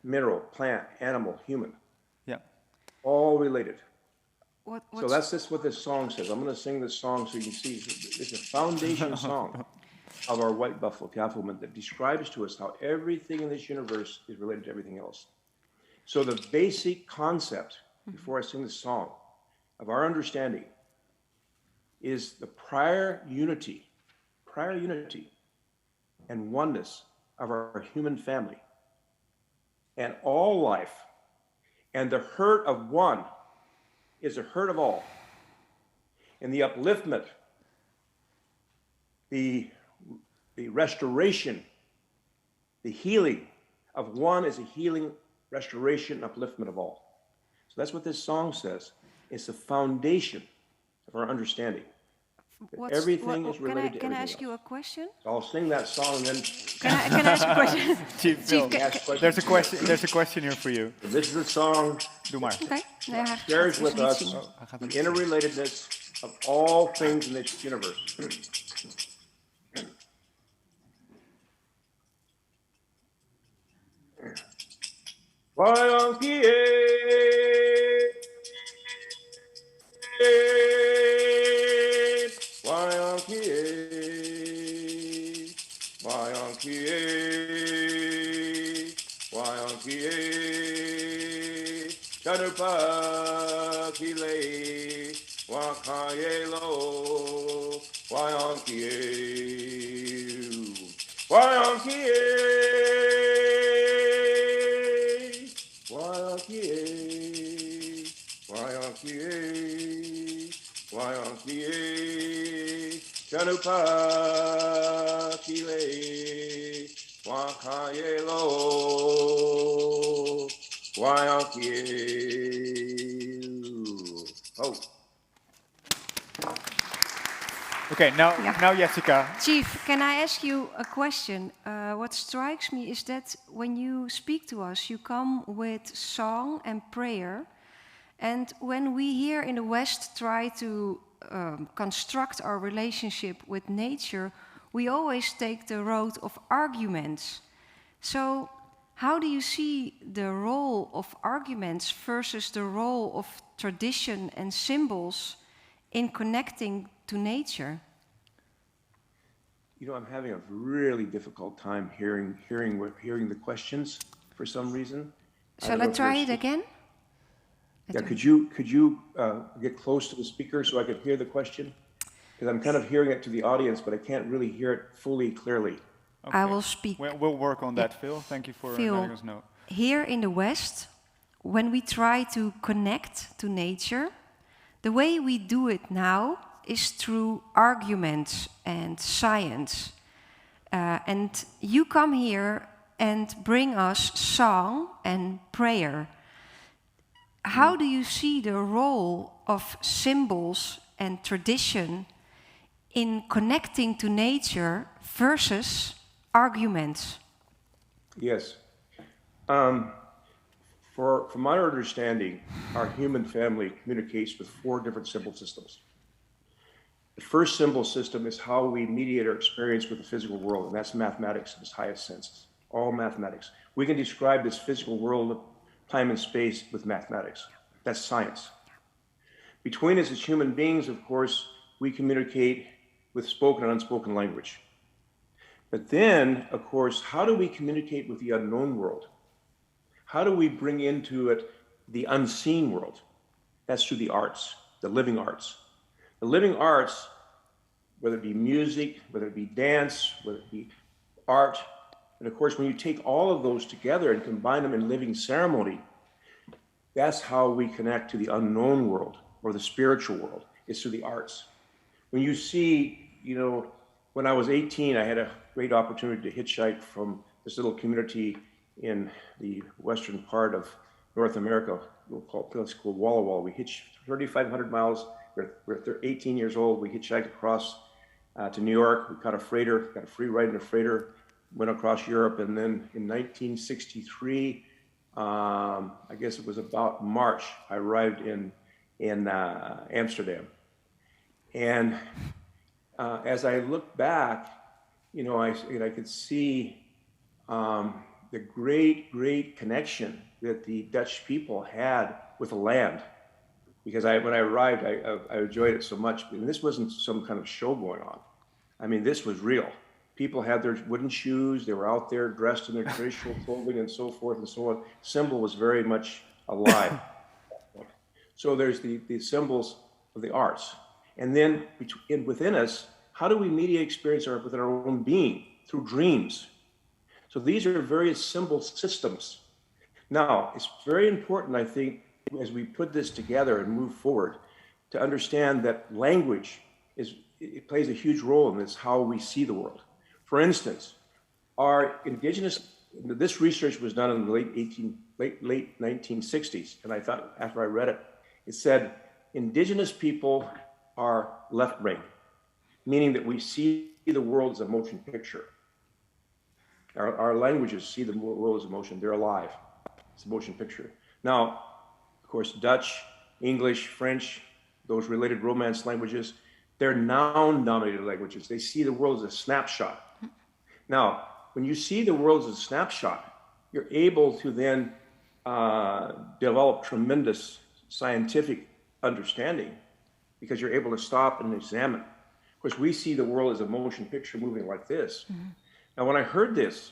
mineral, plant, animal, human. Yeah. All related. What's So that's just what this song says. I'm going to sing this song so you can see. It's a foundation song of our White Buffalo Calf Woman that describes to us how everything in this universe is related to everything else. So the basic concept, before I sing the song, of our understanding is the prior unity and oneness of our human family and all life. And the hurt of one is the hurt of all. And the upliftment, the restoration, the healing of one is a healing, restoration, and upliftment of all. So that's what this song says. It's the foundation of our understanding. Everything is related to Can I everything ask you a else. question? So I'll sing that song and then... Can I ask a question? Chief, Phil, there's a question here for you. And this is a song Doe maar. Okay. Nee, hij shares gaat with dus us niet zien. the interrelatedness of all things in this universe. Okay, now Jessica. Chief, can I ask you a question? What strikes me is that when you speak to us, you come with song and prayer. And when we here in the West try to construct our relationship with nature, we always take the road of arguments. So how do you see the role of arguments versus the role of tradition and symbols in connecting to nature? You know, I'm having a really difficult time hearing the questions for some reason. Shall I try it again? Yeah, could you get close to the speaker so I could hear the question? Because I'm kind of hearing it to the audience, but I can't really hear it fully clearly. Okay. I will speak. We'll work on that, Phil. Thank you for letting us know. Here in the West, when we try to connect to nature, the way we do it now is through arguments and science. And you come here and bring us song and prayer. How do you see the role of symbols and tradition in connecting to nature versus arguments? Yes. From my understanding, our human family communicates with 4 different symbol systems. The first symbol system is how we mediate our experience with the physical world, and that's mathematics in its highest senses, all mathematics. We can describe this physical world of time and space with mathematics. That's science. Between us as human beings, of course, we communicate with spoken and unspoken language. But then, of course, how do we communicate with the unknown world? How do we bring into it the unseen world? That's through the arts, the living arts. The living arts, whether it be music, whether it be dance, whether it be art, and of course, when you take all of those together and combine them in living ceremony, that's how we connect to the unknown world or the spiritual world, is through the arts. When you see, you know, when I was 18, I had a great opportunity to hitchhike from this little community in the western part of North America. It's called Walla Walla. We hitched 3,500 miles. We're 18 years old. We hitchhiked across to New York. We caught a freighter, got a free ride in a freighter, went across Europe, and then in 1963, I guess it was about March, I arrived in Amsterdam. And as I look back, you know, I could see the great connection that the Dutch people had with the land. Because when I arrived, I enjoyed it so much. And this wasn't some kind of show going on. I mean, this was real. People had their wooden shoes. They were out there dressed in their traditional clothing and so forth and so on. Symbol was very much alive. So there's the symbols of the arts. And then within us, how do we mediate experience within our own being? Through dreams. So these are various symbol systems. Now, it's very important, I think, as we put this together and move forward, to understand that language it plays a huge role in this, how we see the world. For instance, our indigenous, this research was done in the late 1960s, and I thought, after I read it, it said indigenous people are left brain. meaning that we see the world as a motion picture. Our languages see the world as a motion. They're alive. It's a motion picture. Now, of course, Dutch, English, French, those related Romance languages, they're noun-dominated languages. They see the world as a snapshot. Now, when you see the world as a snapshot, you're able to then develop tremendous scientific understanding because you're able to stop and examine. Of course, we see the world as a motion picture moving like this. Now, when I heard this,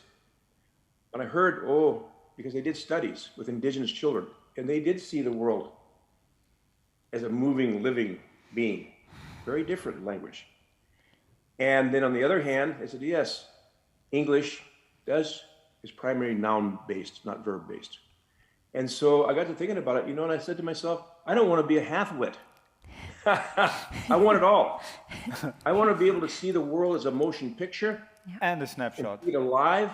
because they did studies with indigenous children, and they did see the world as a moving, living being, very different language. And then on the other hand, I said, yes, English is primarily noun-based, not verb-based. And so I got to thinking about it, and I said to myself, I don't want to be a half-wit. I want it all. I want to be able to see the world as a motion picture. And a snapshot. And see it alive,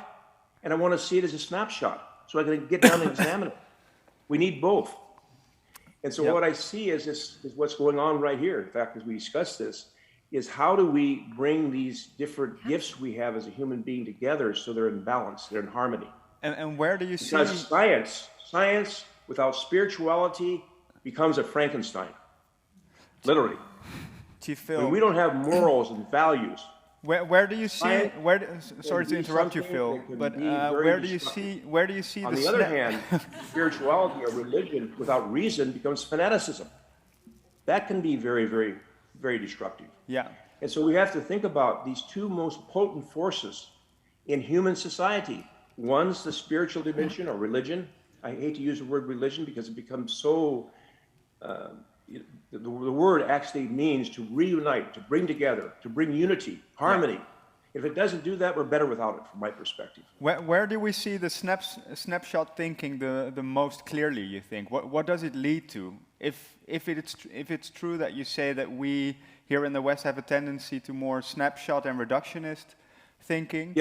and I want to see it as a snapshot, so I can get down and examine it. We need both. And so what I see is what's going on right here. In fact, as we discuss this, is how do we bring these different gifts we have as a human being together so they're in balance, they're in harmony. And where do you see... Because science without spirituality becomes a Frankenstein, literally. Chief Phil, when we don't have morals and values. Where do you see? Sorry to interrupt you, Phil, but where do you see? On the other hand, spirituality or religion without reason becomes fanaticism. That can be very, very, very destructive. Yeah. And so we have to think about these two most potent forces in human society. One's the spiritual dimension or religion. I hate to use the word religion because it becomes so. The word actually means to reunite, to bring together, to bring unity, harmony. Yeah. If it doesn't do that, we're better without it, from my perspective. Where do we see the snapshot thinking the most clearly, you think? What does it lead to? If it's true that you say that we here in the West have a tendency to more snapshot and reductionist thinking,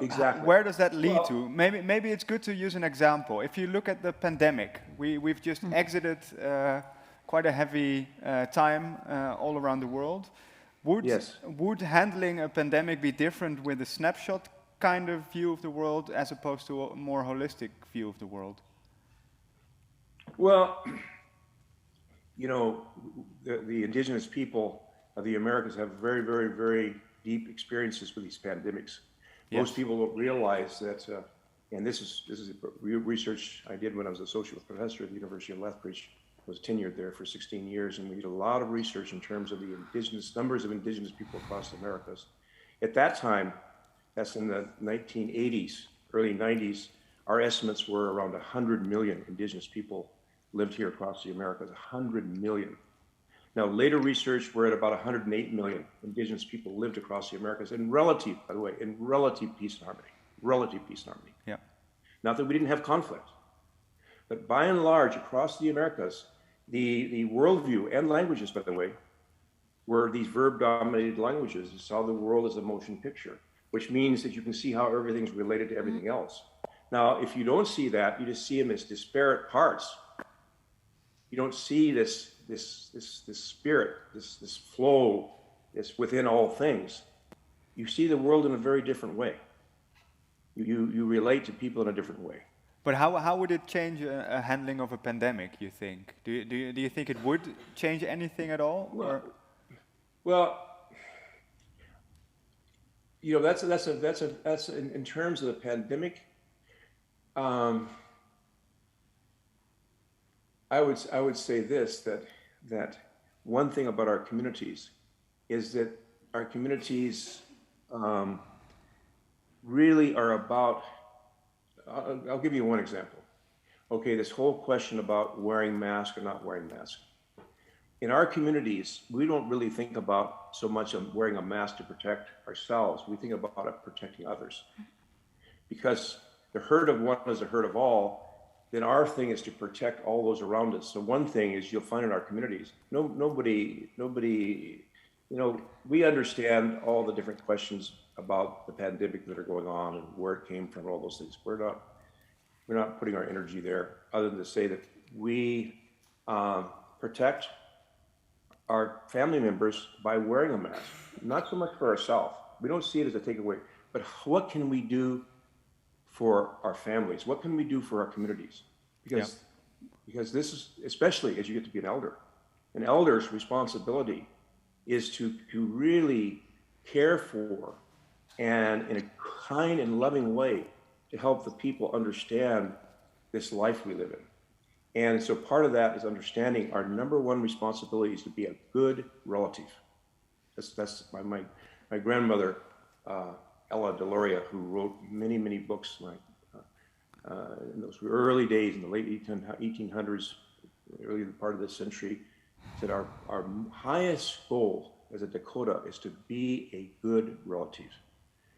exactly. Where does that lead to? Maybe it's good to use an example. If you look at the pandemic, we've just exited quite a heavy time all around the world. Would handling a pandemic be different with a snapshot kind of view of the world as opposed to a more holistic view of the world? Well, the indigenous people of the Americas have very, very, very deep experiences with these pandemics. Yes. Most people don't realize that, and this is research I did when I was an associate professor at the University of Lethbridge. I was tenured there for 16 years, and we did a lot of research in terms of the numbers of indigenous people across the Americas. At that time, that's in the 1980s, early 90s, our estimates were around 100 million indigenous people lived here across the Americas, 100 million. Now, later research, we're at about 108 million indigenous people lived across the Americas in relative, by the way, in relative peace and harmony. Relative peace and harmony. Yeah. Not that we didn't have conflict, but by and large, across the Americas, the worldview and languages, by the way, were these verb-dominated languages. You saw the world as a motion picture, which means that you can see how everything's related to everything else. Now, if you don't see that, you just see them as disparate parts. You don't see this spirit, this flow that's within all things. You see the world in a very different way. You relate to people in a different way. But how would it change a handling of a pandemic, you think? Do you think it would change anything at all? Well, that's in terms of the pandemic. I would say this, that one thing about our communities is that our communities really are about. I'll give you one example. Okay, this whole question about wearing masks or not wearing masks. In our communities, we don't really think about so much of wearing a mask to protect ourselves. We think about it protecting others. Because the hurt of one is the hurt of all, then our thing is to protect all those around us. So one thing is you'll find in our communities, nobody, we understand all the different questions about the pandemic that are going on and where it came from, all those things. We're not putting our energy there, other than to say that we protect our family members by wearing a mask. Not so much for ourselves. We don't see it as a takeaway, but what can we do for our families? What can we do for our communities? Because this is, especially as you get to be an elder's responsibility is to really care for and in a kind and loving way to help the people understand this life we live in. And so part of that is understanding our number one responsibility is to be a good relative. That's my grandmother, Ella Deloria, who wrote many books like in those early days in the late 1800s, early part of this century, said our highest goal as a Dakota is to be a good relative.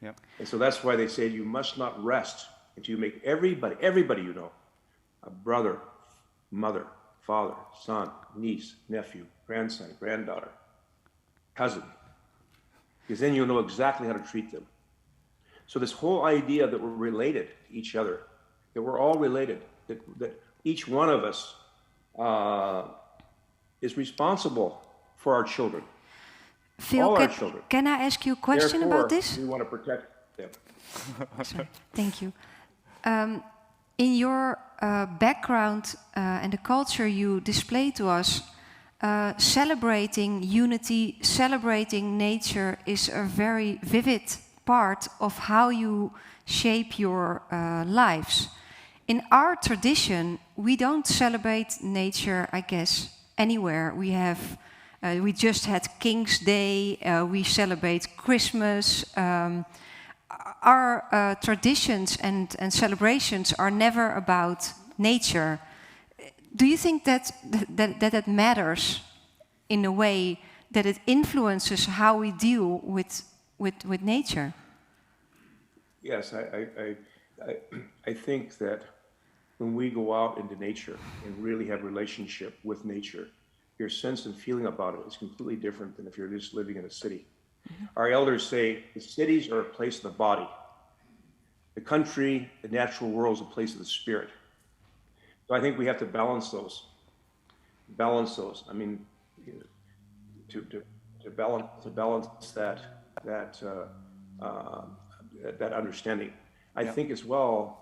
Yep. And so that's why they say you must not rest until you make everybody you know, a brother, mother, father, son, niece, nephew, grandson, granddaughter, cousin, because then you'll know exactly how to treat them. So this whole idea that we're related to each other, that we're all related, that each one of us is responsible for our children. Phil, all our children. Can I ask you a question Therefore, about this? we want to protect them. Sorry. Thank you. In your background and the culture you display to us, celebrating unity, celebrating nature is a very vivid part of how you shape your lives. In our tradition, we don't celebrate nature, I guess, anywhere. We just had King's Day, we celebrate Christmas. Our traditions and celebrations are never about nature. Do you think that matters in a way that it influences how we deal with nature? Yes, I think that when we go out into nature and really have relationship with nature, your sense and feeling about it is completely different than if you're just living in a city. Mm-hmm. Our elders say the cities are a place of the body. The country, the natural world is a place of the spirit. So I think we have to balance those. I mean, to balance that understanding. I think as well,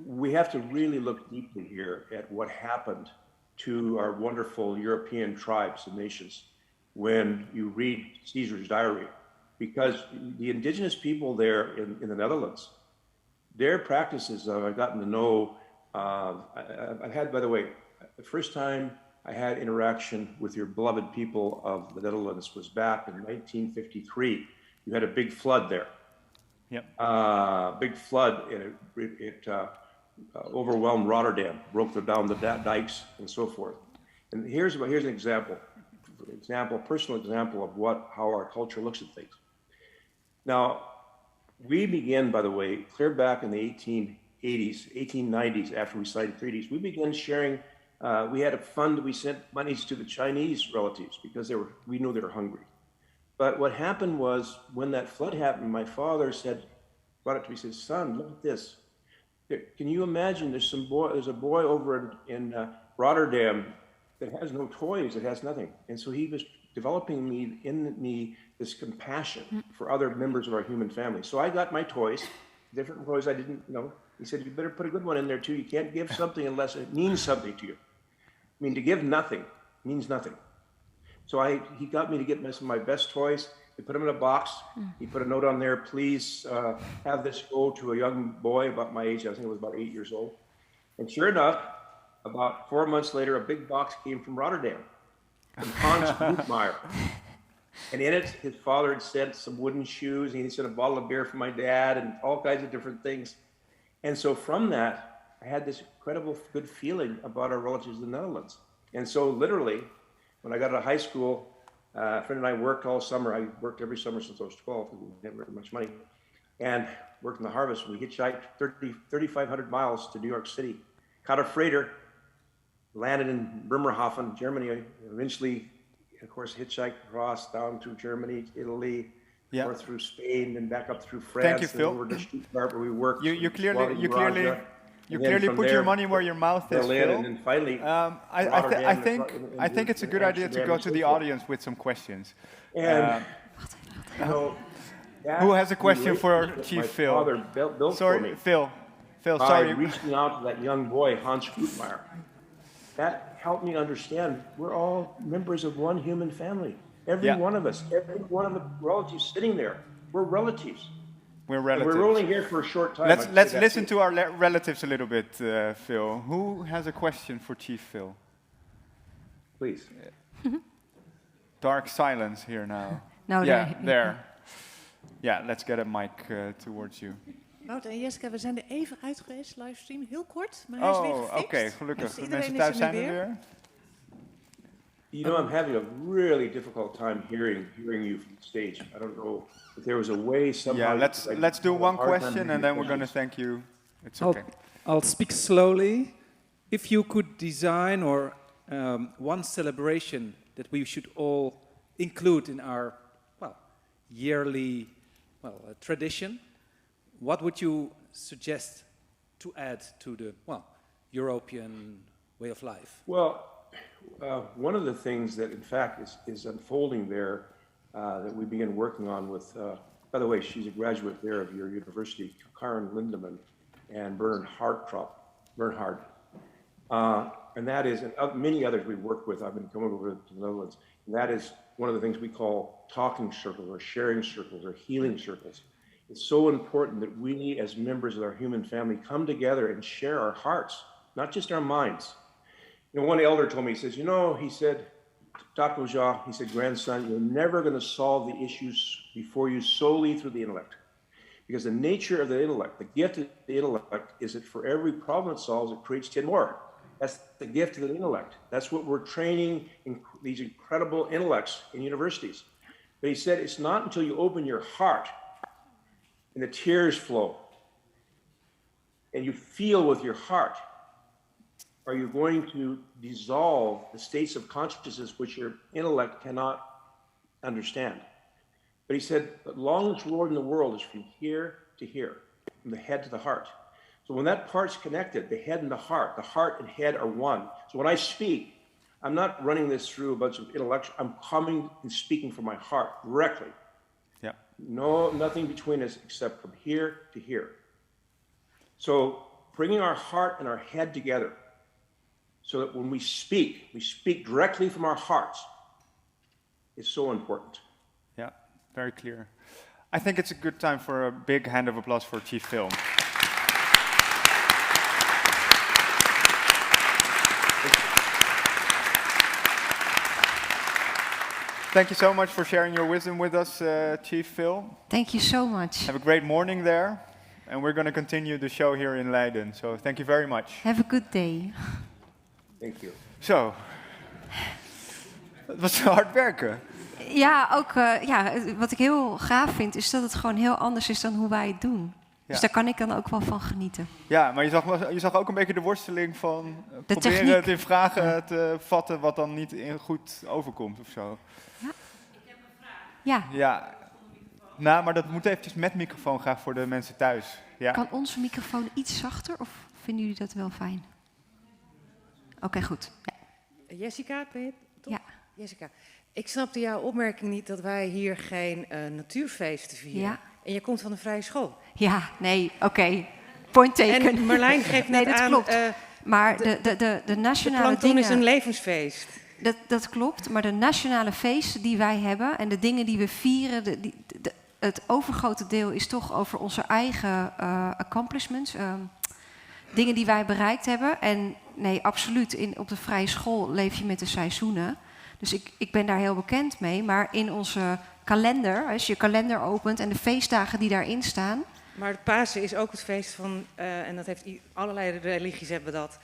we have to really look deeply here at what happened to our wonderful European tribes and nations when you read Caesar's diary, because the indigenous people there in the Netherlands, their practices, I've gotten to know, I've had, by the way, the first time I had interaction with your beloved people of the Netherlands was back in 1953. You had a big flood there. Yep. Big flood, and it overwhelmed Rotterdam, broke down the dikes and so forth. And here's an example, personal example of how our culture looks at things. Now, we began, by the way, clear back in the 1880s, 1890s, after we sighted treaties, we began sharing. We had a fund, we sent monies to the Chinese relatives because we knew they were hungry. But what happened was, when that flood happened, my father brought it to me, said, "Son, look at this. Can you imagine there's a boy over in Rotterdam that has no toys, that has nothing." And so he was developing in me this compassion for other members of our human family. So I got my toys, different toys I didn't know. He said, "You better put a good one in there too. You can't give something unless it means something to you." I mean, to give nothing means nothing. So he got me to get some of my best toys. He put them in a box. He put a note on there, "Please have this go to a young boy about my age." I think it was about 8 years old. And sure enough, about 4 months later, a big box came from Rotterdam, from Hans Boekmeyer. And in it, his father had sent some wooden shoes, and he sent a bottle of beer for my dad, and all kinds of different things. And so from that, I had this incredible good feeling about our relatives in the Netherlands. And so literally, when I got out of high school, a friend and I worked all summer. I worked every summer since I was 12, because we didn't have very much money, and worked in the harvest. We hitchhiked 3,500 miles to New York City, caught a freighter, landed in Bremerhaven, Germany, eventually, of course, hitchhiked across down through Germany, Italy, north through Spain, and back up through France. Thank you, Phil. Over to Stuttgart, where we worked. You clearly You clearly put your money where your mouth is, Berlin, Phil. and then finally I think it's a good idea to go to the audience with some questions. And who has a question for Chief Phil? Father built sorry, for me. Phil, By sorry. reaching out to that young boy, Hans Gutmeier. That helped me understand we're all members of one human family. Every one of us, every one of the relatives sitting there, we're relatives. We're relatives. And we're only here for a short time. Let's listen to our relatives a little bit, Phil. Who has a question for Chief Phil? Please. Dark silence here now. No, there. Yeah, let's get a mic towards you. Wouter en Jessica, we zijn er even uit geweest, livestream, heel kort, maar hij is weer gefixt. Oké, gelukkig. Dus Mensen thuis zijn er weer. You know, I'm having a really difficult time hearing you from the stage. I don't know if there was a way somehow. Yeah, let's do one question and then we're going to thank you. It's okay. I'll speak slowly. If you could design or one celebration that we should all include in our yearly tradition, what would you suggest to add to the European way of life? Well, one of the things that in fact is unfolding there that we began working on with, by the way, she's a graduate there of your university, Karen Lindemann and Bernhard. And that is, and many others we work with, I've been coming over to the Netherlands, and that is one of the things we call talking circles or sharing circles or healing circles. It's so important that we as members of our human family come together and share our hearts, not just our minds. You know, one elder told me, he said, Dr. Jha, he said, grandson, you're never going to solve the issues before you solely through the intellect. Because the nature of the intellect, the gift of the intellect is that for every problem it solves, it creates 10 more. That's the gift of the intellect. That's what we're training in these incredible intellects in universities. But he said, it's not until you open your heart and the tears flow and you feel with your heart, are you going to dissolve the states of consciousness which your intellect cannot understand. But he said, the longest road in the world is from here to here, from the head to the heart. So when that part's connected, the head and the heart and head are one. So when I speak, I'm not running this through a bunch of intellectual, I'm coming and speaking from my heart directly. Yeah. No, nothing between us except from here to here. So bringing our heart and our head together so that when we speak directly from our hearts is so important. Yeah, very clear. I think it's a good time for a big hand of applause for Chief Phil. Thank you so much for sharing your wisdom with us, Chief Phil. Thank you so much. Have a great morning there. And we're going to continue the show here in Leiden. So thank you very much. Have a good day. Thank you. Zo. Het was hard werken. Ja, ook wat ik heel gaaf vind, is dat het gewoon heel anders is dan hoe wij het doen. Ja. Dus daar kan ik dan ook wel van genieten. Ja, maar je zag ook een beetje de worsteling van proberen techniek. het in vragen te vatten wat dan niet goed overkomt of zo. Ja. Ik heb een vraag. Ja. Nou, maar dat moet eventjes met microfoon graag voor de mensen thuis. Ja. Kan onze microfoon iets zachter of vinden jullie dat wel fijn? Oké, goed. Ja. Jessica, ben je toch? Ja. Jessica, ik snapte jouw opmerking niet dat wij hier geen natuurfeesten vieren. Ja. En je komt van een vrije school. Ja, nee, oké. Point taken. En Marlijn geeft net nee, dat aan... klopt. Maar de nationale plankton dingen... is een levensfeest. Dat klopt, maar de nationale feesten die wij hebben en de dingen die we vieren, het overgrote deel is toch over onze eigen accomplishments. Dingen die wij bereikt hebben. En nee, absoluut, op de vrije school leef je met de seizoenen. Dus ik ben daar heel bekend mee. Maar in onze kalender, als je kalender opent en de feestdagen die daarin staan... Maar het Pasen is ook het feest van, en dat heeft allerlei religies hebben dat...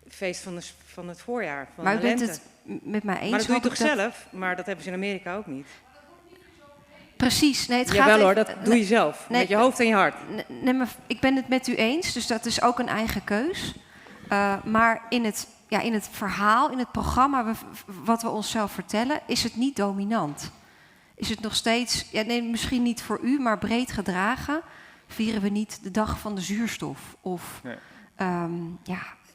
feest van het voorjaar, van maar de lente. Maar u bent het met mij eens? Maar dat doe je toch zelf? Maar dat hebben ze in Amerika ook niet. Precies. Nee, het Jawel gaat hoor, dat doe je zelf. Met je hoofd en je hart. Nee, maar ik ben het met u eens, dus dat is ook een eigen keus. Maar in het verhaal, in het programma wat we onszelf vertellen, is het niet dominant. Is het nog steeds, misschien niet voor u, maar breed gedragen... vieren we niet de dag van de zuurstof? Of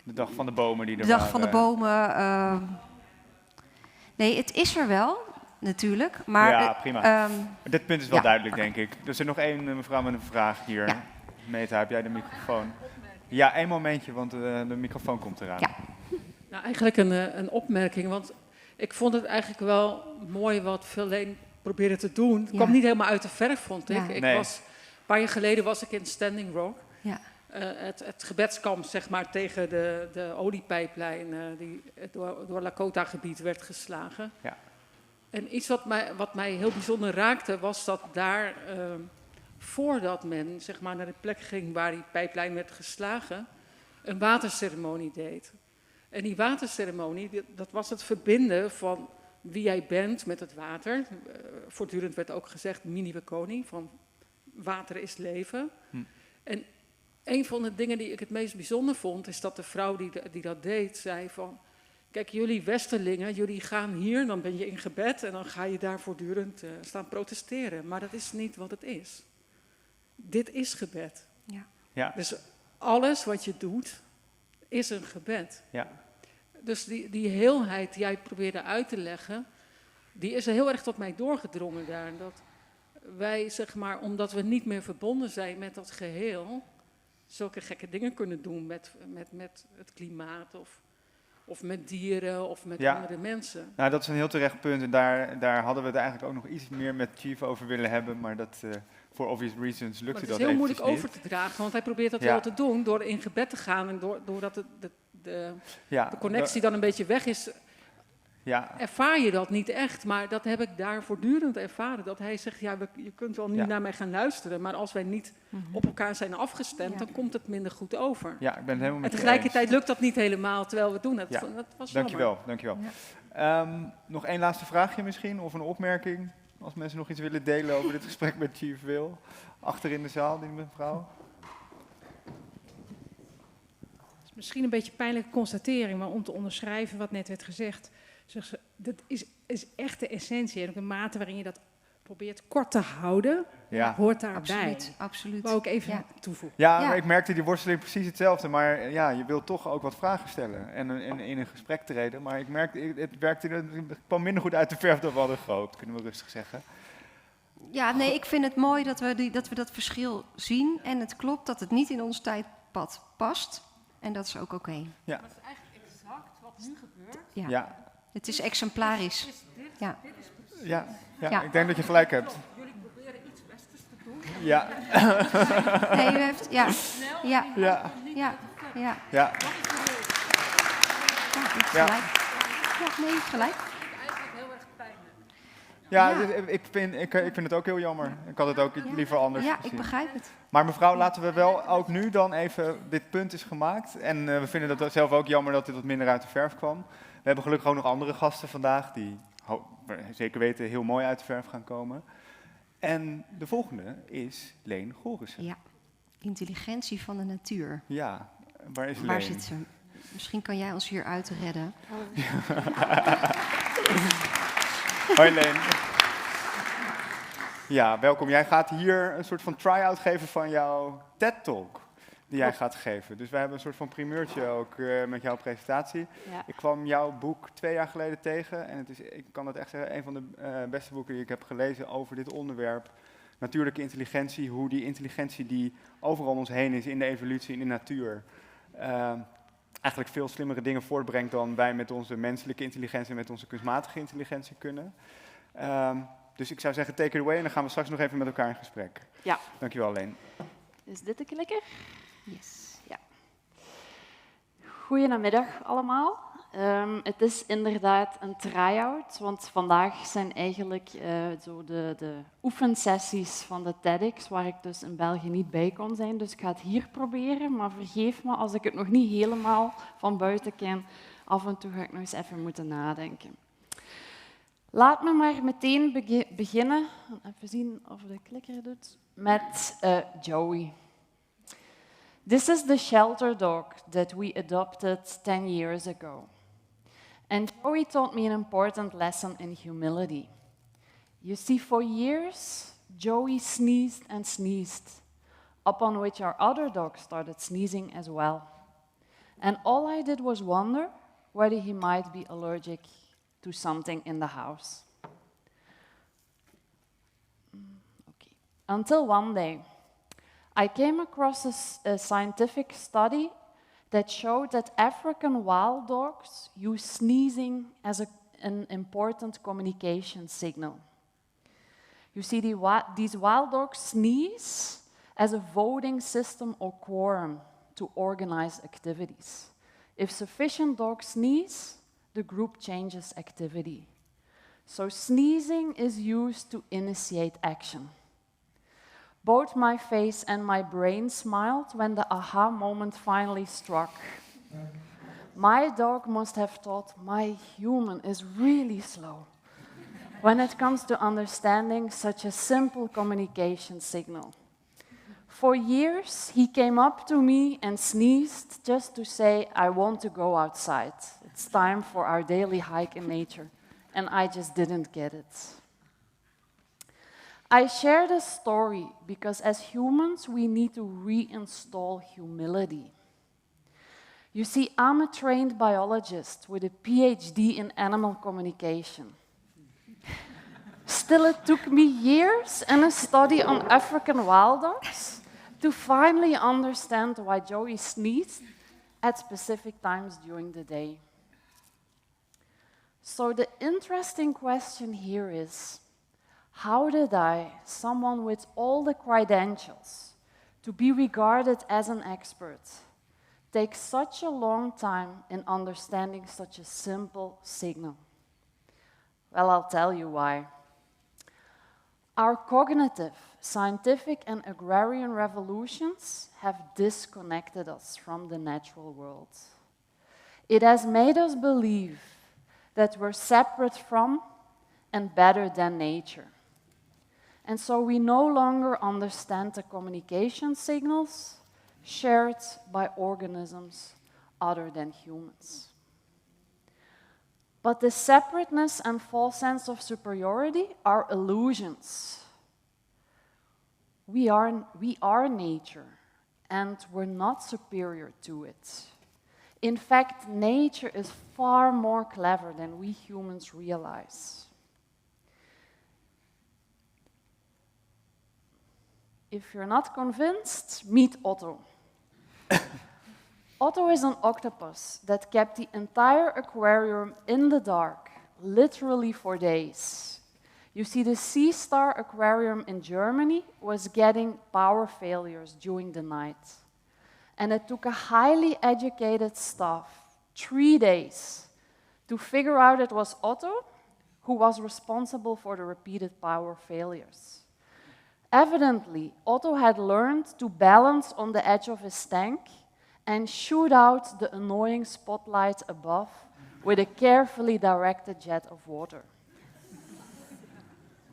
de dag van de bomen die er de dag van de bomen. Nee, het is er wel, natuurlijk. Maar ja, prima. Dit punt is wel duidelijk, denk ik. Er is er nog één mevrouw met een vraag hier. Ja. Meta, heb jij de microfoon? Ja, één momentje, want de microfoon komt eraan. Ja. Nou, eigenlijk een opmerking, want ik vond het eigenlijk wel mooi wat Verleen probeerde te doen. Het kwam niet helemaal uit de verf, vond ik. Een paar jaar geleden was ik in Standing Rock. Ja. Het gebedskamp, zeg maar, tegen de oliepijplijn die door Dakota-gebied werd geslagen. Ja. En iets wat mij heel bijzonder raakte, was dat daar, voordat men zeg maar, naar de plek ging waar die pijplijn werd geslagen, een waterceremonie deed. En die waterceremonie, dat was het verbinden van wie jij bent met het water. Voortdurend werd ook gezegd, mini wekoni, van water is leven. En een van de dingen die ik het meest bijzonder vond, is dat de vrouw die dat deed, zei van, kijk, jullie Westerlingen, jullie gaan hier, dan ben je in gebed en dan ga je daar voortdurend staan protesteren. Maar dat is niet wat het is. Dit is gebed. Ja. Ja. Dus alles wat je doet, is een gebed. Ja. Dus die heelheid die jij probeerde uit te leggen, die is er heel erg tot mij doorgedrongen daar. Dat wij, zeg maar, omdat we niet meer verbonden zijn met dat geheel, zulke gekke dingen kunnen doen met het klimaat of met dieren of met andere mensen. Nou, dat is een heel terecht punt en daar hadden we het eigenlijk ook nog iets meer met Chief over willen hebben, maar dat voor obvious reasons lukte dat niet. Het is heel moeilijk over te dragen, want hij probeert dat wel te doen door in gebed te gaan en doordat de connectie dan een beetje weg is. Ja. Ervaar je dat niet echt, maar dat heb ik daar voortdurend ervaren. Dat hij zegt, ja, je kunt wel nu naar mij gaan luisteren, maar als wij niet op elkaar zijn afgestemd, dan komt het minder goed over. Ja, ik ben het helemaal met je eens. En tegelijkertijd lukt dat niet helemaal, terwijl we het doen. Dat was dankjewel. Ja. Nog één laatste vraagje misschien, of een opmerking, als mensen nog iets willen delen over dit gesprek met Chief Will. Achter in de zaal, die mevrouw. Misschien een beetje een pijnlijke constatering, maar om te onderschrijven wat net werd gezegd. Dat is echt de essentie. En ook de mate waarin je dat probeert kort te houden, hoort daarbij. Absoluut. Wou ik even toevoegen. Ja, maar ik merkte die worsteling precies hetzelfde. Maar ja, je wilt toch ook wat vragen stellen en in een gesprek treden. Maar ik merkte, het kwam minder goed uit de verf dan we hadden gehoopt, kunnen we rustig zeggen. Ja, nee, ik vind het mooi dat we dat verschil zien. En het klopt dat het niet in ons tijdpad past. En dat is ook oké. Ja. Dat is eigenlijk exact wat nu gebeurt. Ja. Het is exemplarisch. Dit is precies. Ja, ik denk dat je gelijk hebt. Jullie proberen iets westers te doen. Ja. Nee, u heeft... Ja. Ja. Ja. Ja. Ja. Ja. Gelijk. Ja, nee, gelijk. Eigenlijk heel erg pijnlijk. Ja, ik vind het ook heel jammer. Ik had het ook liever anders gezien. Ja, ik begrijp het. Maar mevrouw, laten we wel ook nu dan even... Dit punt is gemaakt. En we vinden dat zelf ook jammer dat dit wat minder uit de verf kwam. We hebben gelukkig ook nog andere gasten vandaag die zeker weten heel mooi uit de verf gaan komen. En de volgende is Leen Gorissen. Ja, intelligentie van de natuur. Ja, waar is Leen? Waar zit ze? Misschien kan jij ons hier uitredden. Hoi Leen. Ja, welkom. Jij gaat hier een soort van try-out geven van jouw TED-talk. Die jij gaat geven. Dus wij hebben een soort van primeurtje ook met jouw presentatie. Ja. Ik kwam jouw boek 2 jaar geleden tegen. En het is, ik kan het echt zeggen, een van de beste boeken die ik heb gelezen over dit onderwerp. Natuurlijke intelligentie. Hoe die intelligentie die overal om ons heen is in de evolutie, in de natuur. Eigenlijk veel slimmere dingen voortbrengt dan wij met onze menselijke intelligentie en met onze kunstmatige intelligentie kunnen. Dus ik zou zeggen, take it away. En dan gaan we straks nog even met elkaar in gesprek. Ja. Dankjewel, Leen. Is dit de klikker? Yes. Ja. Goedemiddag allemaal. Het is inderdaad een try-out, want vandaag zijn eigenlijk zo de oefensessies van de TEDx, waar ik dus in België niet bij kon zijn. Dus ik ga het hier proberen, maar vergeef me als ik het nog niet helemaal van buiten ken. Af en toe ga ik nog eens even moeten nadenken. Laat me maar meteen beginnen, even zien of de klikker doet, met Joey. This is the shelter dog that we adopted 10 years ago. And Joey taught me an important lesson in humility. You see, for years, Joey sneezed and sneezed upon which our other dog started sneezing as well. And all I did was wonder whether he might be allergic to something in the house. Okay. Until one day, I came across a scientific study that showed that African wild dogs use sneezing as an important communication signal. You see, these wild dogs sneeze as a voting system or quorum to organize activities. If sufficient dogs sneeze, the group changes activity. So sneezing is used to initiate action. Both my face and my brain smiled when the aha moment finally struck. My dog must have thought, my human is really slow when it comes to understanding such a simple communication signal. For years, he came up to me and sneezed just to say, I want to go outside. It's time for our daily hike in nature. And I just didn't get it. I share this story because as humans, we need to reinstall humility. You see, I'm a trained biologist with a PhD in animal communication. Still, it took me years and a study on African wild dogs to finally understand why Joey sneezed at specific times during the day. So the interesting question here is, how did I, someone with all the credentials to be regarded as an expert, take such a long time in understanding such a simple signal? Well, I'll tell you why. Our cognitive, scientific, and agrarian revolutions have disconnected us from the natural world. It has made us believe that we're separate from and better than nature. And so we no longer understand the communication signals shared by organisms other than humans. But the separateness and false sense of superiority are illusions. We are nature, and we're not superior to it. In fact, nature is far more clever than we humans realize. If you're not convinced, meet Otto. Otto is an octopus that kept the entire aquarium in the dark, literally for days. You see, the Sea Star Aquarium in Germany was getting power failures during the night. And it took a highly educated staff 3 days to figure out it was Otto who was responsible for the repeated power failures. Evidently, Otto had learned to balance on the edge of his tank and shoot out the annoying spotlight above with a carefully directed jet of water.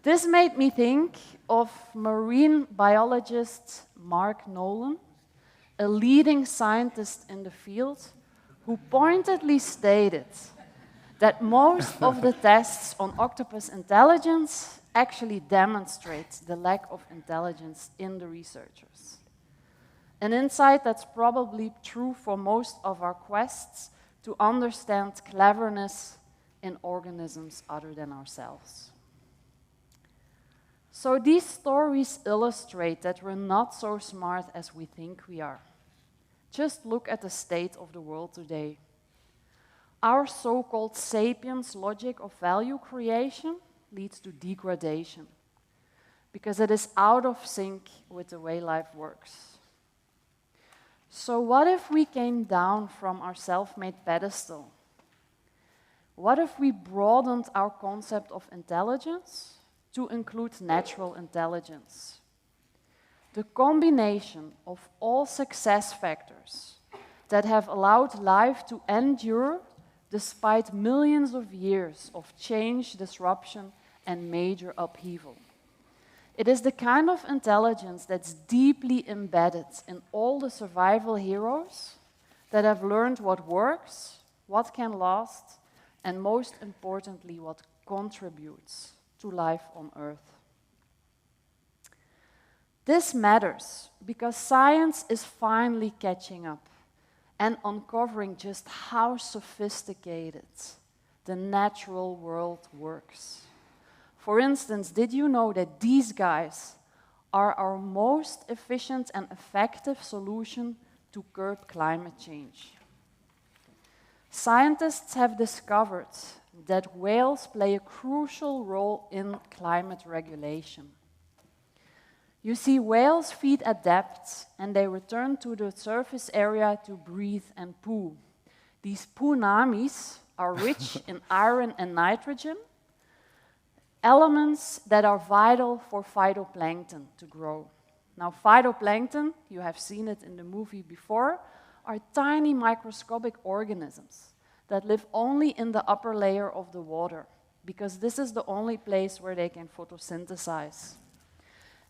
This made me think of marine biologist Mark Nolan, a leading scientist in the field, who pointedly stated that most of the tests on octopus intelligence actually demonstrate the lack of intelligence in the researchers. An insight that's probably true for most of our quests to understand cleverness in organisms other than ourselves. So these stories illustrate that we're not so smart as we think we are. Just look at the state of the world today. Our so-called sapiens logic of value creation leads to degradation because it is out of sync with the way life works. So what if we came down from our self-made pedestal? What if we broadened our concept of intelligence to include natural intelligence? The combination of all success factors that have allowed life to endure despite millions of years of change, disruption, and major upheaval. It is the kind of intelligence that's deeply embedded in all the survival heroes that have learned what works, what can last, and most importantly, what contributes to life on Earth. This matters because science is finally catching up and uncovering just how sophisticated the natural world works. For instance, did you know that these guys are our most efficient and effective solution to curb climate change? Scientists have discovered that whales play a crucial role in climate regulation. You see, whales feed at depth and they return to the surface area to breathe and poo. These poonamis are rich in iron and nitrogen, elements that are vital for phytoplankton to grow. Now, phytoplankton, you have seen it in the movie before, are tiny microscopic organisms that live only in the upper layer of the water, because this is the only place where they can photosynthesize.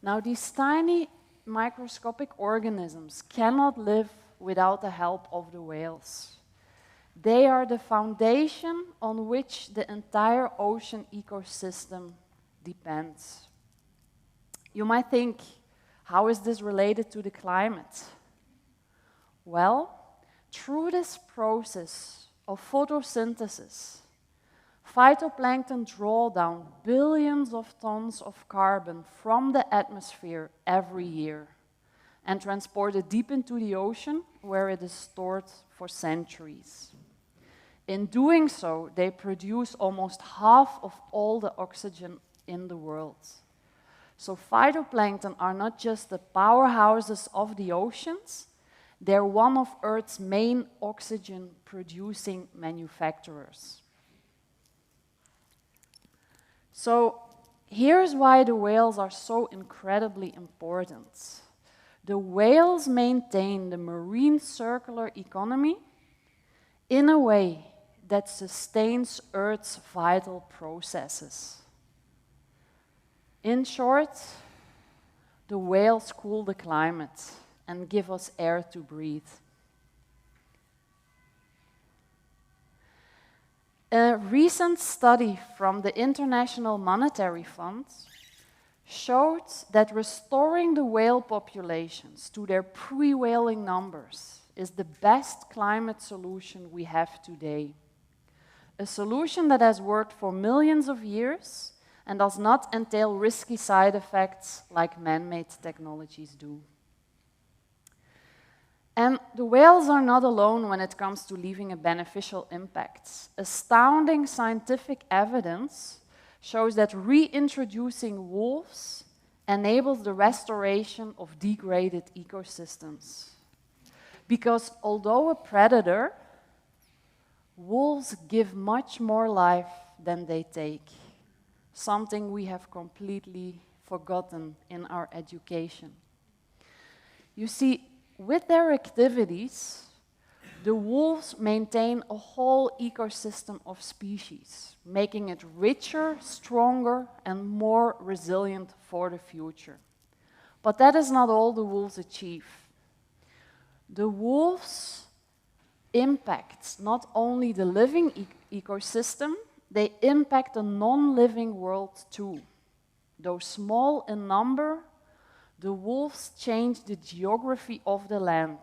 Now, these tiny microscopic organisms cannot live without the help of the whales. They are the foundation on which the entire ocean ecosystem depends. You might think, how is this related to the climate? Well, through this process of photosynthesis, phytoplankton draw down billions of tons of carbon from the atmosphere every year and transport it deep into the ocean, where it is stored for centuries. In doing so, they produce almost half of all the oxygen in the world. So phytoplankton are not just the powerhouses of the oceans, they're one of Earth's main oxygen-producing manufacturers. So here's why the whales are so incredibly important. The whales maintain the marine circular economy in a way that sustains Earth's vital processes. In short, the whales cool the climate and give us air to breathe. A recent study from the International Monetary Fund showed that restoring the whale populations to their pre-whaling numbers is the best climate solution we have today. A solution that has worked for millions of years and does not entail risky side effects like man-made technologies do. And the whales are not alone when it comes to leaving a beneficial impact. Astounding scientific evidence shows that reintroducing wolves enables the restoration of degraded ecosystems. Because although a predator, wolves give much more life than they take, something we have completely forgotten in our education. You see, with their activities, the wolves maintain a whole ecosystem of species, making it richer, stronger, and more resilient for the future. But that is not all the wolves achieve. The wolves impact not only the living ecosystem, they impact the non-living world too. Though small in number, the wolves change the geography of the land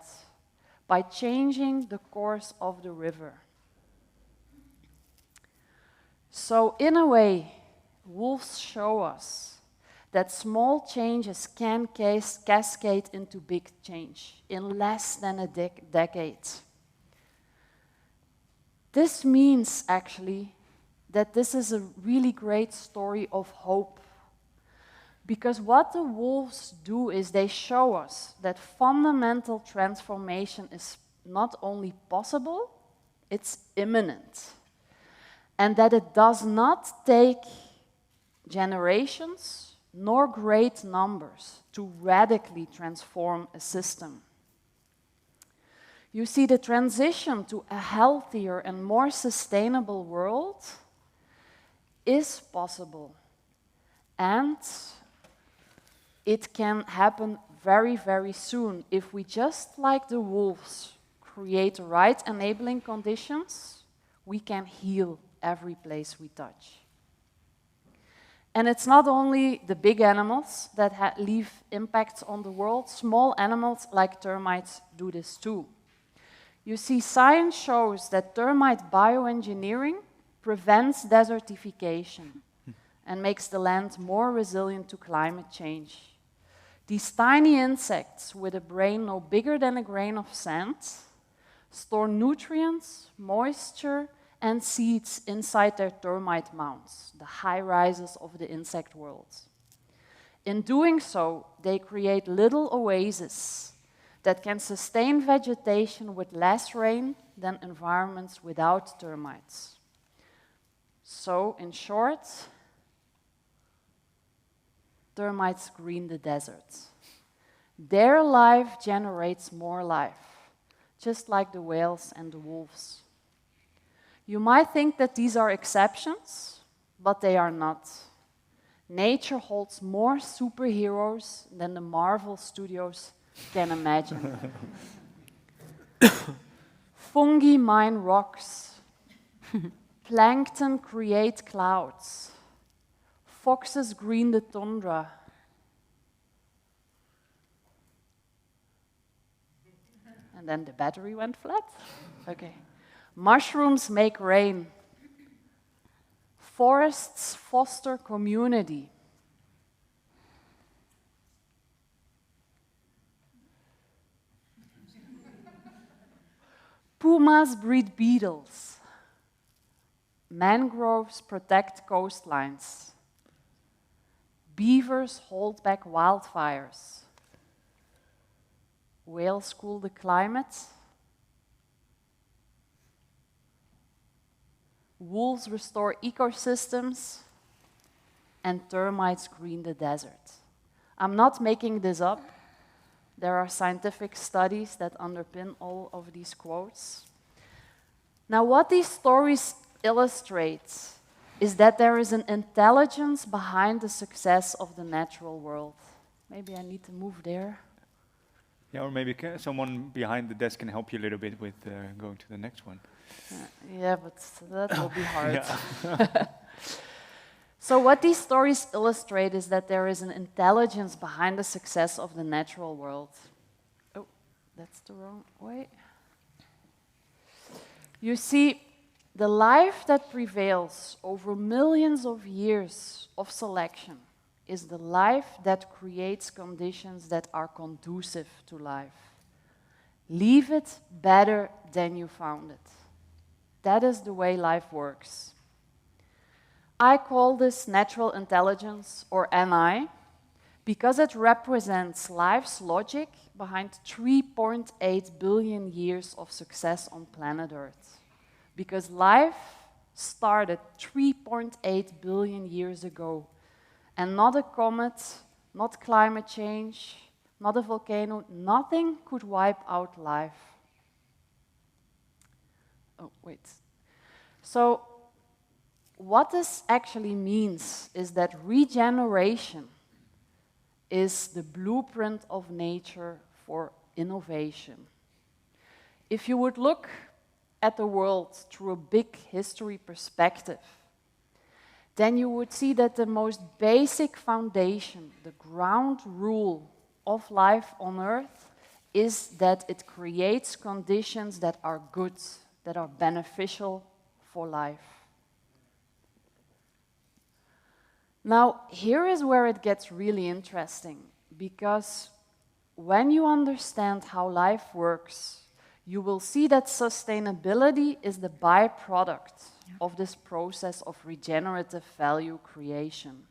by changing the course of the river. So in a way, wolves show us that small changes can cascade into big change in less than a decade. This means actually that this is a really great story of hope. Because what the wolves do is they show us that fundamental transformation is not only possible, it's imminent. And that it does not take generations nor great numbers to radically transform a system. You see, the transition to a healthier and more sustainable world is possible. And it can happen very, very soon if we, just like the wolves, create the right enabling conditions. We can heal every place we touch. And it's not only the big animals that leave impacts on the world, small animals like termites do this too. You see, science shows that termite bioengineering prevents desertification and makes the land more resilient to climate change. These tiny insects with a brain no bigger than a grain of sand store nutrients, moisture, and seeds inside their termite mounds, the high rises of the insect world. In doing so, they create little oases that can sustain vegetation with less rain than environments without termites. So, in short, termites green the desert. Their life generates more life, just like the whales and the wolves. You might think that these are exceptions, but they are not. Nature holds more superheroes than the Marvel Studios can imagine. Fungi mine rocks. Plankton create clouds. Foxes green the tundra. And then the battery went flat? Okay. Mushrooms make rain. Forests foster community. Pumas breed beetles. Mangroves protect coastlines. Beavers hold back wildfires. Whales cool the climate. Wolves restore ecosystems. And termites green the desert. I'm not making this up. There are scientific studies that underpin all of these quotes. Now, what these stories illustrate is that there is an intelligence behind the success of the natural world. Maybe I need to move there. Yeah, or maybe someone behind the desk can help you a little bit with going to the next one. Yeah, but that will be hard. So what these stories illustrate is that there is an intelligence behind the success of the natural world. Oh, that's the wrong way. You see, the life that prevails over millions of years of selection is the life that creates conditions that are conducive to life. Leave it better than you found it. That is the way life works. I call this natural intelligence, or NI, because it represents life's logic behind 3.8 billion years of success on planet Earth. Because life started 3.8 billion years ago, and not a comet, not climate change, not a volcano, nothing could wipe out life. Oh, wait. So, what this actually means is that regeneration is the blueprint of nature for innovation. If you would look at the world through a big history perspective, then you would see that the most basic foundation, the ground rule of life on Earth, is that it creates conditions that are good, that are beneficial for life. Now, here is where it gets really interesting, because when you understand how life works, you will see that sustainability is the byproduct of this process of regenerative value creation.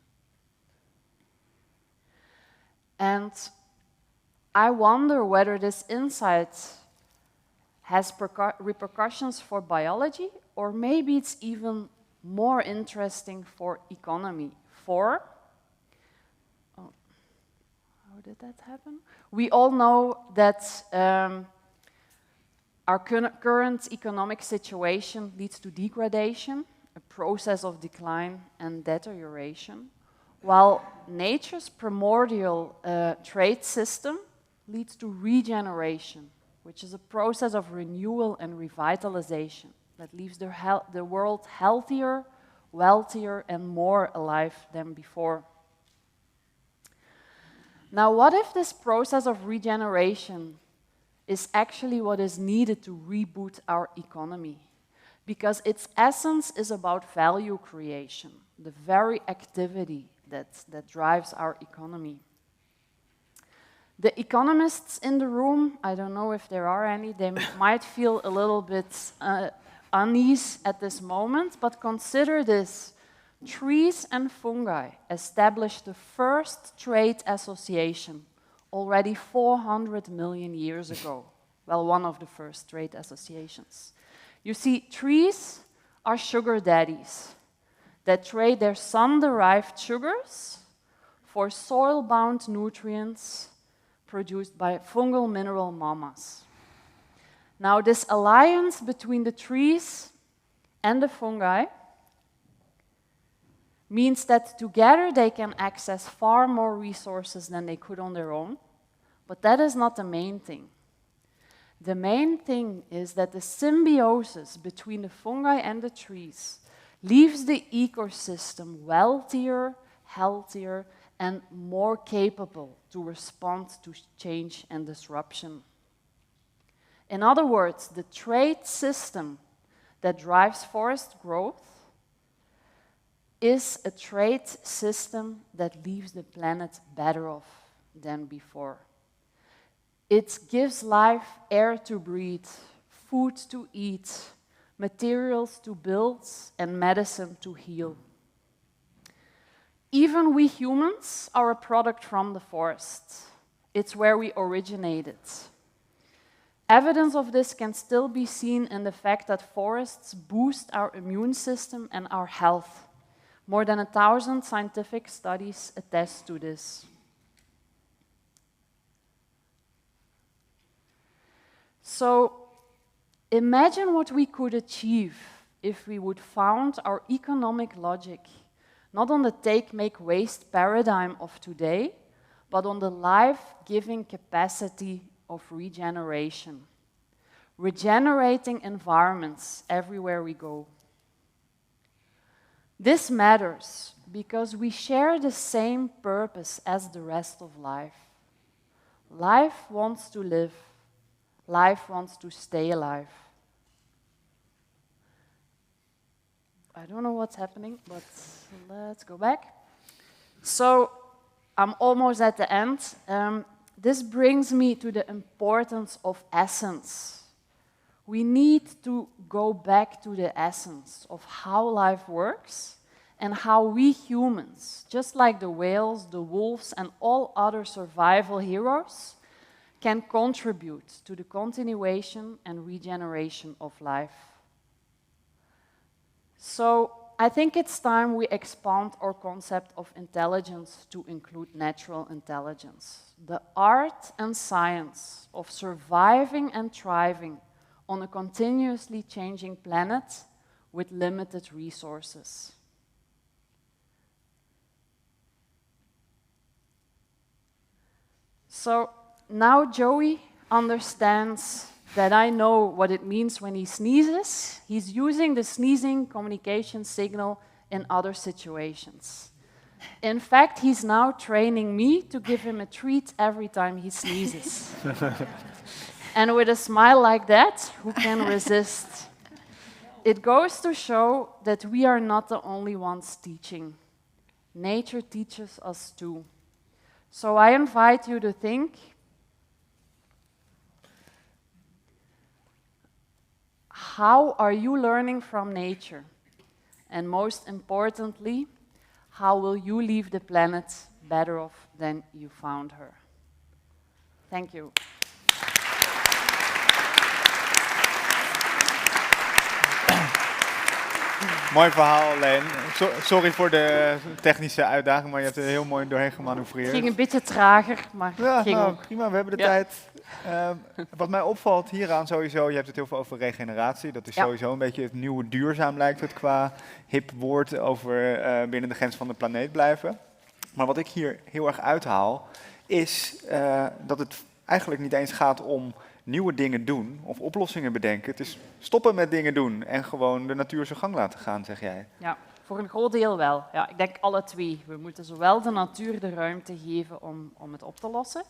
And I wonder whether this insight has repercussions for biology, or maybe it's even more interesting for economy. How did that happen? We all know that our current economic situation leads to degradation, a process of decline and deterioration, while nature's primordial trade system leads to regeneration, which is a process of renewal and revitalization that leaves the world healthier, wealthier and more alive than before. Now, what if this process of regeneration is actually what is needed to reboot our economy? Because its essence is about value creation, the very activity that drives our economy. The economists in the room, I don't know if there are any, they might feel a little bit unease at this moment, but consider this. Trees and fungi established the first trade association already 400 million years ago. Well, one of the first trade associations. You see, trees are sugar daddies that trade their sun-derived sugars for soil-bound nutrients produced by fungal mineral mamas. Now, this alliance between the trees and the fungi means that together they can access far more resources than they could on their own, but that is not the main thing. The main thing is that the symbiosis between the fungi and the trees leaves the ecosystem wealthier, healthier, and more capable to respond to change and disruption. In other words, the trade system that drives forest growth is a trade system that leaves the planet better off than before. It gives life air to breathe, food to eat, materials to build, and medicine to heal. Even we humans are a product from the forest. It's where we originated. Evidence of this can still be seen in the fact that forests boost our immune system and our health. More than 1,000 scientific studies attest to this. So imagine what we could achieve if we would found our economic logic not on the take, make, waste paradigm of today, but on the life-giving capacity of regeneration. Regenerating environments everywhere we go. This matters because we share the same purpose as the rest of life. Life wants to live. Life wants to stay alive. I don't know what's happening, but let's go back. So I'm almost at the end. This brings me to the importance of essence. We need to go back to the essence of how life works and how we humans, just like the whales, the wolves, and all other survival heroes, can contribute to the continuation and regeneration of life. So I think it's time we expand our concept of intelligence to include natural intelligence, the art and science of surviving and thriving on a continuously changing planet with limited resources. So now Joey understands that I know what it means when he sneezes. He's using the sneezing communication signal in other situations. In fact, he's now training me to give him a treat every time he sneezes. And with a smile like that, who can resist? It goes to show that we are not the only ones teaching. Nature teaches us too. So I invite you to think, how are you learning from nature? And most importantly, how will you leave the planet better off than you found her? Thank you. Mooi verhaal, Leen. Sorry voor de technische uitdaging, maar je hebt er heel mooi doorheen gemanoeuvreerd. Het ging een beetje trager, maar ja, ging nou, ook. prima, we hebben de tijd. Wat mij opvalt hieraan sowieso, je hebt het heel veel over regeneratie. Dat is sowieso een beetje het nieuwe duurzaam, lijkt het, qua hip woord over binnen de grens van de planeet blijven. Maar wat ik hier heel erg uithaal, is dat het eigenlijk niet eens gaat om nieuwe dingen doen of oplossingen bedenken. Het is stoppen met dingen doen en gewoon de natuur zijn gang laten gaan, zeg jij. Ja. Voor een groot deel wel. Ja, ik denk alle twee. We moeten zowel de natuur de ruimte geven om het op te lossen,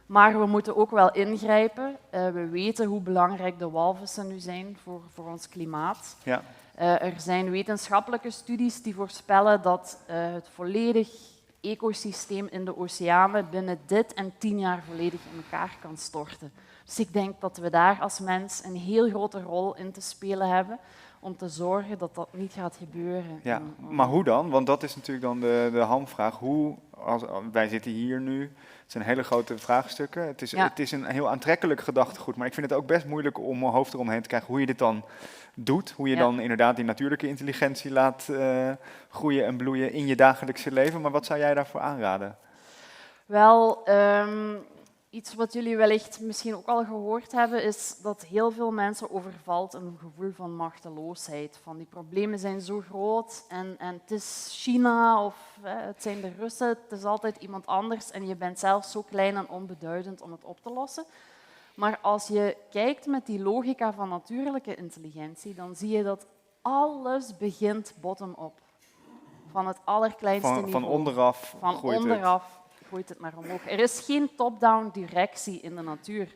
maar we moeten ook wel ingrijpen. We weten hoe belangrijk de walvissen nu zijn voor ons klimaat. Ja. Er zijn wetenschappelijke studies die voorspellen dat het volledig ecosysteem in de oceanen binnen dit en 10 jaar volledig in elkaar kan storten. Dus ik denk dat we daar als mens een heel grote rol in te spelen hebben om te zorgen dat dat niet gaat gebeuren. Ja, maar hoe dan? Want dat is natuurlijk dan de hamvraag. Wij zitten hier nu, het zijn hele grote vraagstukken. Het is een heel aantrekkelijk gedachtegoed, maar ik vind het ook best moeilijk om mijn hoofd eromheen te krijgen hoe je dit dan doet. Hoe je dan inderdaad die natuurlijke intelligentie laat groeien en bloeien in je dagelijkse leven. Maar wat zou jij daarvoor aanraden? Wel, iets wat jullie wellicht misschien ook al gehoord hebben, is dat heel veel mensen overvalt een gevoel van machteloosheid. Van die problemen zijn zo groot en het is China of het zijn de Russen, het is altijd iemand anders en je bent zelf zo klein en onbeduidend om het op te lossen. Maar als je kijkt met die logica van natuurlijke intelligentie, dan zie je dat alles begint bottom-up. Van het allerkleinste niveau. Van onderaf groeit het naar omhoog. Er is geen top-down directie in de natuur.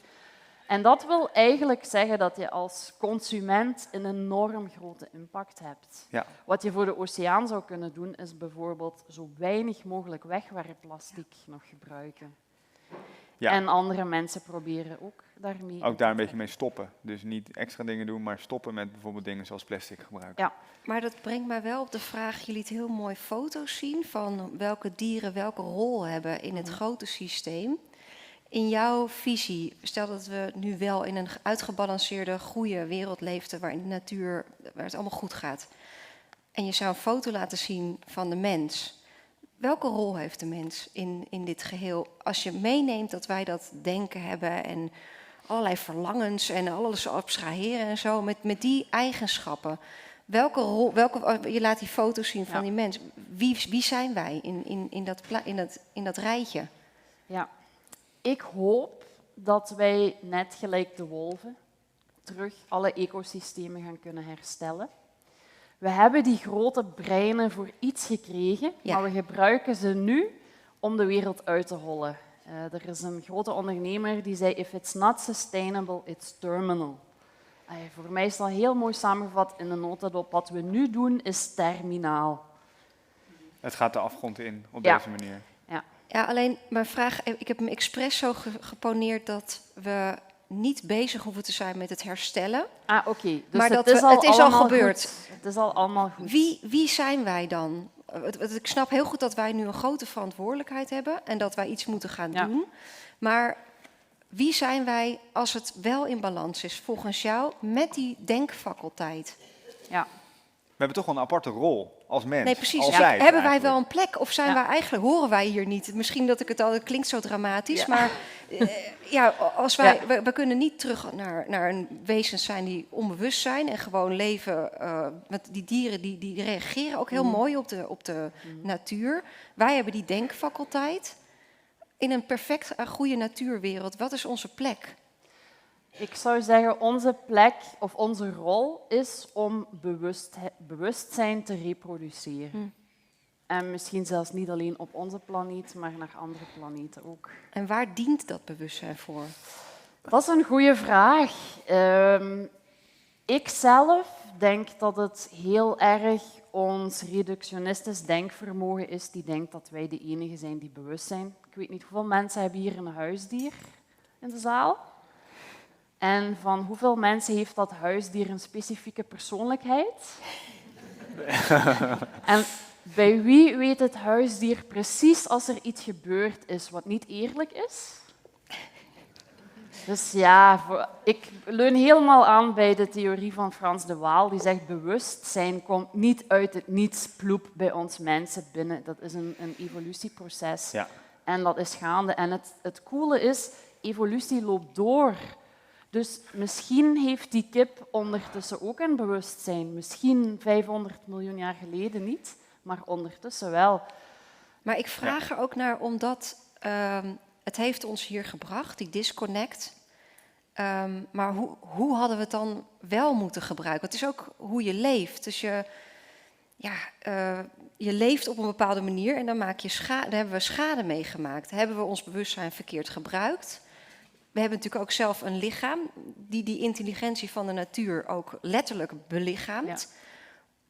En dat wil eigenlijk zeggen dat je als consument een enorm grote impact hebt. Ja. Wat je voor de oceaan zou kunnen doen, is bijvoorbeeld zo weinig mogelijk wegwerpplastic nog gebruiken. Ja. En andere mensen proberen ook daarmee... Ook daar een beetje mee stoppen. Dus niet extra dingen doen, maar stoppen met bijvoorbeeld dingen zoals plastic gebruiken. Ja, maar dat brengt mij wel op de vraag, je liet heel mooi foto's zien van welke dieren welke rol hebben in het grote systeem. In jouw visie, stel dat we nu wel in een uitgebalanceerde, goede wereld leefden waarin de natuur, waar het allemaal goed gaat. En je zou een foto laten zien van de mens. Welke rol heeft de mens in dit geheel? Als je meeneemt dat wij dat denken hebben en allerlei verlangens en alles abstraheren en zo, met die eigenschappen. Welke rol, je laat die foto's zien van die mens. Wie zijn wij in dat rijtje? Ja, ik hoop dat wij net gelijk de wolven terug alle ecosystemen gaan kunnen herstellen. We hebben die grote breinen voor iets gekregen, maar we gebruiken ze nu om de wereld uit te hollen. Er is een grote ondernemer die zei, if it's not sustainable, it's terminal. Voor mij is dat heel mooi samengevat in de notendop. Wat we nu doen, is terminaal. Het gaat de afgrond in op deze manier. Ja, alleen mijn vraag, ik heb hem expres zo geponeerd dat we niet bezig hoeven te zijn met het herstellen. Oké. Dus maar het is al gebeurd. Het is al allemaal goed. Wie zijn wij dan? Ik snap heel goed dat wij nu een grote verantwoordelijkheid hebben en dat wij iets moeten gaan doen. Maar wie zijn wij als het wel in balans is, volgens jou, met die denkfaculteit? Ja. We hebben toch wel een aparte rol als mens. Nee, precies. Hebben wij wel een plek of zijn wij eigenlijk, horen wij hier niet? Misschien dat het klinkt zo dramatisch, maar als we kunnen niet terug naar een wezens zijn die onbewust zijn en gewoon leven met die dieren die reageren ook heel mooi op de natuur. Wij hebben die denkfaculteit. In een perfect goede natuurwereld, wat is onze plek? Ik zou zeggen, onze plek of onze rol is om bewustzijn te reproduceren. En misschien zelfs niet alleen op onze planeet, maar naar andere planeten ook. En waar dient dat bewustzijn voor? Dat is een goede vraag. Ik zelf denk dat het heel erg ons reductionistisch denkvermogen is die denkt dat wij de enige zijn die bewust zijn. Ik weet niet hoeveel mensen hebben hier een huisdier in de zaal. En van hoeveel mensen heeft dat huisdier een specifieke persoonlijkheid? En bij wie weet het huisdier precies als er iets gebeurd is wat niet eerlijk is? Dus ik leun helemaal aan bij de theorie van Frans de Waal. Die zegt, bewustzijn komt niet uit het niets ploep bij ons mensen binnen. Dat is een evolutieproces. Ja. En dat is gaande. En het coole is, evolutie loopt door. Dus misschien heeft die kip ondertussen ook een bewustzijn. Misschien 500 miljoen jaar geleden niet, maar ondertussen wel. Maar ik vraag er ook naar, omdat het heeft ons hier gebracht, die disconnect. Maar hoe hadden we het dan wel moeten gebruiken? Het is ook hoe je leeft. Dus je leeft op een bepaalde manier en dan maak je daar hebben we schade meegemaakt. Hebben we ons bewustzijn verkeerd gebruikt? We hebben natuurlijk ook zelf een lichaam die intelligentie van de natuur ook letterlijk belichaamt.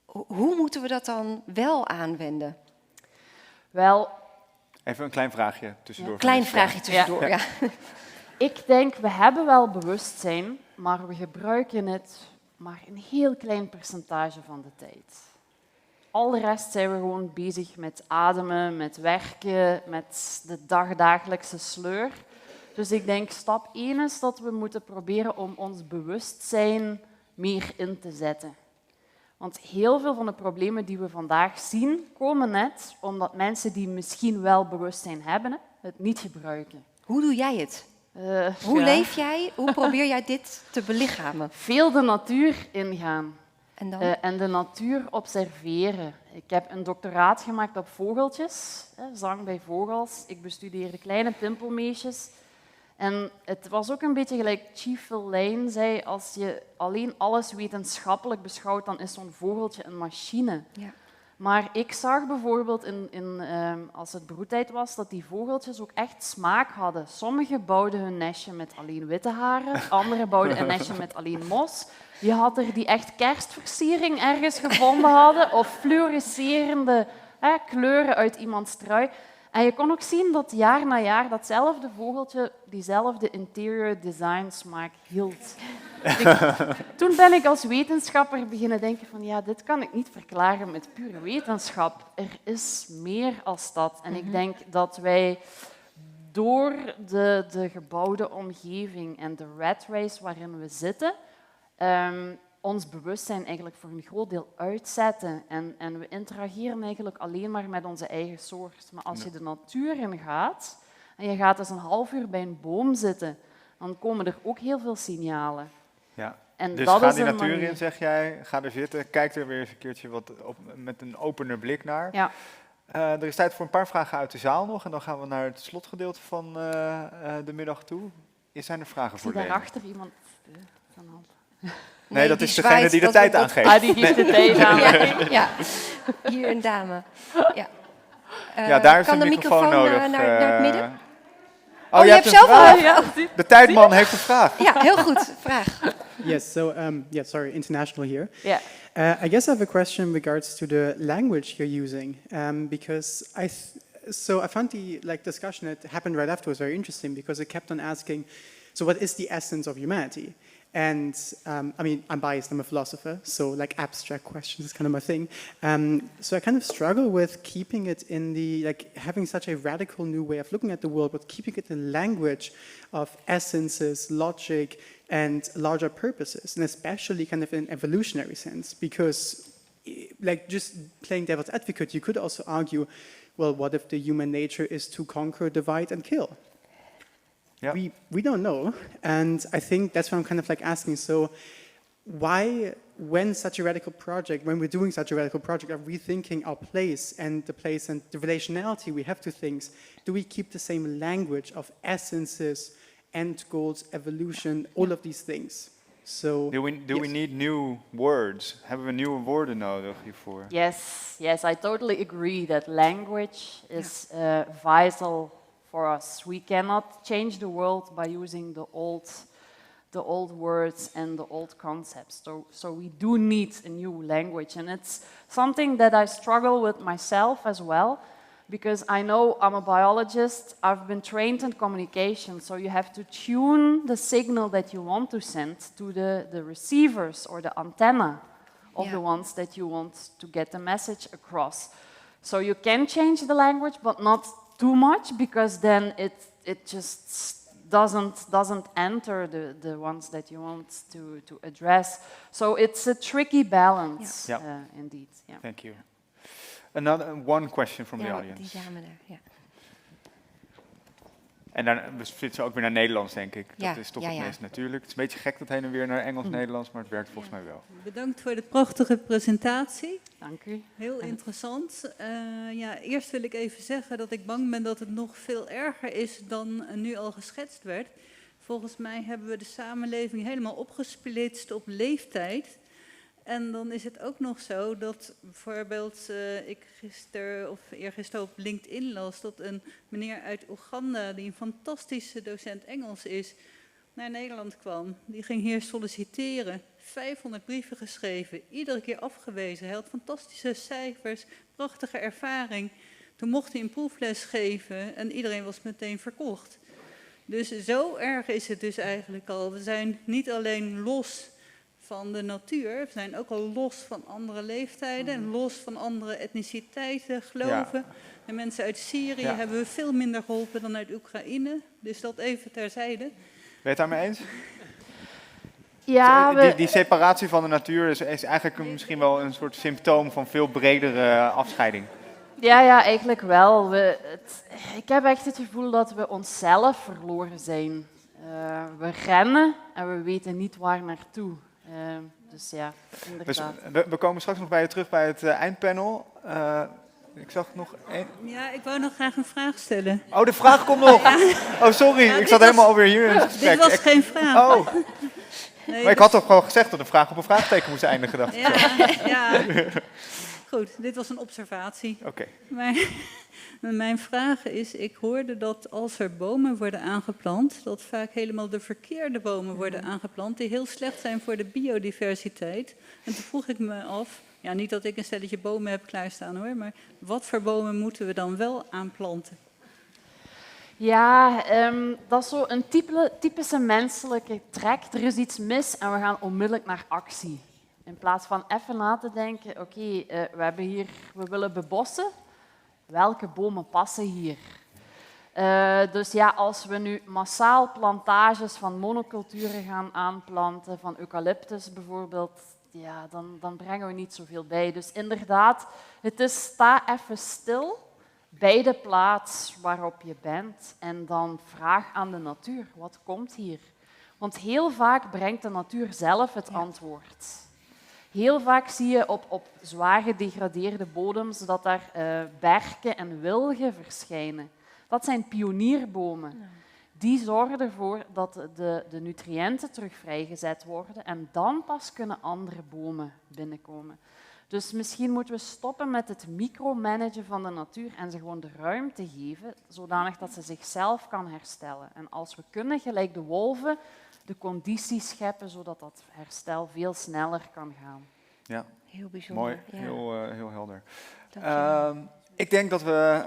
Ja. Hoe moeten we dat dan wel aanwenden? Wel... Even een klein vraagje tussendoor. Klein vraagje tussendoor, ja. Ik denk, we hebben wel bewustzijn, maar we gebruiken het maar een heel klein percentage van de tijd. Al de rest zijn we gewoon bezig met ademen, met werken, met de dagdagelijkse sleur. Dus ik denk, stap 1 is dat we moeten proberen om ons bewustzijn meer in te zetten. Want heel veel van de problemen die we vandaag zien, komen net omdat mensen die misschien wel bewustzijn hebben, het niet gebruiken. Hoe doe jij het? Hoe leef jij? Hoe probeer jij dit te belichamen? Veel de natuur ingaan. En dan? En de natuur observeren. Ik heb een doctoraat gemaakt op vogeltjes, zang bij vogels. Ik bestudeerde kleine pimpelmeesjes. En het was ook een beetje gelijk Chief Phil Lane zei, als je alleen alles wetenschappelijk beschouwt, dan is zo'n vogeltje een machine. Ja. Maar ik zag bijvoorbeeld, als het broedtijd was, dat die vogeltjes ook echt smaak hadden. Sommigen bouwden hun nestje met alleen witte haren, anderen bouwden een nestje met alleen mos. Je had er die echt kerstversiering ergens gevonden hadden, of fluorescerende kleuren uit iemands trui. En je kon ook zien dat jaar na jaar datzelfde vogeltje diezelfde interior design smaak hield. Toen ben ik als wetenschapper beginnen denken van ja, dit kan ik niet verklaren met pure wetenschap. Er is meer als dat. En ik denk dat wij door de gebouwde omgeving en de rat race waarin we zitten, ons bewustzijn eigenlijk voor een groot deel uitzetten. En we interageren eigenlijk alleen maar met onze eigen soort. Maar als je de natuur in gaat en je gaat eens een half uur bij een boom zitten, dan komen er ook heel veel signalen. Ja. En Dus dat ga is die een natuur manier. in, zeg jij. Ga er zitten, kijk er weer eens een keertje met een opener blik naar. Ja. Er is tijd voor een paar vragen uit de zaal nog en dan gaan we naar het slotgedeelte van de middag toe. Zijn er vragen voor Leen? Daarachter iemand van hand. Nee, dat is degene die de tijd aangeeft. Ah, die geeft de tijd aan. Ja, hier een dame. Ja. Ja, daar is kan een de microfoon nodig. naar het midden? Oh, je hebt zelf al. De tijdman heeft een vraag. Ja, heel goed. Vraag. Yes, so sorry, international here. Yeah. I guess I have a question in regards to the language you're using, because I found the discussion that happened right afterwards very interesting because it kept on asking, so what is the essence of humanity? And I mean, I'm biased, I'm a philosopher, so abstract questions is kind of my thing. So I kind of struggle with keeping it in the, having such a radical new way of looking at the world, but keeping it in language of essences, logic, and larger purposes, and especially kind of in an evolutionary sense, because just playing devil's advocate, you could also argue, well, what if the human nature is to conquer, divide, and kill? Yeah. We don't know, and I think that's what I'm kind of asking. So, why, when we're doing such a radical project, are we thinking our place and the relationality we have to things? Do we keep the same language of essences, end goals, evolution, all of these things? So, do we need new words? Hebben we nieuwe woorden nodig hiervoor? Yes, I totally agree that language is vital for us. We cannot change the world by using the old words and the old concepts. So we do need a new language, and it's something that I struggle with myself as well, because I know I'm a biologist. I've been trained in communication, so you have to tune the signal that you want to send to the receivers or the antenna of the ones that you want to get the message across. So you can change the language, but not too much, because then it just doesn't enter the ones that you want to address. So it's a tricky balance, indeed. Yeah. Thank you. One question from the audience. Die dame daar, ja. En dan switchen we ook weer naar Nederlands, denk ik. Dat is toch het ja. meest natuurlijk. Het is een beetje gek dat heen en weer naar Engels-Nederlands, maar het werkt volgens mij wel. Bedankt voor de prachtige presentatie. Dank u. Heel interessant. Eerst wil ik even zeggen dat ik bang ben dat het nog veel erger is dan nu al geschetst werd. Volgens mij hebben we de samenleving helemaal opgesplitst op leeftijd. En dan is het ook nog zo dat bijvoorbeeld ik eergisteren op LinkedIn las dat een meneer uit Oeganda, die een fantastische docent Engels is, naar Nederland kwam. Die ging hier solliciteren, 500 brieven geschreven, iedere keer afgewezen. Hij had fantastische cijfers, prachtige ervaring. Toen mocht hij een proefles geven en iedereen was meteen verkocht. Dus zo erg is het dus eigenlijk al. We zijn niet alleen los van de natuur, we zijn ook al los van andere leeftijden en los van andere etniciteiten, geloven. Ja. En mensen uit Syrië hebben we veel minder geholpen dan uit Oekraïne. Dus dat even terzijde. Ben je het daarmee eens? Ja, die separatie van de natuur is eigenlijk misschien wel een soort symptoom van veel bredere afscheiding. Ja, eigenlijk wel. Ik heb echt het gevoel dat we onszelf verloren zijn. We rennen en we weten niet waar naartoe. Dus ja, inderdaad. We komen straks nog bij je terug bij het eindpanel. Ik zag nog één. Ja, ik wou nog graag een vraag stellen. Oh, de vraag komt nog. Oh, sorry. Ja, ik zat helemaal alweer hier in het gesprek. Dit was geen vraag. Oh. Nee, maar ik had toch gewoon gezegd dat een vraag op een vraagteken moest eindigen, dacht ik. Ja. Goed, dit was een observatie. Oké. Mijn vraag is, ik hoorde dat als er bomen worden aangeplant, dat vaak helemaal de verkeerde bomen worden aangeplant, die heel slecht zijn voor de biodiversiteit. En toen vroeg ik me af, ja, niet dat ik een stelletje bomen heb klaarstaan hoor, maar wat voor bomen moeten we dan wel aanplanten? Ja, dat is zo een typische menselijke trek. Er is iets mis en we gaan onmiddellijk naar actie. In plaats van even na te denken, oké, we willen bebossen. Welke bomen passen hier? Dus ja, als we nu massaal plantages van monoculturen gaan aanplanten, van eucalyptus bijvoorbeeld, ja, dan brengen we niet zoveel bij. Dus inderdaad, sta even stil bij de plaats waarop je bent en dan vraag aan de natuur, wat komt hier? Want heel vaak brengt de natuur zelf het antwoord. Heel vaak zie je op zwaar gedegradeerde bodems dat daar berken en wilgen verschijnen. Dat zijn pionierbomen. Ja. Die zorgen ervoor dat de nutriënten terug vrijgezet worden en dan pas kunnen andere bomen binnenkomen. Dus misschien moeten we stoppen met het micromanagen van de natuur en ze gewoon de ruimte geven, zodanig dat ze zichzelf kan herstellen. En als we kunnen, gelijk de wolven, de condities scheppen, zodat dat herstel veel sneller kan gaan. Ja, heel bijzonder. Mooi, ja. heel helder. Ik denk dat we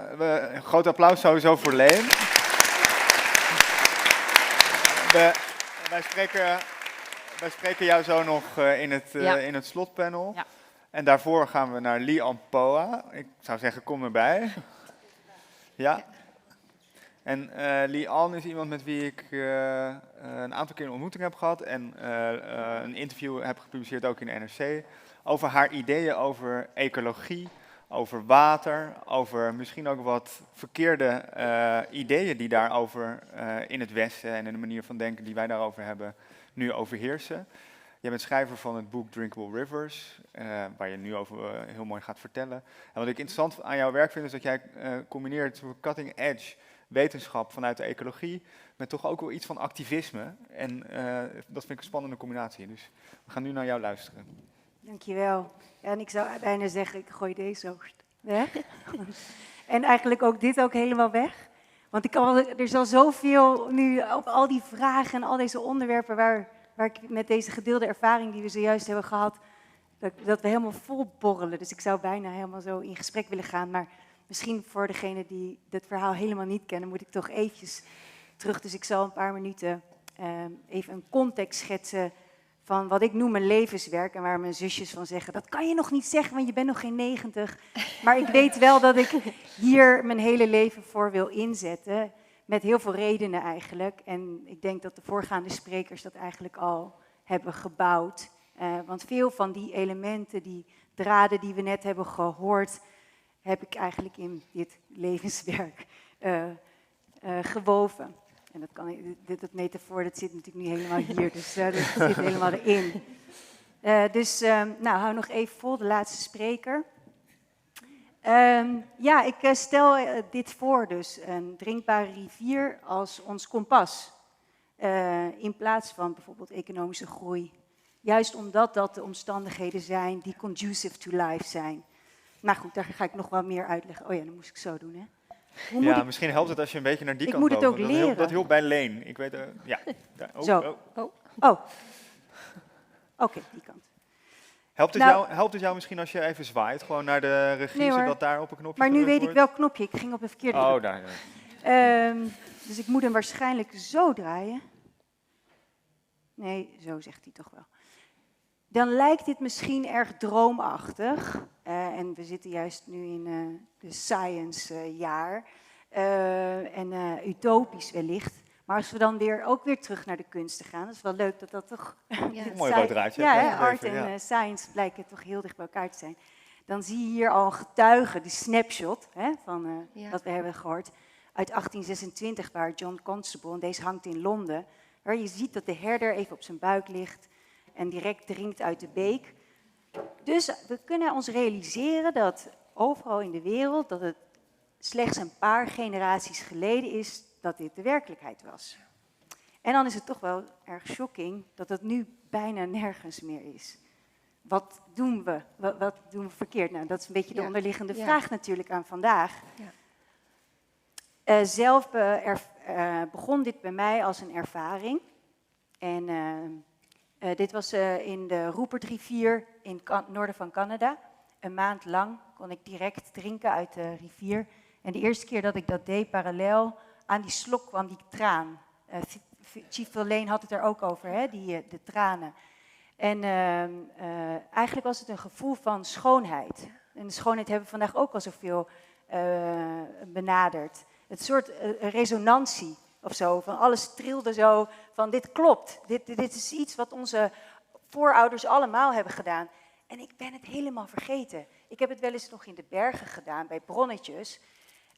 een groot applaus sowieso voor Leen. Wij spreken jou zo nog in het slotpanel. Ja. En daarvoor gaan we naar Li An Phoa. Ik zou zeggen, kom erbij. Ja. En Li An is iemand met wie ik een aantal keer een ontmoeting heb gehad en een interview heb gepubliceerd ook in de NRC over haar ideeën over ecologie, over water, over misschien ook wat verkeerde ideeën die daarover in het Westen en in de manier van denken die wij daarover hebben nu overheersen. Jij bent schrijver van het boek Drinkable Rivers, waar je nu over heel mooi gaat vertellen. En wat ik interessant aan jouw werk vind is dat jij combineert cutting edge wetenschap vanuit de ecologie met toch ook wel iets van activisme. En dat vind ik een spannende combinatie. Dus we gaan nu naar jou luisteren. Dankjewel. Ja, en ik zou bijna zeggen, ik gooi deze ook weg. En eigenlijk ook dit ook helemaal weg. Want er is al zoveel nu op al die vragen en al deze onderwerpen waar ik met deze gedeelde ervaring die we zojuist hebben gehad, dat we helemaal vol borrelen. Dus ik zou bijna helemaal zo in gesprek willen gaan. Maar misschien voor degenen die dit verhaal helemaal niet kennen, moet ik toch eventjes terug. Dus ik zal een paar minuten even een context schetsen van wat ik noem mijn levenswerk. En waar mijn zusjes van zeggen, dat kan je nog niet zeggen, want je bent nog geen 90. Maar ik weet wel dat ik hier mijn hele leven voor wil inzetten. Met heel veel redenen eigenlijk. En ik denk dat de voorgaande sprekers dat eigenlijk al hebben gebouwd. Want veel van die elementen, die draden die we net hebben gehoord, heb ik eigenlijk in dit levenswerk gewoven. En dat metafoor, dat zit natuurlijk niet helemaal hier, dus dat zit helemaal erin. Hou nog even vol, de laatste spreker. Ik stel dit voor dus, een drinkbare rivier als ons kompas. In plaats van bijvoorbeeld economische groei, Juist omdat dat de omstandigheden zijn die conducive to life zijn. Nou goed, daar ga ik nog wel meer uitleggen. Oh ja, dat moest ik zo doen, hè? Misschien helpt het als je een beetje naar die kant moet het loopt. ook leren. Dat hielp bij Leen. Ik weet, Zo. Oké, die kant. Helpt het jou misschien als je even zwaait, gewoon naar de regie, zodat daar op een knopje maar nu weet wordt? ik welk knopje. Ik ging op een verkeerde druk. Daar. Dus ik moet hem waarschijnlijk zo draaien. Nee, zo zegt hij toch wel. Dan lijkt dit misschien erg droomachtig. En we zitten juist nu in de science jaar. En utopisch wellicht. Maar als we dan ook weer terug naar de kunsten gaan, dat is wel leuk dat dat toch... mooi rood draadje. Ja, art en science blijken toch heel dicht bij elkaar te zijn. Dan zie je hier al een getuige, die snapshot, van wat we hebben gehoord, uit 1826, waar John Constable, en deze hangt in Londen, waar je ziet dat de herder even op zijn buik ligt en direct drinkt uit de beek. Dus we kunnen ons realiseren dat overal in de wereld, dat het slechts een paar generaties geleden is dat dit de werkelijkheid was. En dan is het toch wel erg shocking dat het nu bijna nergens meer is. Wat doen we? Wat doen we verkeerd? Nou, dat is een beetje de onderliggende vraag natuurlijk aan vandaag. Ja. Zelf begon dit bij mij als een ervaring. En dit was in de Rupertrivier in het noorden van Canada. Een maand lang kon ik direct drinken uit de rivier. En de eerste keer dat ik dat deed, parallel aan die slok kwam die traan. Chief Phil Lane had het er ook over, hè? De tranen. En eigenlijk was het een gevoel van schoonheid. En de schoonheid hebben we vandaag ook al zoveel benaderd. Het soort resonantie of zo, van alles trilde zo, van dit klopt. Dit is iets wat onze voorouders allemaal hebben gedaan. En ik ben het helemaal vergeten. Ik heb het wel eens nog in de bergen gedaan, bij bronnetjes.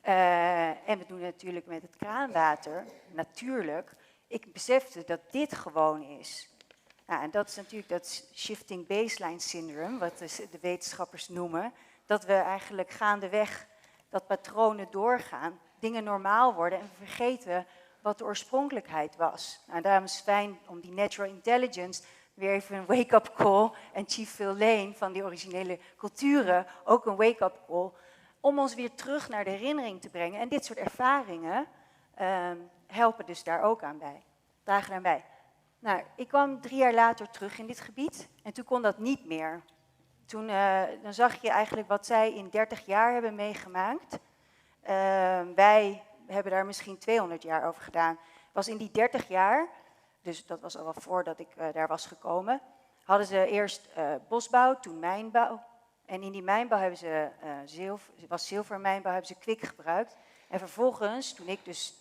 En we doen het natuurlijk met het kraanwater, natuurlijk. Ik besefte dat dit gewoon is. Nou, en dat is natuurlijk dat shifting baseline syndrome, wat de wetenschappers noemen. Dat we eigenlijk gaandeweg dat patronen doorgaan, dingen normaal worden en we vergeten wat de oorspronkelijkheid was. Nou, daarom is het fijn om die natural intelligence weer even een wake-up call. En Chief Phil Lane van die originele culturen ook een wake-up call. Om ons weer terug naar de herinnering te brengen. En dit soort ervaringen helpen dus daar ook aan bij. Dragen aan bij. Nou, ik kwam 3 jaar later terug in dit gebied. En toen kon dat niet meer. Toen dan zag je eigenlijk wat zij in 30 jaar hebben meegemaakt. Wij hebben daar misschien 200 jaar over gedaan. Was in die 30 jaar, dus dat was al wel voordat ik daar was gekomen, hadden ze eerst bosbouw, toen mijnbouw. En in die mijnbouw hebben ze zilvermijnbouw, hebben ze kwik gebruikt. En vervolgens, toen ik dus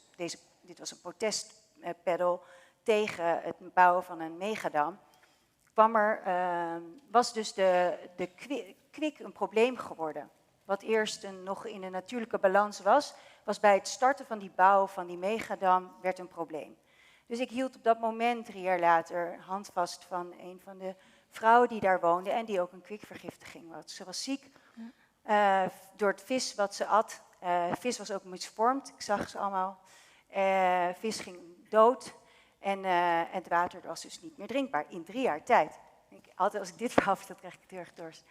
dit was een protestpedal tegen het bouwen van een megadam, was dus de kwik een probleem geworden. Wat eerst nog in een natuurlijke balans was bij het starten van die bouw van die megadam werd een probleem. Dus ik hield op dat moment 3 jaar later handvast van een van de vrouwen die daar woonde en die ook een kwikvergiftiging had. Ze was ziek door het vis wat ze at. Vis was ook misvormd, ik zag ze allemaal. Vis ging dood en het water was dus niet meer drinkbaar in 3 jaar tijd. Altijd als ik dit verhaal vertel, krijg ik het heel erg dorst.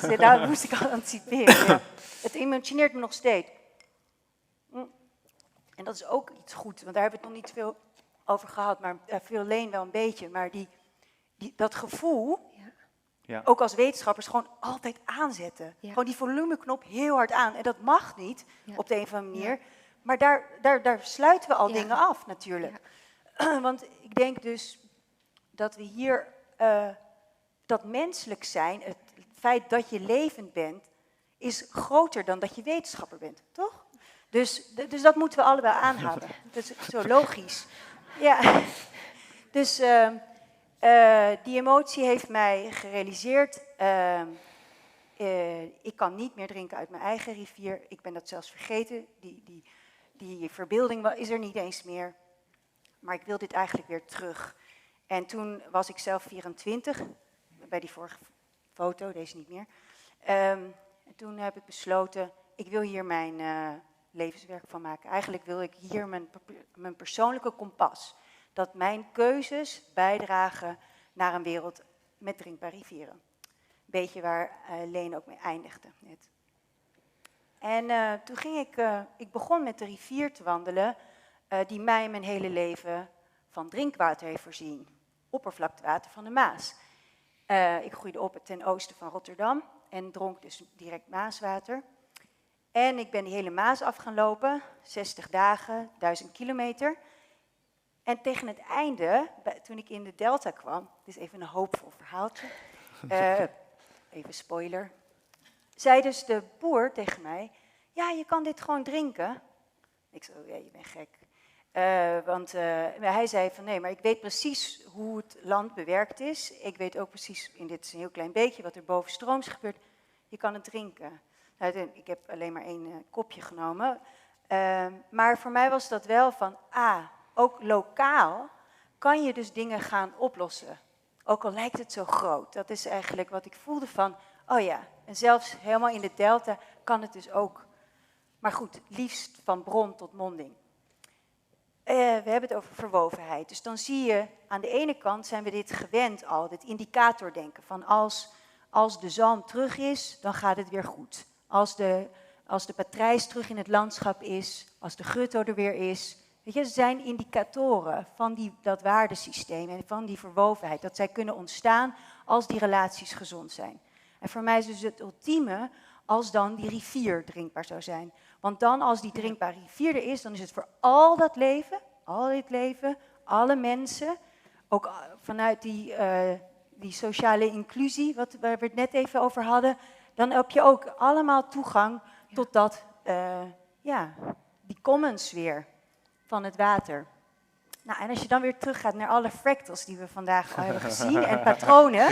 Dus daar moest ik al anticiperen. Ja. Het emotioneert me nog steeds. En dat is ook iets goed, want daar hebben we het nog niet veel over gehad, maar veel Leen wel een beetje. Maar dat gevoel, ook als wetenschappers, gewoon altijd aanzetten. Ja. Gewoon die volumeknop heel hard aan. En dat mag niet op de een of andere manier. Ja. Maar daar sluiten we al dingen af natuurlijk. Ja. Want ik denk dus dat we hier, dat menselijk zijn, het feit dat je levend bent, is groter dan dat je wetenschapper bent, toch? Dus dat moeten we allebei aanhouden. Dat is zo logisch. Ja. Dus die emotie heeft mij gerealiseerd. Ik kan niet meer drinken uit mijn eigen rivier. Ik ben dat zelfs vergeten. Die verbeelding is er niet eens meer. Maar ik wil dit eigenlijk weer terug. En toen was ik zelf 24. Bij die vorige foto, deze niet meer. En toen heb ik besloten, ik wil hier mijn levenswerk van maken. Eigenlijk wil ik hier mijn persoonlijke kompas. Dat mijn keuzes bijdragen naar een wereld met drinkbare rivieren. Een beetje waar Leen ook mee eindigde net. En toen ging ik begon met de rivier te wandelen die mij mijn hele leven van drinkwater heeft voorzien. Oppervlaktewater van de Maas. Ik groeide op ten oosten van Rotterdam en dronk dus direct Maaswater. En ik ben die hele Maas af gaan lopen, 60 dagen, 1000 kilometer. En tegen het einde, toen ik in de delta kwam, dit is even een hoopvol verhaaltje, even spoiler, zei dus de boer tegen mij, ja, je kan dit gewoon drinken. Ik zei, ja, je bent gek. Want hij zei van nee, maar ik weet precies hoe het land bewerkt is. Ik weet ook precies, dit is een heel klein beetje, wat er bovenstrooms gebeurt. Je kan het drinken. Nou, ik heb alleen maar 1 kopje genomen. Maar voor mij was dat wel van, ook lokaal kan je dus dingen gaan oplossen. Ook al lijkt het zo groot. Dat is eigenlijk wat ik voelde van, oh ja, en zelfs helemaal in de delta kan het dus ook. Maar goed, liefst van bron tot monding. We hebben het over verwovenheid. Dus dan zie je, aan de ene kant zijn we dit gewend al, dit indicatordenken. Van als de zalm terug is, dan gaat het weer goed. Als de patrijs terug in het landschap is, als de grutto er weer is. Weet je, ze zijn indicatoren van dat waardesysteem en van die verwovenheid. Dat zij kunnen ontstaan als die relaties gezond zijn. En voor mij is dus het ultieme als dan die rivier drinkbaar zou zijn. Want dan als die drinkbare rivier er is, dan is het voor al dit leven, alle mensen, ook vanuit die sociale inclusie, waar we het net even over hadden, dan heb je ook allemaal toegang tot die commons weer van het water. Nou, en als je dan weer teruggaat naar alle fractals die we vandaag al hebben gezien en patronen,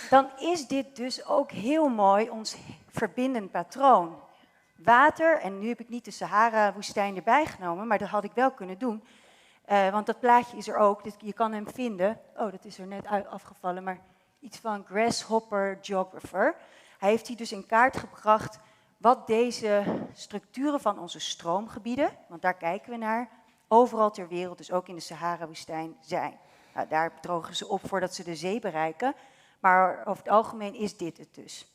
dan is dit dus ook heel mooi ons verbindend patroon. Water, en nu heb ik niet de Sahara-woestijn erbij genomen, maar dat had ik wel kunnen doen. Want dat plaatje is er ook, dus je kan hem vinden. Oh, dat is er net afgevallen, maar iets van Grasshopper Geographer. Hij heeft hier dus in kaart gebracht wat deze structuren van onze stroomgebieden, want daar kijken we naar, overal ter wereld, dus ook in de Sahara-woestijn, zijn. Nou, daar drogen ze op voordat ze de zee bereiken, maar over het algemeen is dit het dus.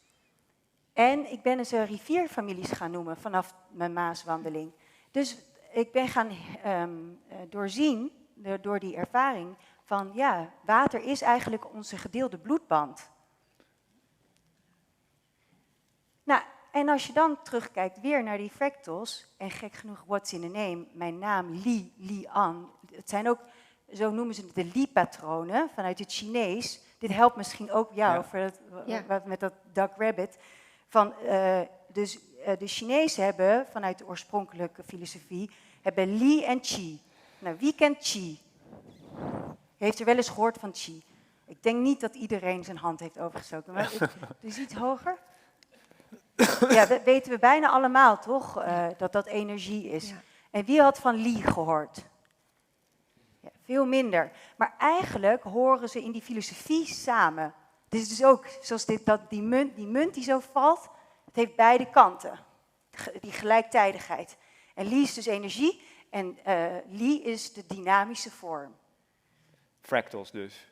En ik ben ze rivierfamilies gaan noemen vanaf mijn Maaswandeling. Dus ik ben gaan doorzien, door die ervaring, van ja, water is eigenlijk onze gedeelde bloedband. Nou, en als je dan terugkijkt weer naar die fractals, en gek genoeg, what's in a name, mijn naam Li An, het zijn ook, zo noemen ze het, de Li-patronen vanuit het Chinees. Dit helpt misschien ook jou voor met dat duck rabbit. Dus de Chinezen hebben, vanuit de oorspronkelijke filosofie, hebben Li en Qi. Nou, wie kent Qi? Heeft er wel eens gehoord van Qi? Ik denk niet dat iedereen zijn hand heeft overgestoken. Maar dus iets hoger? Ja, dat weten we bijna allemaal, toch? Dat energie is. Ja. En wie had van Li gehoord? Ja, veel minder. Maar eigenlijk horen ze in die filosofie samen. Dit is dus ook, zoals die munt die zo valt, het heeft beide kanten. Die gelijktijdigheid. En Li is dus energie en Li is de dynamische vorm. Fractals dus.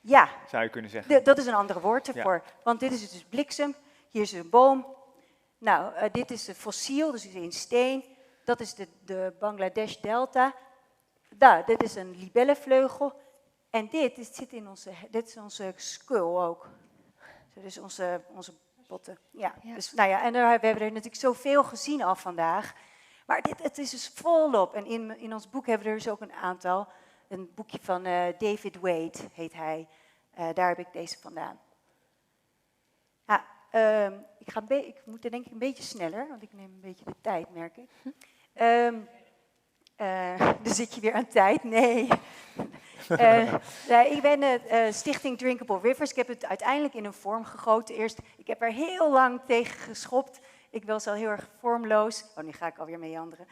Ja. Zou je kunnen zeggen. Dat is een andere woord ervoor. Ja. Want dit is dus bliksem, hier is een boom. Nou, dit is een fossiel, dus in steen. Dat is de Bangladesh Delta. Dit is een libellenvleugel. En dit is onze skull ook. Dus onze botten. Ja. Dus, nou ja, en we hebben er natuurlijk zoveel gezien al vandaag. Maar het is dus volop. En in ons boek hebben we er dus ook een aantal. Een boekje van David Wade heet hij. Daar heb ik deze vandaan. Ik moet denk ik een beetje sneller, want ik neem een beetje de tijd, merk ik. Dan zit je weer aan tijd. Nee. Ik ben stichting Drinkable Rivers. Ik heb het uiteindelijk in een vorm gegoten eerst. Ik heb er heel lang tegen geschopt. Ik was al heel erg vormloos. Oh, nu ga ik alweer meanderen.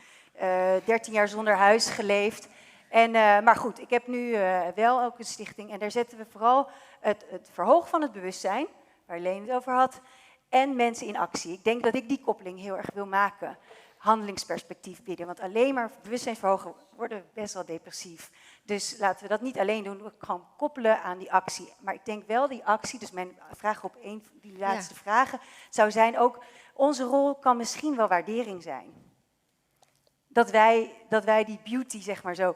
13 jaar zonder huis geleefd. Maar goed, ik heb nu wel ook een stichting. En daar zetten we vooral het verhogen van het bewustzijn, waar Leen het over had, en mensen in actie. Ik denk dat ik die koppeling heel erg wil maken. handelingsperspectief bieden. Want alleen maar bewustzijn verhogen worden we best wel depressief. Dus laten we dat niet alleen doen, we gewoon koppelen aan die actie. Maar ik denk wel die actie, dus mijn vraag op die laatste vragen, zou zijn ook, onze rol kan misschien wel waardering zijn. Dat wij die beauty, zeg maar zo,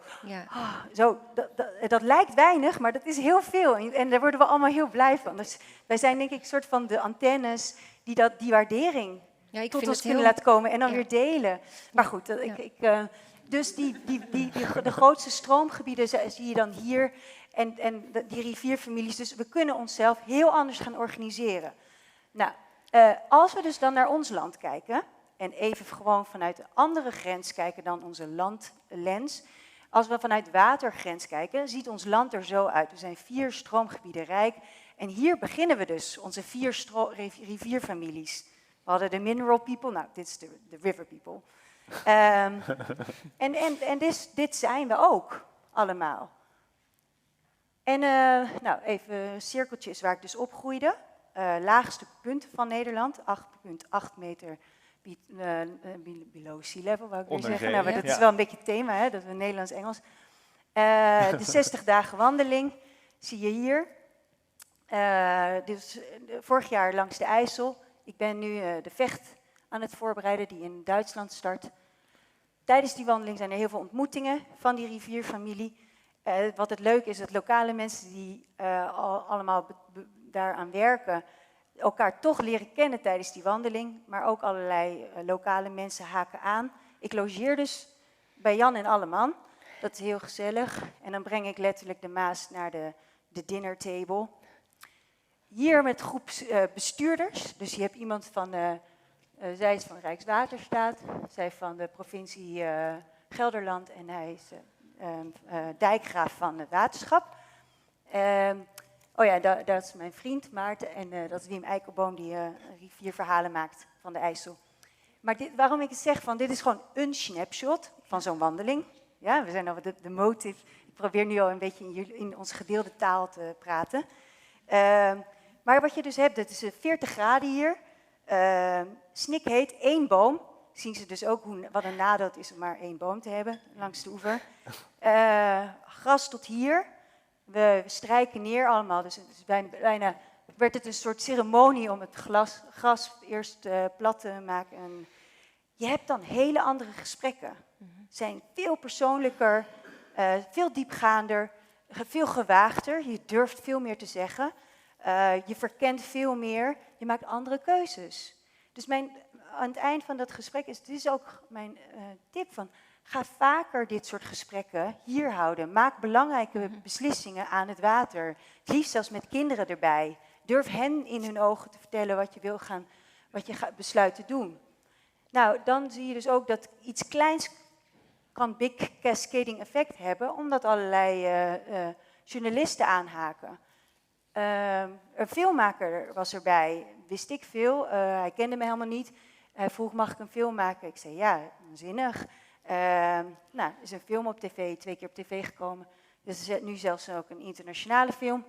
dat lijkt weinig, maar dat is heel veel. En daar worden we allemaal heel blij van. Dus wij zijn denk ik een soort van de antennes die waardering tot ons kunnen laten komen en dan weer delen. Maar goed, dus de grootste stroomgebieden zie je dan hier en die rivierfamilies. Dus we kunnen onszelf heel anders gaan organiseren. Nou, als we dus dan naar ons land kijken en even gewoon vanuit de andere grens kijken dan onze landlens. Als we vanuit watergrens kijken, ziet ons land er zo uit. We zijn 4 stroomgebieden rijk en hier beginnen we dus, onze 4 rivierfamilies. We hadden de mineral people, nou, dit is de river people. En dit zijn we ook allemaal. En nou, even cirkeltjes waar ik dus opgroeide. Laagste punten van Nederland, 8,8 meter below sea level, wou ik weer zeggen. Nou, maar dat is wel een beetje het thema, hè, dat we Nederlands-Engels. De 60 dagen wandeling zie je hier. Dus vorig jaar langs de IJssel. Ik ben nu de Vecht aan het voorbereiden die in Duitsland start. Tijdens die wandeling zijn er heel veel ontmoetingen van die rivierfamilie. Wat het leuke is dat lokale mensen die allemaal daaraan werken, elkaar toch leren kennen tijdens die wandeling. Maar ook allerlei lokale mensen haken aan. Ik logeer dus bij Jan en Alleman. Dat is heel gezellig. En dan breng ik letterlijk de Maas naar de dinner table. Hier met groep bestuurders. Dus je hebt iemand van, zij is van Rijkswaterstaat, zij van de provincie Gelderland en hij is dijkgraaf van het waterschap. Oh ja, dat is mijn vriend Maarten en dat is Wim Eikelboom die rivierverhalen maakt van de IJssel. Maar waarom ik het zeg, van dit is gewoon een snapshot van zo'n wandeling. Ja, we zijn over de motive. Ik probeer nu al een beetje in onze gedeelde taal te praten. Maar wat je dus hebt, het is 40 graden hier. Snikheet, 1 boom. Zien ze dus ook wat een nadeel het is om maar 1 boom te hebben langs de oever. Gras tot hier. We strijken neer allemaal. Dus het is bijna werd het een soort ceremonie om het gras eerst plat te maken. En je hebt dan hele andere gesprekken. Zijn veel persoonlijker, veel diepgaander, veel gewaagder. Je durft veel meer te zeggen. Je verkent veel meer. Je maakt andere keuzes. Dus aan het eind van dat gesprek dit is ook mijn tip van, ga vaker dit soort gesprekken hier houden. Maak belangrijke beslissingen aan het water. Het liefst zelfs met kinderen erbij. Durf hen in hun ogen te vertellen wat je gaat besluiten doen. Nou, dan zie je dus ook dat iets kleins kan big cascading effect hebben, omdat allerlei journalisten aanhaken. Een filmmaker was erbij, wist ik veel, hij kende me helemaal niet. Hij vroeg, mag ik een film maken? Ik zei, ja, zinnig. Nou, er is een film op tv, 2 keer op tv gekomen. Dus er is nu zelfs ook een internationale film.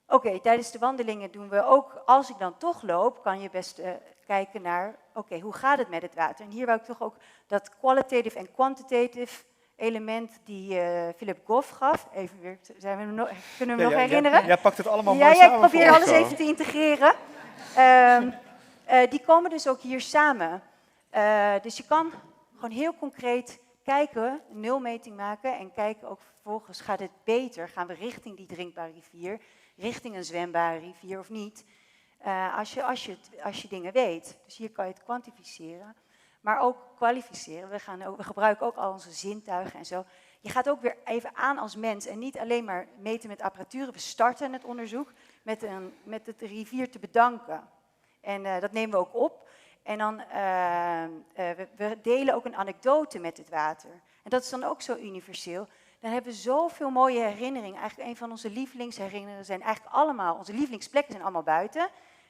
Oké, tijdens de wandelingen doen we ook, als ik dan toch loop, kan je best kijken naar, oké, hoe gaat het met het water? En hier wou ik toch ook dat qualitative en quantitative element die Philip Goff gaf. Even weer, kunnen we hem nog herinneren? Jij pakt het allemaal mooi samen. Ja, ik probeer alles even te integreren. Die komen dus ook hier samen. Dus je kan gewoon heel concreet kijken, een nulmeting maken en kijken ook vervolgens, gaat het beter? Gaan we richting die drinkbare rivier, richting een zwembare rivier of niet? Als je dingen weet. Dus hier kan je het kwantificeren, maar ook kwalificeren. We gebruiken ook al onze zintuigen en zo. Je gaat ook weer even aan als mens en niet alleen maar meten met apparatuur. We starten het onderzoek met de rivier te bedanken. En dat nemen we ook op. En dan, we delen ook een anekdote met het water. En dat is dan ook zo universeel. Dan hebben we zoveel mooie herinneringen. Eigenlijk een van onze lievelingsherinneringen zijn eigenlijk allemaal, onze lievelingsplekken zijn allemaal buiten.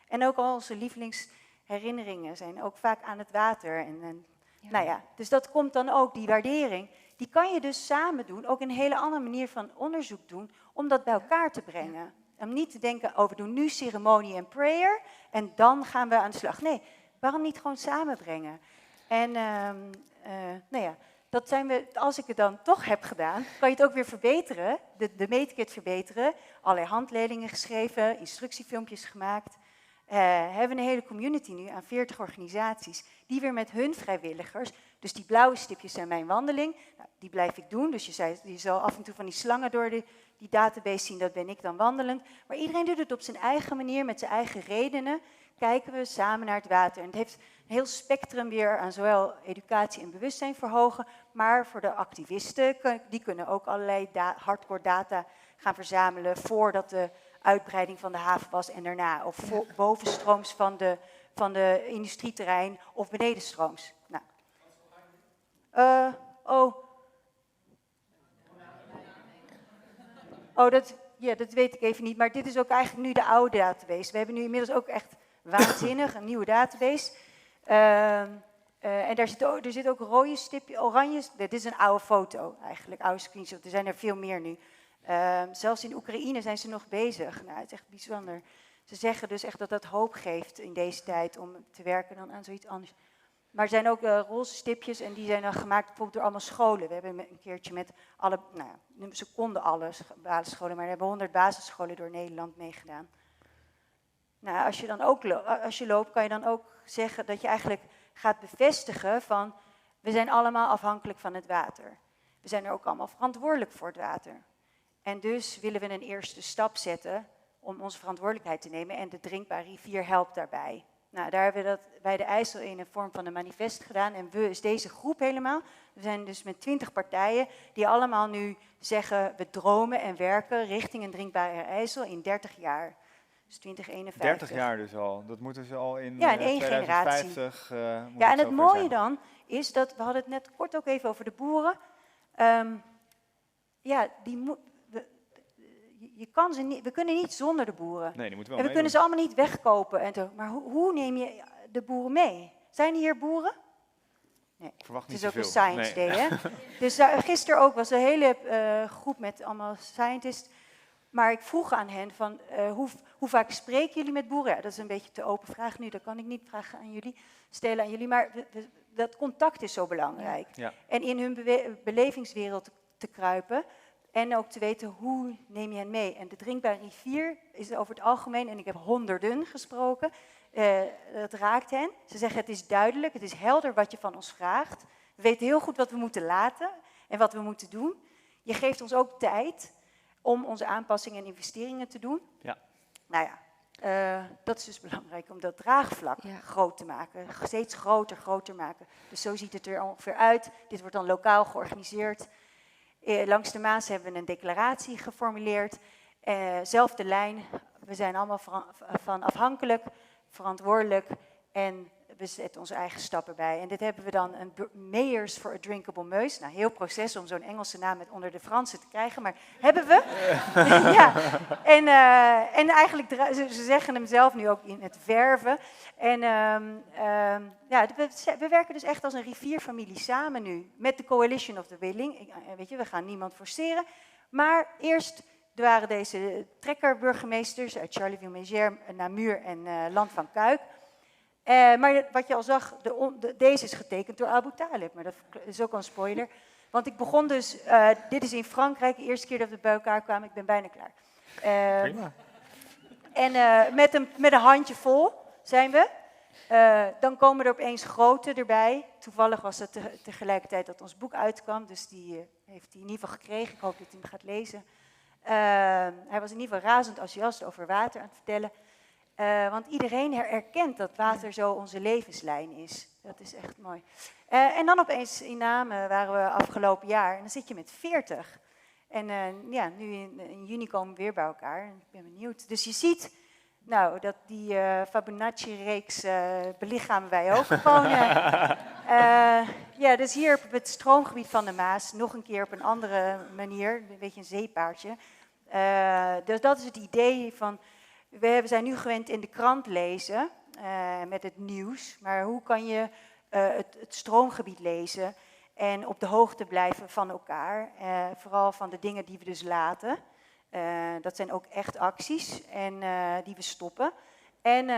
En ook al onze lievelingsherinneringen zijn ook vaak aan het water. Nou ja, dus dat komt dan ook, die waardering. Die kan je dus samen doen, ook een hele andere manier van onderzoek doen, om dat bij elkaar te brengen. Om niet te denken, we doen nu ceremonie en prayer en dan gaan we aan de slag. Nee, waarom niet gewoon samenbrengen? En nou ja, dat zijn we, als ik het dan toch heb gedaan, kan je het ook weer verbeteren. De meetkit verbeteren. Allerlei handleidingen geschreven, instructiefilmpjes gemaakt. Hebben een hele community nu aan 40 organisaties. Die weer met hun vrijwilligers. Dus die blauwe stipjes zijn mijn wandeling. Nou, die blijf ik doen. Dus je zal af en toe van die slangen door die database zien. Dat ben ik dan wandelend. Maar iedereen doet het op zijn eigen manier, met zijn eigen redenen. Kijken we samen naar het water. En het heeft een heel spectrum weer aan zowel educatie en bewustzijn verhogen. Maar voor de activisten, die kunnen ook allerlei hardcore data gaan verzamelen voordat de uitbreiding van de haven was en daarna. Of bovenstrooms van de industrieterrein of benedenstrooms. Nou. Dat weet ik even niet. Maar dit is ook eigenlijk nu de oude database. We hebben nu inmiddels ook echt waanzinnig een nieuwe database. En er zit ook rode stipje, oranje. Dit is een oude foto eigenlijk, oude screenshot. Er zijn er veel meer nu. Zelfs in Oekraïne zijn ze nog bezig. Nou, het is echt bijzonder. Ze zeggen dus echt dat dat hoop geeft in deze tijd om te werken dan aan zoiets anders. Maar er zijn ook roze stipjes en die zijn dan gemaakt bijvoorbeeld door allemaal scholen. We hebben een keertje met alle, nou ja, ze konden alle basisscholen, maar er hebben 100 basisscholen door Nederland meegedaan. Nou, als je loopt, kan je dan ook zeggen dat je eigenlijk gaat bevestigen van, we zijn allemaal afhankelijk van het water. We zijn er ook allemaal verantwoordelijk voor het water. En dus willen we een eerste stap zetten om onze verantwoordelijkheid te nemen en de drinkbare rivier helpt daarbij. Nou, daar hebben we dat bij de IJssel in een vorm van een manifest gedaan. En we is deze groep helemaal. We zijn dus met 20 partijen die allemaal nu zeggen, we dromen en werken richting een drinkbare IJssel in 30 jaar. Dus 2051. 30 jaar dus al. Dat moeten ze al in, in één 2050. generatie. Ja, en het mooie dan is dat, we hadden het net kort ook even over de boeren. We kunnen niet zonder de boeren. Nee, die moeten wel en we kunnen ze allemaal niet wegkopen. Maar hoe neem je de boeren mee? Zijn hier boeren? Nee, verwacht het niet is ook zoveel. een science day, hè? Dus gisteren ook was een hele groep met allemaal scientists. Maar ik vroeg aan hen van, hoe vaak spreken jullie met boeren? Ja, dat is een beetje te open vraag nu, dat kan ik niet vragen aan jullie, stellen aan jullie. Maar dat contact is zo belangrijk. Ja. En in hun belevingswereld te kruipen. En ook te weten, hoe neem je hen mee? En de drinkbare rivier is over het algemeen, en ik heb honderden gesproken, dat raakt hen. Ze zeggen, het is duidelijk, het is helder wat je van ons vraagt. We weten heel goed wat we moeten laten en wat we moeten doen. Je geeft ons ook tijd om onze aanpassingen en investeringen te doen. Ja. Nou ja, dat is dus belangrijk om dat draagvlak groot te maken. Steeds groter maken. Dus zo ziet het er ongeveer uit. Dit wordt dan lokaal georganiseerd. Langs de Maas hebben we een declaratie geformuleerd. Zelfde lijn, we zijn allemaal van afhankelijk, verantwoordelijk en we zetten onze eigen stappen bij. En dit hebben we dan een Mayors for a Drinkable Meus. Nou, heel proces om zo'n Engelse naam met onder de Fransen te krijgen, maar hebben we. Ja. En eigenlijk, ze zeggen hem zelf nu ook in het verven. En we werken dus echt als een rivierfamilie samen nu, met de Coalition of the Willing. Weet je, we gaan niemand forceren. Maar eerst waren deze trekkerburgemeesters uit Charleville-Mézières, Namur en Land van Kuik. Maar wat je al zag, deze is getekend door Abu Talib, maar dat is ook al een spoiler. Want ik begon dus, dit is in Frankrijk, de eerste keer dat we bij elkaar kwamen, ik ben bijna klaar. Prima. En met een handje vol zijn we. Dan komen er opeens grote erbij. Toevallig was het tegelijkertijd dat ons boek uitkwam, dus die heeft hij in ieder geval gekregen. Ik hoop dat hij hem gaat lezen. Hij was in ieder geval razend enthousiast over water aan het vertellen. Want iedereen erkent dat water zo onze levenslijn is. Dat is echt mooi. En dan opeens in Namen waren we afgelopen jaar. En dan zit je met 40. En nu in juni komen we weer bij elkaar. En ik ben benieuwd. Dus je ziet dat die Fibonacci-reeks belichamen wij ook gewoon. Dus hier op het stroomgebied van de Maas. Nog een keer op een andere manier. Een beetje een zeepaardje. Dus dat is het idee van... We zijn nu gewend in de krant lezen met het nieuws, maar hoe kan je het stroomgebied lezen en op de hoogte blijven van elkaar, vooral van de dingen die we dus laten. Dat zijn ook echt acties en die we stoppen. En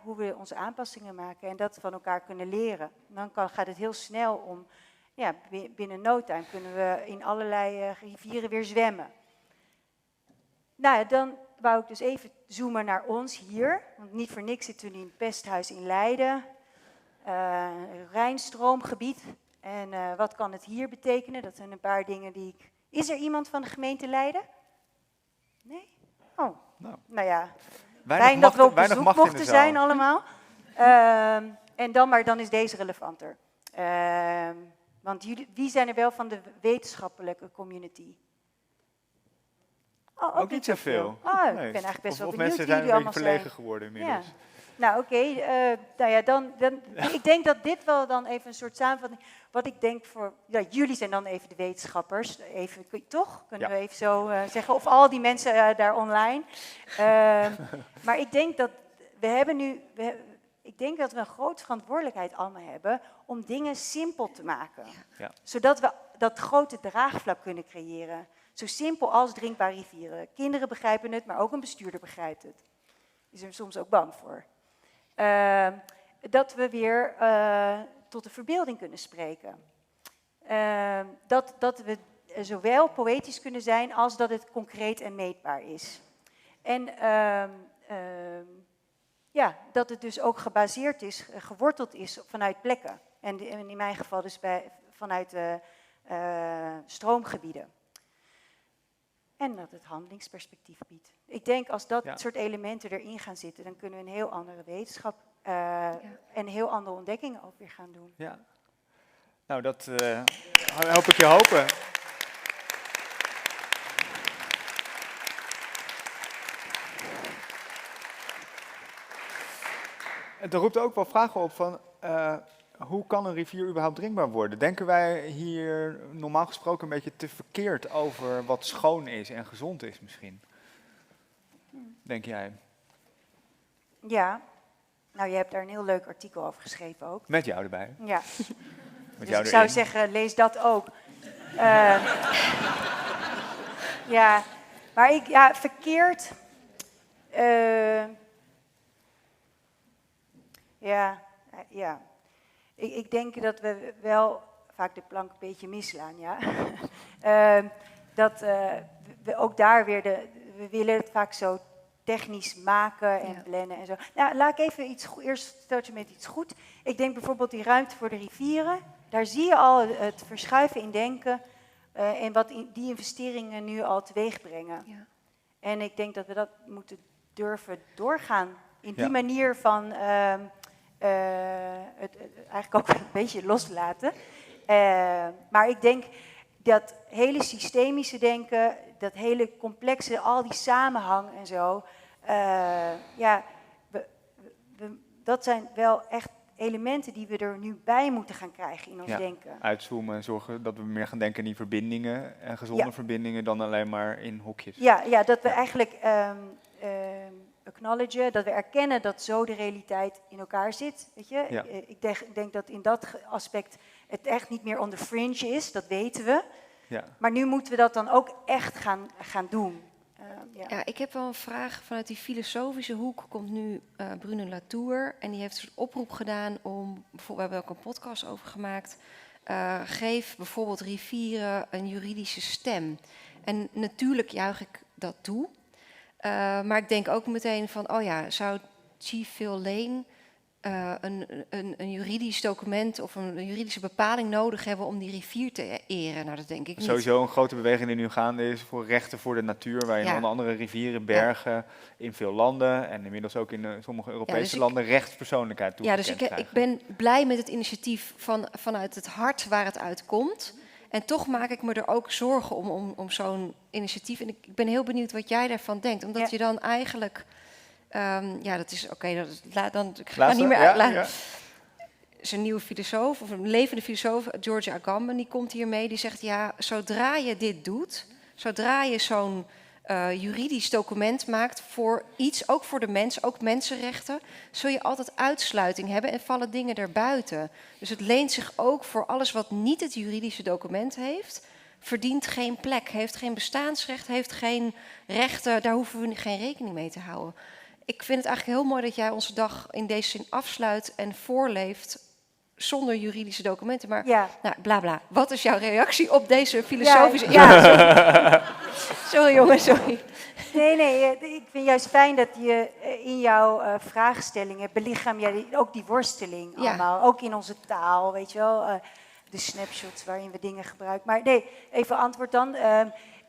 hoe we onze aanpassingen maken en dat van elkaar kunnen leren. Dan gaat het heel snel om, binnen no time kunnen we in allerlei rivieren weer zwemmen. Nou, dan wou ik dus even zoomen naar ons hier. Want niet voor niks zitten we in het pesthuis in Leiden. Rijnstroomgebied. En wat kan het hier betekenen? Dat zijn een paar dingen die ik... Is er iemand van de gemeente Leiden? Nee? Oh, nou ja... Fijn dat we op bezoek mochten zijn allemaal. Dan is deze relevanter. Want wie zijn er wel van de wetenschappelijke community? Oh, ook niet zoveel. Oh, nee. Ik ben eigenlijk best wel benieuwd wie jullie allemaal zijn. Mensen zijn een beetje verlegen geworden inmiddels. Ja. Nou oké. Ik denk dat dit wel dan even een soort samenvatting... Wat ik denk voor... Ja, jullie zijn dan even de wetenschappers. Even, toch? Kunnen we even zo zeggen. Of al die mensen daar online. Maar ik denk dat we een grote verantwoordelijkheid allemaal hebben... om dingen simpel te maken. Ja. Zodat we dat grote draagvlak kunnen creëren. Zo simpel als drinkbare rivieren. Kinderen begrijpen het, maar ook een bestuurder begrijpt het. Is er soms ook bang voor. Dat we weer tot de verbeelding kunnen spreken. Dat we zowel poëtisch kunnen zijn als dat het concreet en meetbaar is. En dat het dus ook gebaseerd is, geworteld is vanuit plekken. En in mijn geval dus vanuit stroomgebieden. En dat het handelingsperspectief biedt. Ik denk als dat soort elementen erin gaan zitten, dan kunnen we een heel andere wetenschap en heel andere ontdekkingen ook weer gaan doen. Ja. Nou, dat help ik je hopen. Er roept ook wel vragen op van, hoe kan een rivier überhaupt drinkbaar worden? Denken wij hier normaal gesproken een beetje te verkeerd over wat schoon is en gezond is misschien? Denk jij? Ja, nou je hebt daar een heel leuk artikel over geschreven ook. Met jou erbij. Ja. Met dus jou ik zou zeggen, lees dat ook. Maar verkeerd... Ik denk dat we wel vaak de plank een beetje misslaan, ja. Dat we ook daar weer we willen het vaak zo technisch maken en plannen en zo. Nou, laat ik even eerst starten met iets goed. Ik denk bijvoorbeeld die ruimte voor de rivieren. Daar zie je al het verschuiven in denken en wat die investeringen nu al teweeg brengen. Ja. En ik denk dat we dat moeten durven doorgaan in die manier van... het eigenlijk ook een beetje loslaten. Maar ik denk dat hele systemische denken, dat hele complexe, al die samenhang en zo, dat zijn wel echt elementen die we er nu bij moeten gaan krijgen in ons denken. Uitzoomen en zorgen dat we meer gaan denken in verbindingen en gezonde verbindingen dan alleen maar in hokjes. Ja, dat we eigenlijk acknowledgen, dat we erkennen dat zo de realiteit in elkaar zit. Weet je? Ja. Ik denk dat in dat aspect het echt niet meer on the fringe is, dat weten we. Ja. Maar nu moeten we dat dan ook echt gaan doen. Ik heb wel een vraag vanuit die filosofische hoek. Komt nu Bruno Latour en die heeft een soort oproep gedaan om, we hebben ook een podcast over gemaakt, geef bijvoorbeeld rivieren een juridische stem. En natuurlijk juich ik dat toe. Maar ik denk ook meteen van, zou Chief Phil Lane een juridisch document of een juridische bepaling nodig hebben om die rivier te eren? Nou, dat denk ik niet. Sowieso een grote beweging die nu gaande is voor rechten voor de natuur, waar je onder andere rivieren, bergen in veel landen en inmiddels ook in sommige Europese landen rechtspersoonlijkheid toegekend krijgen. Ja, dus ik ben blij met het initiatief vanuit het hart waar het uitkomt. En toch maak ik me er ook zorgen om zo'n initiatief. En ik ben heel benieuwd wat jij daarvan denkt. Omdat je dan eigenlijk... dat is oké. Dan ga ik niet meer uitleggen. Ja. Is een nieuwe filosoof, of een levende filosoof, George Agamben, die komt hiermee. Die zegt, zodra je dit doet, zodra je zo'n juridisch document maakt voor iets, ook voor de mens, ook mensenrechten, zul je altijd uitsluiting hebben en vallen dingen erbuiten. Dus het leent zich ook voor alles wat niet het juridische document heeft, verdient geen plek, heeft geen bestaansrecht, heeft geen rechten, daar hoeven we geen rekening mee te houden. Ik vind het eigenlijk heel mooi dat jij onze dag in deze zin afsluit en voorleeft zonder juridische documenten. Maar nou, bla bla. Wat is jouw reactie op deze filosofische... Sorry jongens, sorry. Nee, ik vind juist fijn dat je in jouw vraagstellingen belichaam jij ook die worsteling allemaal. Ook in onze taal, weet je wel. De snapshots waarin we dingen gebruiken. Maar nee, even antwoord dan.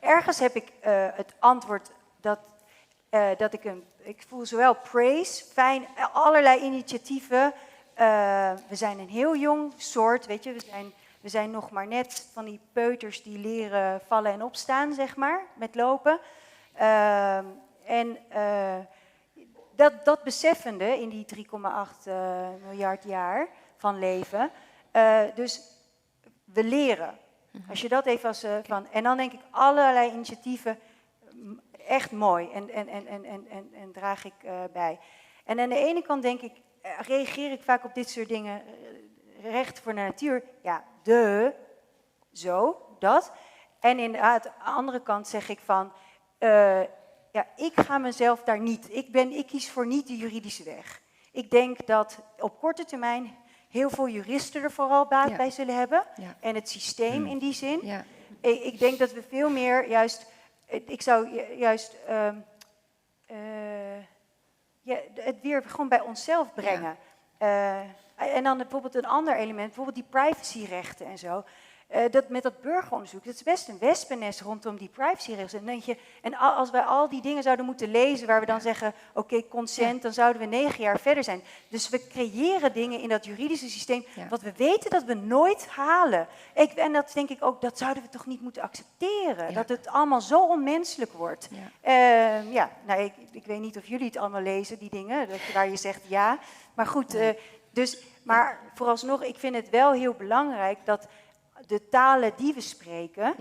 Ergens heb ik het antwoord dat ik voel zowel praise, fijn, allerlei initiatieven. We zijn een heel jong soort, weet je. We zijn nog maar net van die peuters die leren vallen en opstaan, zeg maar, met lopen. Dat beseffende in die 3,8 miljard jaar van leven. Dus we leren. Als je dat even als van... En dan denk ik allerlei initiatieven, echt mooi. En draag ik bij. En aan de ene kant denk ik, reageer ik vaak op dit soort dingen. Recht voor de natuur. Ja, zo, dat. En aan de andere kant zeg ik van... ik ga mezelf daar niet... Ik kies voor niet de juridische weg. Ik denk dat op korte termijn heel veel juristen er vooral baat bij zullen hebben. Ja. En het systeem in die zin. Ja. Ik denk dat we veel meer juist... Ik zou juist... het weer gewoon bij onszelf brengen. Ja. En dan bijvoorbeeld een ander element, bijvoorbeeld die privacyrechten en zo. Met dat burgeronderzoek, dat is best een wespennest rondom die privacyrechten. En, denk je, en als wij al die dingen zouden moeten lezen waar we dan zeggen, oké, consent, dan zouden we 9 jaar verder zijn. Dus we creëren dingen in dat juridische systeem, wat we weten dat we nooit halen. En dat denk ik ook, dat zouden we toch niet moeten accepteren. Ja. Dat het allemaal zo onmenselijk wordt. Ja. Ik weet niet of jullie het allemaal lezen, die dingen, waar je zegt ja. Maar goed, maar vooralsnog, ik vind het wel heel belangrijk dat de talen die we spreken,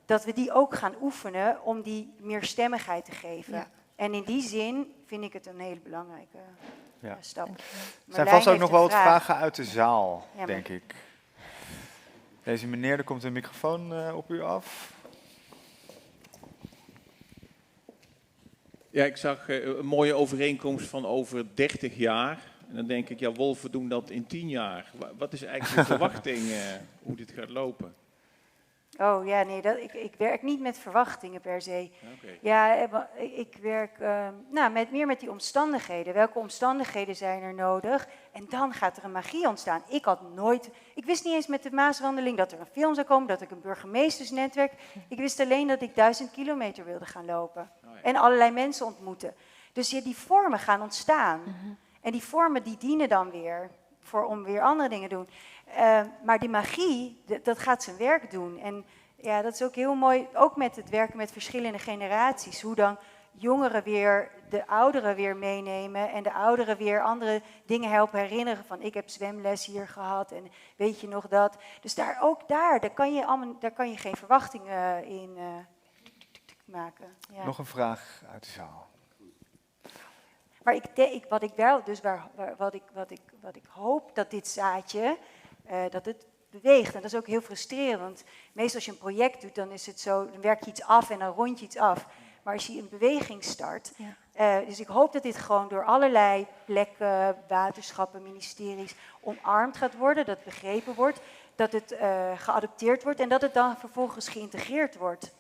dat we die ook gaan oefenen om die meerstemmigheid te geven. Ja. En in die zin vind ik het een hele belangrijke stap. Er zijn vast ook nog wel wat vragen uit de zaal, denk ik. Deze meneer, er komt een microfoon op u af. Ja, ik zag een mooie overeenkomst van over 30 jaar. En dan denk ik, ja, wolven doen dat in 10 jaar. Wat is eigenlijk de verwachting hoe dit gaat lopen? Oh ja, nee, ik werk niet met verwachtingen per se. Okay. Ja, ik werk meer met die omstandigheden. Welke omstandigheden zijn er nodig? En dan gaat er een magie ontstaan. Ik wist niet eens met de Maaswandeling dat er een film zou komen, dat ik een burgemeestersnetwerk. Ik wist alleen dat ik 1000 kilometer wilde gaan lopen. Oh ja. En allerlei mensen ontmoeten. Dus die vormen gaan ontstaan. Mm-hmm. En die vormen die dienen dan weer om weer andere dingen te doen. Maar die magie, dat gaat zijn werk doen. En ja, dat is ook heel mooi, ook met het werken met verschillende generaties. Hoe dan jongeren weer de ouderen weer meenemen en de ouderen weer andere dingen helpen herinneren. Van ik heb zwemles hier gehad en weet je nog dat. Dus daar kan je geen verwachtingen in maken. Ja. Nog een vraag uit de zaal. Maar wat ik hoop dat dit zaadje, dat het beweegt. En dat is ook heel frustrerend. Want meestal als je een project doet, dan is het zo, dan werk je iets af en dan rond je iets af. Maar als je een beweging start, dus ik hoop dat dit gewoon door allerlei plekken, waterschappen, ministeries omarmd gaat worden, dat het begrepen wordt, dat het geadopteerd wordt en dat het dan vervolgens geïntegreerd wordt.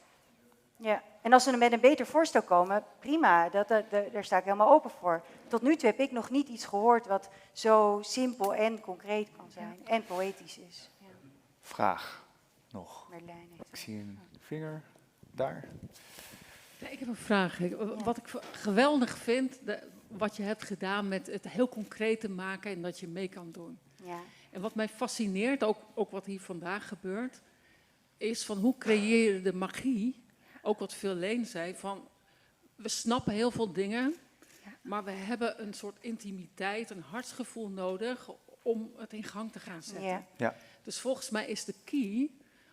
Ja. En als ze met een beter voorstel komen, prima, daar sta ik helemaal open voor. Tot nu toe heb ik nog niet iets gehoord wat zo simpel en concreet kan zijn en poëtisch is. Ja. Vraag nog. Ik zie een vinger daar. Ja, ik heb een vraag. Wat ik geweldig vind, wat je hebt gedaan met het heel concreet te maken en dat je mee kan doen. Ja. En wat mij fascineert, ook wat hier vandaag gebeurt, is van hoe creëer je de magie. Ook wat Philip zei, van we snappen heel veel dingen, maar we hebben een soort intimiteit, een hartsgevoel nodig om het in gang te gaan zetten. Ja. Ja. Dus volgens mij is de key,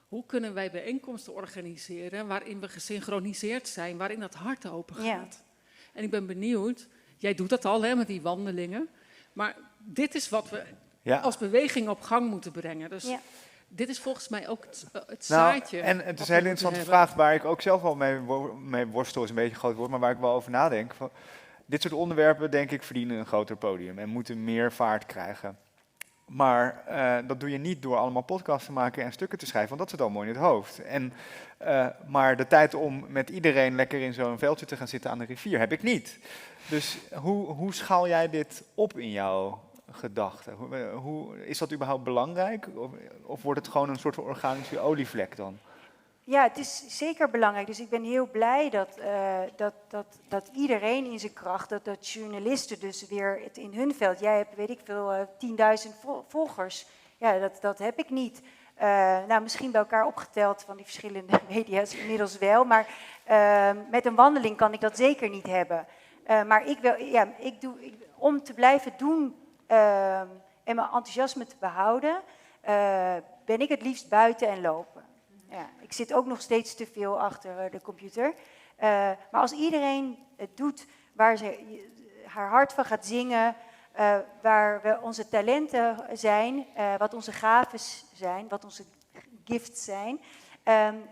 hoe kunnen wij bijeenkomsten organiseren waarin we gesynchroniseerd zijn, waarin dat hart open gaat. Ja. En ik ben benieuwd, jij doet dat al met die wandelingen, maar dit is wat we als beweging op gang moeten brengen. Dus dit is volgens mij ook het zaadje. En het is een hele interessante vraag waar ik ook zelf wel mee worstel, is een beetje een groot woord, maar waar ik wel over nadenk. dit soort onderwerpen, denk ik, verdienen een groter podium en moeten meer vaart krijgen. Maar dat doe je niet door allemaal podcasts te maken en stukken te schrijven, want dat zit allemaal in het hoofd. Maar de tijd om met iedereen lekker in zo'n veldje te gaan zitten aan de rivier heb ik niet. Dus hoe schaal jij dit op in jouw gedachten? Is dat überhaupt belangrijk? Of wordt het gewoon een soort van organische olievlek dan? Ja, het is zeker belangrijk. Dus ik ben heel blij dat iedereen in zijn kracht, dat journalisten dus weer het in hun veld. Jij hebt, weet ik veel, 10.000 volgers. Ja, dat heb ik niet. Nou, misschien bij elkaar opgeteld van die verschillende media's inmiddels wel. Maar met een wandeling kan ik dat zeker niet hebben. Maar om te blijven doen en mijn enthousiasme te behouden, ben ik het liefst buiten en lopen. Ja, ik zit ook nog steeds te veel achter de computer. Maar als iedereen het doet waar ze haar hart van gaat zingen, waar we onze talenten zijn, wat onze gaven zijn, wat onze gifts zijn,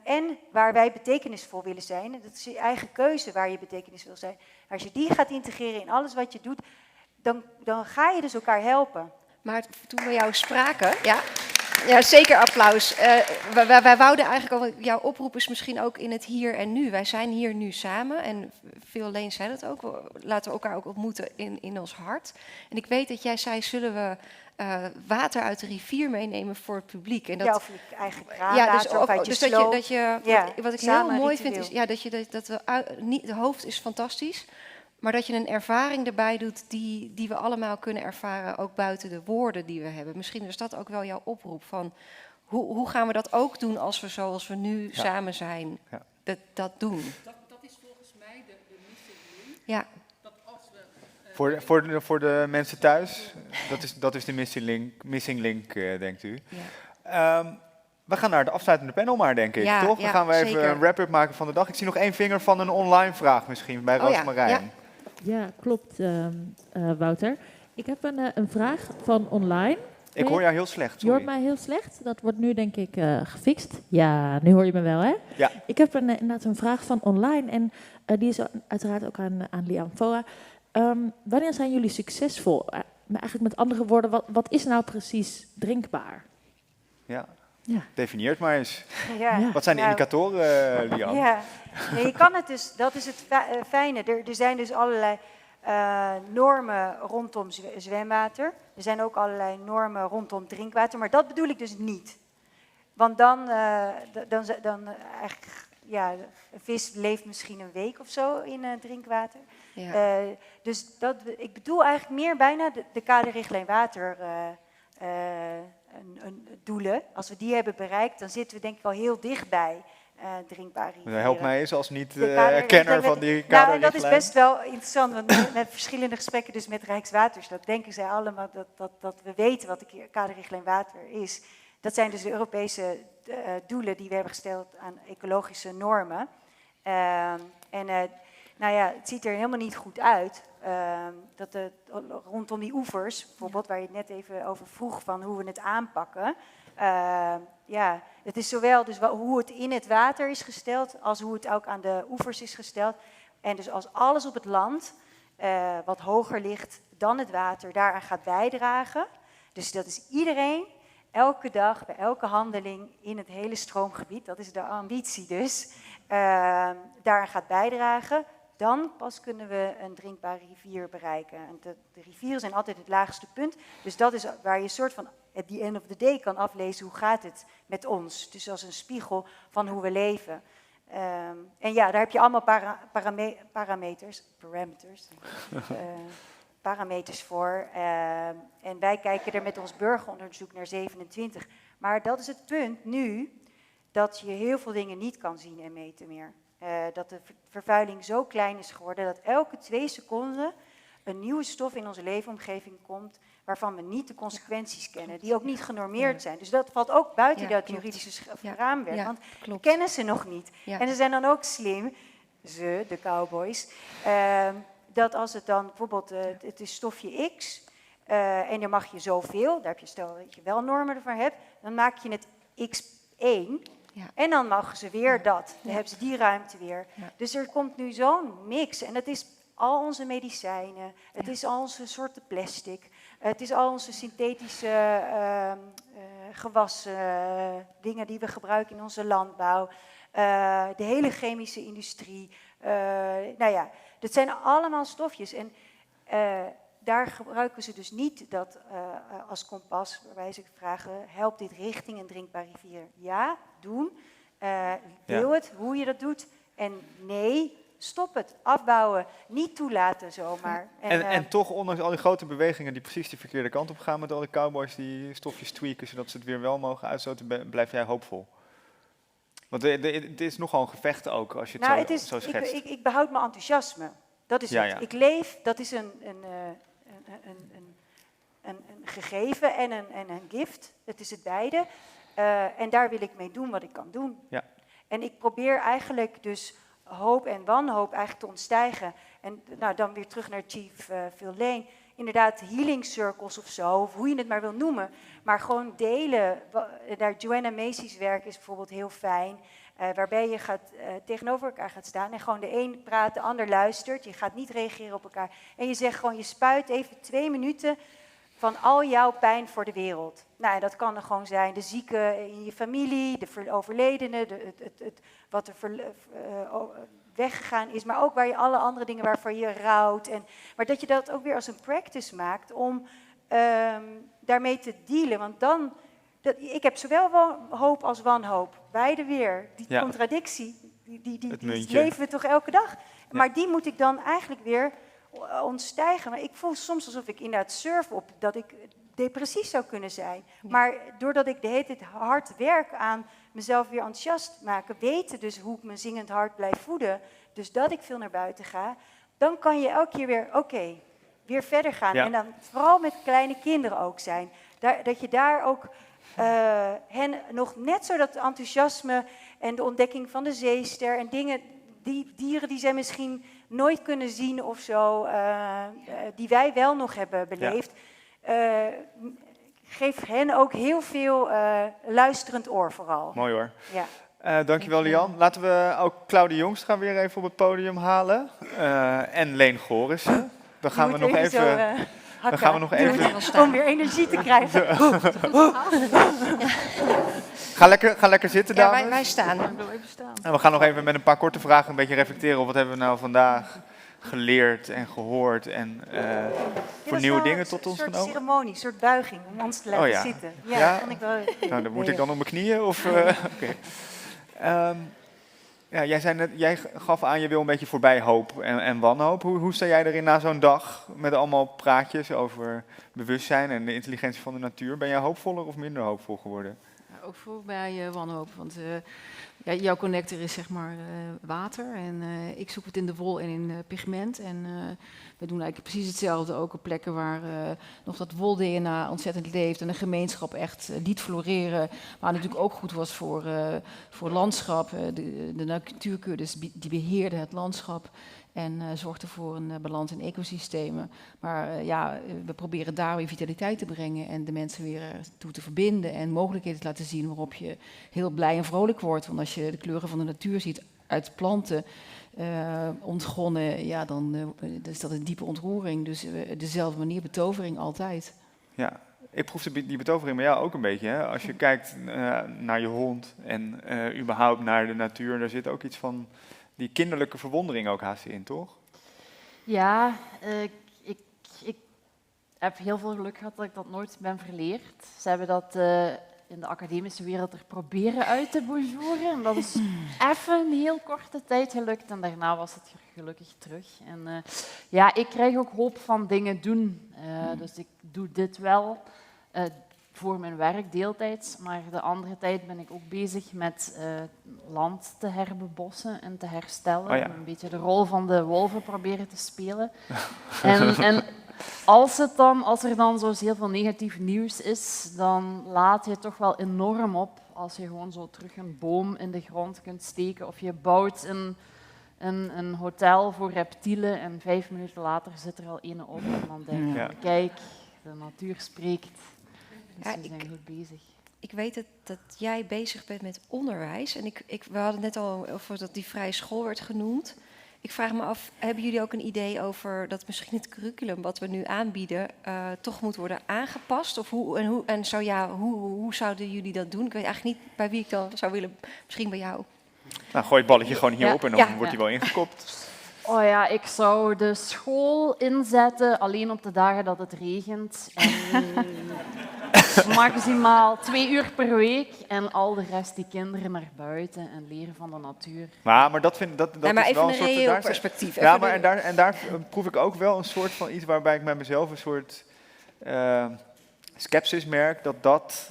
en waar wij betekenisvol willen zijn, dat is je eigen keuze waar je betekenisvol wil zijn. Als je die gaat integreren in alles wat je doet, dan ga je dus elkaar helpen. Maar toen we jou spraken, ja, zeker applaus. Wij wouden eigenlijk al, jouw oproep is misschien ook in het hier en nu. Wij zijn hier nu samen en veel Leen zei dat ook. Laten we elkaar ook ontmoeten in ons hart. En ik weet dat jij zei, zullen we water uit de rivier meenemen voor het publiek? En dat, of je eigen kraanwater of uit je sloot. Wat ik heel mooi vind is dat de hoofd is fantastisch. Maar dat je een ervaring erbij doet die we allemaal kunnen ervaren, ook buiten de woorden die we hebben. Misschien is dat ook wel jouw oproep van hoe gaan we dat ook doen als we zoals we nu samen zijn, dat doen. Dat is volgens mij de missing link. Ja. Dat als we, voor de mensen thuis, dat is de missing link, denkt u. Ja. We gaan naar de afsluitende panel maar, denk ik, toch? Dan gaan we even een wrap-up maken van de dag. Ik zie nog één vinger van een online vraag misschien bij Roosmarijn. Ja, klopt, Wouter. Ik heb een vraag van online. Ik hoor jou heel slecht, Je hoort mij heel slecht. Dat wordt nu denk ik gefixt. Ja, nu hoor je me wel, hè? Ja. Ik heb inderdaad een vraag van online. En die is uiteraard ook aan Li An Phoa. Wanneer zijn jullie succesvol? Eigenlijk met andere woorden, wat is nou precies drinkbaar? Ja. Definieer het maar eens. Ja. Wat zijn de indicatoren, Li An? Ja, je kan het dus, dat is het fijne. Er zijn dus allerlei normen rondom zwemwater. Er zijn ook allerlei normen rondom drinkwater, maar dat bedoel ik dus niet. Want dan eigenlijk, ja, een vis leeft misschien een week of zo in drinkwater. Ja. Dus ik bedoel eigenlijk meer bijna de kaderrichtlijn water doelen. Als we die hebben bereikt, dan zitten we denk ik al heel dichtbij drinkbare rivieren. Help mij eens als niet-kenner van die kaderrichtlijn. Nou, en dat is best wel interessant, want met verschillende gesprekken dus met Rijkswaterstaat denken zij allemaal dat we weten wat de kaderrichtlijn water is. Dat zijn dus de Europese doelen die we hebben gesteld aan ecologische normen. Nou ja, het ziet er helemaal niet goed uit. Rondom die oevers, bijvoorbeeld, waar je het net even over vroeg van hoe we het aanpakken. Ja, het is zowel dus hoe het in het water is gesteld, als hoe het ook aan de oevers is gesteld. En dus als alles op het land, wat hoger ligt dan het water, daaraan gaat bijdragen. Dus dat is iedereen, elke dag, bij elke handeling in het hele stroomgebied, dat is de ambitie dus, daaraan gaat bijdragen. Dan pas kunnen we een drinkbare rivier bereiken. En de rivieren zijn altijd het laagste punt. Dus dat is waar je een soort van at the end of the day kan aflezen hoe gaat het met ons. Dus als een spiegel van hoe we leven. En ja, daar heb je allemaal parameters voor. En wij kijken er met ons burgeronderzoek naar 27. Maar dat is het punt nu, dat je heel veel dingen niet kan zien en meten meer. Dat de vervuiling zo klein is geworden dat elke 2 seconden een nieuwe stof in onze leefomgeving komt waarvan we niet de consequenties kennen, die ook niet genormeerd zijn. Dus dat valt ook buiten dat juridische raamwerk, want we kennen ze nog niet. Ja. En ze zijn dan ook slim, de cowboys, dat als het dan bijvoorbeeld, het is stofje X en dan mag je zoveel, daar heb je stel dat je wel normen ervoor hebt, dan maak je het X1. Ja. En dan mogen ze weer dat. Dan hebben ze die ruimte weer. Ja. Dus er komt nu zo'n mix. En dat is al onze medicijnen, het is al onze soorten plastic, het is al onze synthetische gewassen, dingen die we gebruiken in onze landbouw, de hele chemische industrie. Nou ja, dat zijn allemaal stofjes. En daar gebruiken ze dus niet dat als kompas, waarbij ze vragen, helpt dit richting een drinkbare rivier? Ja, doen. Wil het, hoe je dat doet? En nee, stop het, afbouwen, niet toelaten zomaar. En toch, ondanks al die grote bewegingen die precies de verkeerde kant op gaan met al die cowboys die stofjes tweaken, zodat ze het weer wel mogen uitstoten, blijf jij hoopvol? Want het is nogal een gevecht ook, als je het zo schetst. Ik behoud mijn enthousiasme. Dat is het. Ja. Ik leef, dat is een gegeven en een gift. Het is het beide. En daar wil ik mee doen wat ik kan doen. Ja. En ik probeer eigenlijk dus hoop en wanhoop eigenlijk te ontstijgen. En nou, dan weer terug naar Chief Phil Lane. Inderdaad, healing circles of zo, of hoe je het maar wil noemen. Maar gewoon delen. Daar Joanna Macy's werk is bijvoorbeeld heel fijn. Waarbij je tegenover elkaar gaat staan en gewoon de een praat, de ander luistert. Je gaat niet reageren op elkaar. En je zegt gewoon, je spuit even 2 minuten van al jouw pijn voor de wereld. Nou, en dat kan er gewoon zijn de zieken in je familie, de overledenen, wat er weggegaan is. Maar ook waar je alle andere dingen waarvoor je rouwt. Maar dat je dat ook weer als een practice maakt om daarmee te dealen. Want dan... ik heb zowel hoop als wanhoop. Beide weer. Die contradictie, die leven we toch elke dag. Ja. Maar die moet ik dan eigenlijk weer ontstijgen. Maar ik voel soms alsof ik inderdaad surf op dat ik depressief zou kunnen zijn. Ja. Maar doordat ik de hele tijd hard werk aan mezelf weer enthousiast maken, weten dus hoe ik mijn zingend hart blijf voeden, dus dat ik veel naar buiten ga, dan kan je elke keer weer, weer verder gaan. Ja. En dan vooral met kleine kinderen ook zijn. Dat je daar ook... hen nog net zo dat enthousiasme en de ontdekking van de zeester en dingen, die dieren die zij misschien nooit kunnen zien of zo, die wij wel nog hebben beleefd, geef hen ook heel veel luisterend oor vooral. Mooi hoor. Ja. Dankjewel Li An. Laten we ook Claudy Jongstra weer even op het podium halen. En Leen Gorissen. Dan gaan we nog even... Dan gaan we nog even... Om weer energie te krijgen. Ga lekker zitten, dames. Ja, wij staan. En we gaan nog even met een paar korte vragen een beetje reflecteren op wat hebben we nou vandaag geleerd en gehoord en voor nieuwe dingen tot ons genomen. Een soort ceremonie, een soort buiging om ons te laten zitten. Ja, vond ik wel... Nou, dan moet ik dan op mijn knieën of... Oké. Ja, jij gaf aan, je wil een beetje voorbij hoop en wanhoop. Hoe sta jij erin na zo'n dag met allemaal praatjes over bewustzijn en de intelligentie van de natuur? Ben jij hoopvoller of minder hoopvol geworden? Ook voorbij wanhoop, want jouw connector is zeg maar water en ik zoek het in de wol en in pigment. En we doen eigenlijk precies hetzelfde, ook op plekken waar nog dat wol-DNA ontzettend leeft en de gemeenschap echt liet floreren. Maar natuurlijk ook goed was voor landschap, de natuurkuddes die beheerden het landschap. En zorgde voor een balans in ecosystemen. Maar we proberen daar weer vitaliteit te brengen en de mensen weer toe te verbinden en mogelijkheden te laten zien waarop je heel blij en vrolijk wordt. Want als je de kleuren van de natuur ziet uit planten ontgonnen, dan is dat een diepe ontroering. Dus dezelfde manier betovering altijd. Ja, ik proef die betovering bij jou ook een beetje. Hè? Als je kijkt naar je hond en überhaupt naar de natuur, daar zit ook iets van... Die kinderlijke verwondering ook haast in, toch? Ja, ik heb heel veel geluk gehad dat ik dat nooit ben verleerd. Ze hebben dat in de academische wereld er proberen uit te bonjouren. En dat is even een heel korte tijd gelukt en daarna was het gelukkig terug. En ik krijg ook hoop van dingen doen. Dus ik doe dit wel voor mijn werk deeltijds, maar de andere tijd ben ik ook bezig met land te herbebossen en te herstellen. Oh ja. Een beetje de rol van de wolven proberen te spelen. en als er dan zo heel veel negatief nieuws is, dan laat je toch wel enorm op als je gewoon zo terug een boom in de grond kunt steken of je bouwt een hotel voor reptielen en 5 minuten later zit er al ene op en dan denk je, kijk, de natuur spreekt. Dus we zijn goed bezig. Ik weet dat jij bezig bent met onderwijs. En we hadden net al over dat die vrije school werd genoemd. Ik vraag me af, hebben jullie ook een idee over dat misschien het curriculum wat we nu aanbieden toch moet worden aangepast? Of hoe zouden jullie dat doen? Ik weet eigenlijk niet bij wie ik dan zou willen, misschien bij jou. Nou, gooi het balletje gewoon hierop en dan wordt hij wel ingekopt. Oh ja, ik zou de school inzetten alleen op de dagen dat het regent. En maximaal 2 uur per week en al de rest die kinderen naar buiten en leren van de natuur. Maar dat vind dat maar is even wel een soort reëel daar perspectief. Ja, maar en daar proef ik ook wel een soort van iets waarbij ik met mezelf een soort sceptisch merk dat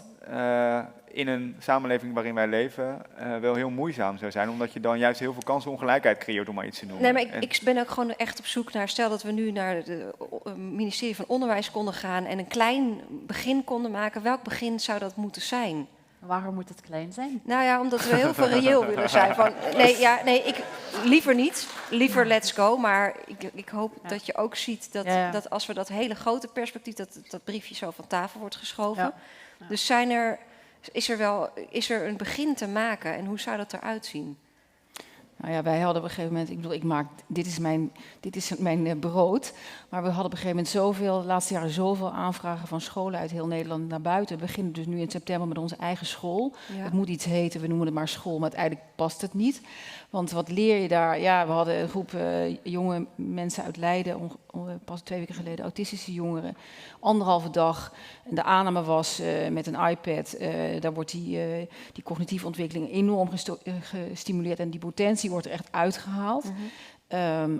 in een samenleving waarin wij leven wel heel moeizaam zou zijn, omdat je dan juist heel veel kansenongelijkheid creëert, om maar iets te noemen. Nee, maar ik ben ook gewoon echt op zoek naar, stel dat we nu naar het ministerie van Onderwijs konden gaan en een klein begin konden maken, welk begin zou dat moeten zijn? Waarom moet het klein zijn? Nou ja, omdat we heel veel reëel willen zijn. Liever niet. Liever let's go. Maar ik hoop dat je ook ziet dat als we dat hele grote perspectief, dat briefje zo van tafel wordt geschoven. Ja. Ja. Dus is er een begin te maken en hoe zou dat eruit zien? Nou ja, wij hadden op een gegeven moment, dit is mijn brood, maar we hadden op een gegeven moment de laatste jaren zoveel aanvragen van scholen uit heel Nederland naar buiten. We beginnen dus nu in september met onze eigen school. Ja. Het moet iets heten, we noemen het maar school, maar uiteindelijk past het niet. Want wat leer je daar? Ja, we hadden een groep jonge mensen uit Leiden, pas 2 weken geleden, autistische jongeren, 1,5 dag. En de aanname was met een iPad, daar wordt die cognitieve ontwikkeling enorm gestimuleerd en die potentie wordt er echt uitgehaald. Mm-hmm.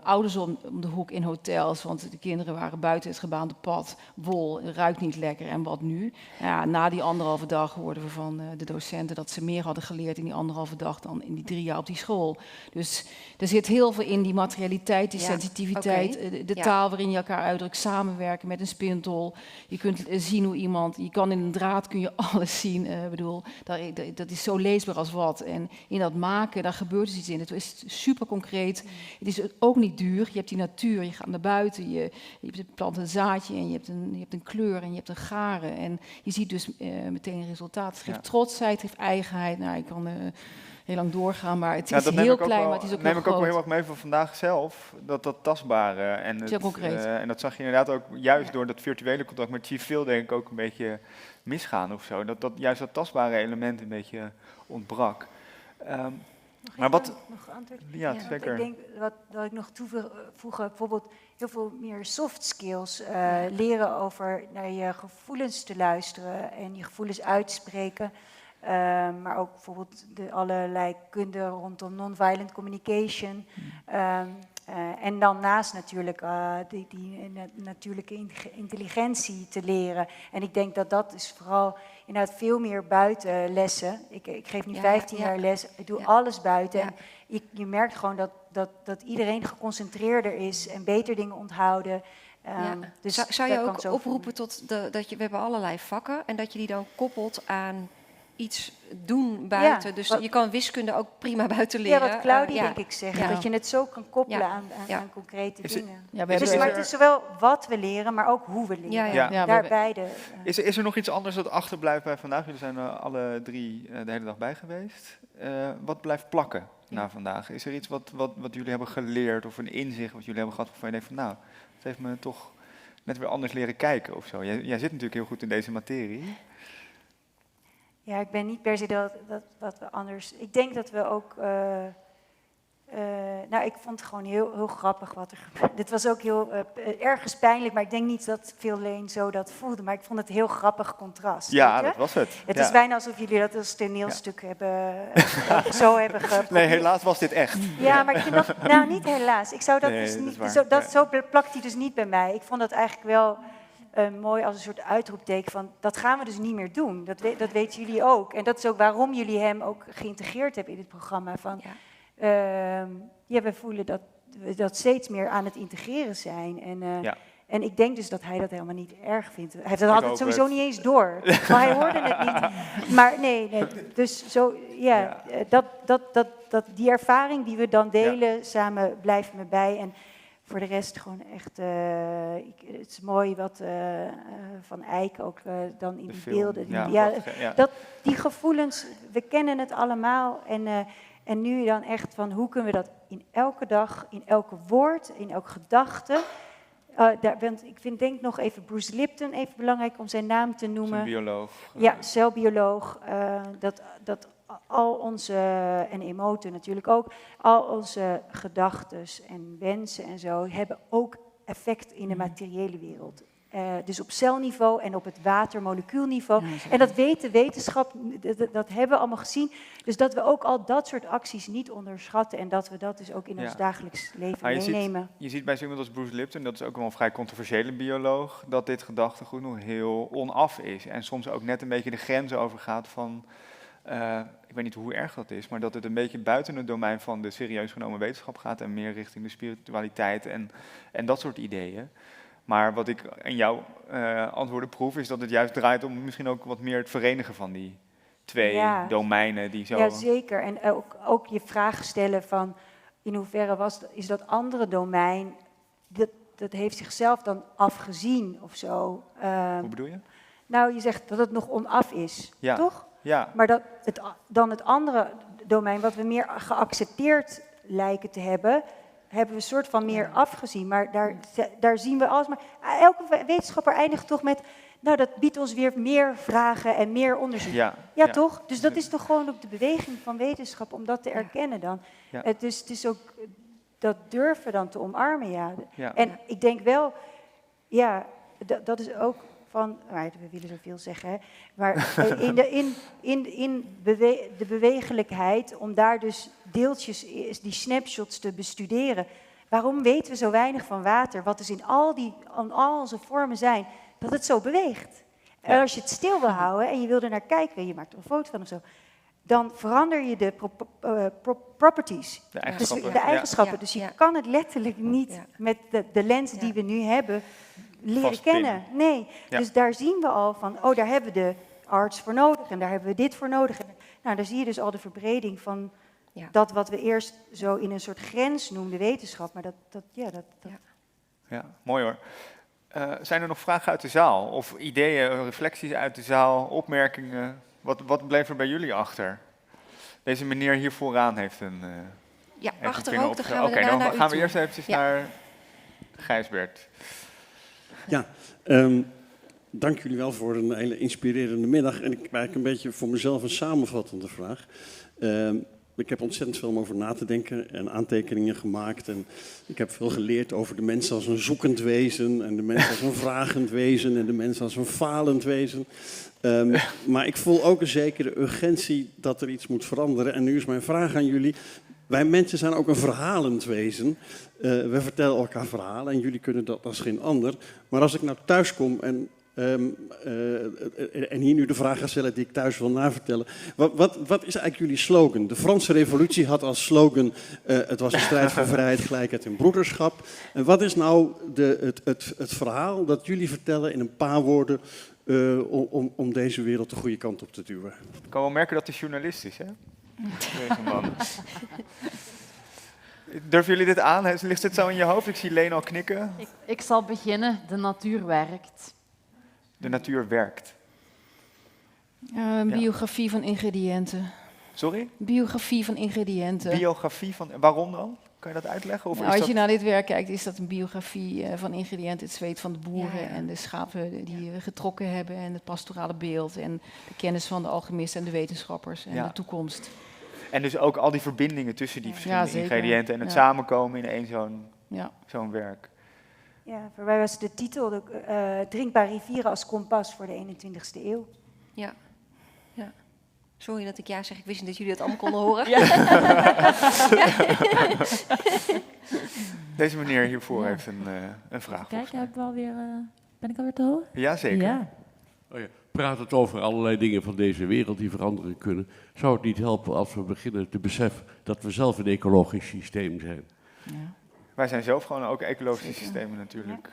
Ouders om de hoek in hotels, want de kinderen waren buiten het gebaande pad, wol, het ruikt niet lekker en wat nu? Ja, na die 1,5 dag hoorden we van de docenten dat ze meer hadden geleerd in die 1,5 dag dan in die 3 jaar op die school. Dus er zit heel veel in die materialiteit, die sensitiviteit, de taal waarin je elkaar uitdrukt, samenwerken met een spindel. Je kunt zien hoe iemand, je kan in een draad kun je alles zien. Dat is zo leesbaar als wat. En in dat maken, daar gebeurt dus iets in. Het is super concreet. Het is ook niet duur. Je hebt die natuur, je gaat naar buiten, je plant een zaadje en je hebt een kleur en je hebt een garen. En je ziet dus meteen een resultaat. Het geeft trotsheid, het geeft eigenheid. Nou, ik kan heel lang doorgaan, maar het is heel klein, maar het is ook heel groot. neem ik ook wel heel erg mee van vandaag zelf, dat tastbare. En concreet. En dat zag je inderdaad ook juist door dat virtuele contact met Chief Phil, denk ik, ook een beetje misgaan of zo. Dat juist dat tastbare element een beetje ontbrak. Maar wat... Ja, zeker. Ik denk wat ik nog toevoegen, bijvoorbeeld heel veel meer soft skills. Leren over naar je gevoelens te luisteren en je gevoelens uitspreken. Maar ook bijvoorbeeld allerlei kunde rondom non-violent communication. En dan naast natuurlijk die natuurlijke intelligentie te leren. En ik denk dat is vooral inderdaad veel meer buitenlessen. Ik geef nu 15 jaar les, ik doe alles buiten. Ja. En je merkt gewoon dat iedereen geconcentreerder is en beter dingen onthouden. Dus zou je ook oproepen tot dat we hebben allerlei vakken en dat je die dan koppelt aan iets doen buiten. Ja, dus je kan wiskunde ook prima buiten leren. Ja, wat Claudy denk ik zegt. Dat je het zo kan koppelen aan concrete dingen. Maar het is zowel wat we leren, maar ook hoe we leren. Daar beide. Is er nog iets anders dat achterblijft bij vandaag? Jullie zijn alle 3 de hele dag bij geweest. Wat blijft plakken na vandaag? Is er iets wat jullie hebben geleerd of een inzicht wat jullie hebben gehad waarvan je denkt van nou, het heeft me toch net weer anders leren kijken of zo. Jij zit natuurlijk heel goed in deze materie. Ja, ik ben niet per se wat we anders... Ik denk dat we ook... ik vond het gewoon heel grappig wat er gebeurde. Dit was ook heel ergens pijnlijk, maar ik denk niet dat veel Leen zo dat voelde. Maar ik vond het een heel grappig contrast. Ja, dat was het. Het is bijna alsof jullie dat als toneelstuk hebben zo hebben geprobeerd. Nee, helaas was dit echt. Ja, maar ik vind dat... Nou, niet helaas. Ik zou dat dus niet... Zo plakt hij dus niet bij mij. Ik vond dat eigenlijk wel... mooi als een soort uitroepteken van, dat gaan we dus niet meer doen. Dat weten jullie ook. En dat is ook waarom jullie hem ook geïntegreerd hebben in dit programma. Van, we voelen dat we dat steeds meer aan het integreren zijn. En ik denk dus dat hij dat helemaal niet erg vindt. Hij heeft dat altijd sowieso niet eens door. Maar hij hoorde het niet. Maar nee. Dus zo, die ervaring die we dan delen samen blijft me bij. En voor de rest gewoon echt, het is mooi wat Van Eyck ook dan in die beelden. Die gevoelens, we kennen het allemaal. En nu dan echt van hoe kunnen we dat in elke dag, in elke woord, in elke gedachte. Ik denk nog even Bruce Lipton, even belangrijk om zijn naam te noemen. Een bioloog. Ja, celbioloog. Dat al onze, en emoten natuurlijk ook, al onze gedachtes en wensen en zo hebben ook effect in de materiële wereld. Dus op celniveau en op het watermolecuulniveau. En dat weet de wetenschap, dat hebben we allemaal gezien. Dus dat we ook al dat soort acties niet onderschatten en dat we dat dus ook in ons dagelijks leven meenemen. Je ziet bij zo iemand als Bruce Lipton, dat is ook wel een vrij controversiële bioloog, dat dit gedachtegoed nog heel onaf is. En soms ook net een beetje de grens overgaat van, ik weet niet hoe erg dat is, maar dat het een beetje buiten het domein van de serieus genomen wetenschap gaat en meer richting de spiritualiteit en dat soort ideeën. Maar wat ik in jouw antwoorden proef, is dat het juist draait om misschien ook wat meer het verenigen van die twee domeinen die zo... Ja, zeker. En ook je vraag stellen van, in hoeverre is dat andere domein, dat heeft zichzelf dan afgezien of zo. Hoe bedoel je? Nou, je zegt dat het nog onaf is, toch? Ja. Maar dan het andere domein, wat we meer geaccepteerd lijken te hebben we een soort van meer afgezien. Maar daar zien we alles. Maar elke wetenschapper eindigt toch met, nou, dat biedt ons weer meer vragen en meer onderzoek. Ja, toch? Dus dat is toch gewoon ook de beweging van wetenschap om dat te erkennen dan. Ja. Dus het is ook dat durven dan te omarmen, Ja. En ik denk wel, dat is ook van, we willen zoveel zeggen, hè, maar in de bewegelijkheid, om daar dus deeltjes, die snapshots te bestuderen. Waarom weten we zo weinig van water, wat dus in al onze vormen zijn, dat het zo beweegt? En als je het stil wil houden en je wil er naar kijken, je maakt er een foto van of zo, dan verander je de properties, de eigenschappen. de eigenschappen. Dus je kan het letterlijk niet met de lens die we nu hebben leren kennen. Nee, dus daar zien we al van, daar hebben we de arts voor nodig en daar hebben we dit voor nodig. Nou, daar zie je dus al de verbreding van dat wat we eerst zo in een soort grens noemden wetenschap. Maar Ja, mooi hoor. Zijn er nog vragen uit de zaal? Of ideeën, reflecties uit de zaal, opmerkingen? Wat bleef er bij jullie achter? Deze meneer hier vooraan heeft een... achter ook, dan gaan we dan naar gaan we eerst eventjes naar Gijsbert. Ja, dank jullie wel voor een hele inspirerende middag. En ik maak een beetje voor mezelf een samenvattende vraag. Ik heb ontzettend veel om over na te denken en aantekeningen gemaakt. En ik heb veel geleerd over de mens als een zoekend wezen en de mens als een vragend wezen en de mens als een falend wezen. Maar ik voel ook een zekere urgentie dat er iets moet veranderen. En nu is mijn vraag aan jullie. Wij mensen zijn ook een verhalend wezen. We vertellen elkaar verhalen en jullie kunnen dat als geen ander. Maar als ik nou thuis kom en hier nu de vraag ga stellen die ik thuis wil navertellen. Wat is eigenlijk jullie slogan? De Franse Revolutie had als slogan, het was een strijd voor vrijheid, gelijkheid en broederschap. En wat is nou het verhaal dat jullie vertellen in een paar woorden om deze wereld de goede kant op te duwen? Ik kan wel merken dat hij journalist is, hè? Deze man. Durven jullie dit aan? Ligt dit zo in je hoofd? Ik zie Leen al knikken. Ik zal beginnen. De natuur werkt. De natuur werkt. Biografie van ingrediënten. Sorry? Biografie van ingrediënten. Biografie van... Waarom dan? Kan je dat uitleggen? Of als je naar dit werk kijkt, is dat een biografie van ingrediënten. Het zweet van de boeren en de schapen die we getrokken hebben. En het pastorale beeld. En de kennis van de alchemisten en de wetenschappers. En de toekomst. En dus ook al die verbindingen tussen die verschillende ingrediënten. En het samenkomen in één zo'n werk. Ja, voor mij was de titel Drinkbare rivieren als kompas voor de 21ste eeuw. Ja. Sorry dat ik zeg, ik wist niet dat jullie dat allemaal konden horen. Deze meneer hiervoor heeft een vraag. Kijk, ben ik alweer te horen? Jazeker. Ja. Praat het over allerlei dingen van deze wereld die veranderen kunnen. Zou het niet helpen als we beginnen te beseffen dat we zelf een ecologisch systeem zijn? Ja. Wij zijn zelf gewoon ook ecologische systemen natuurlijk.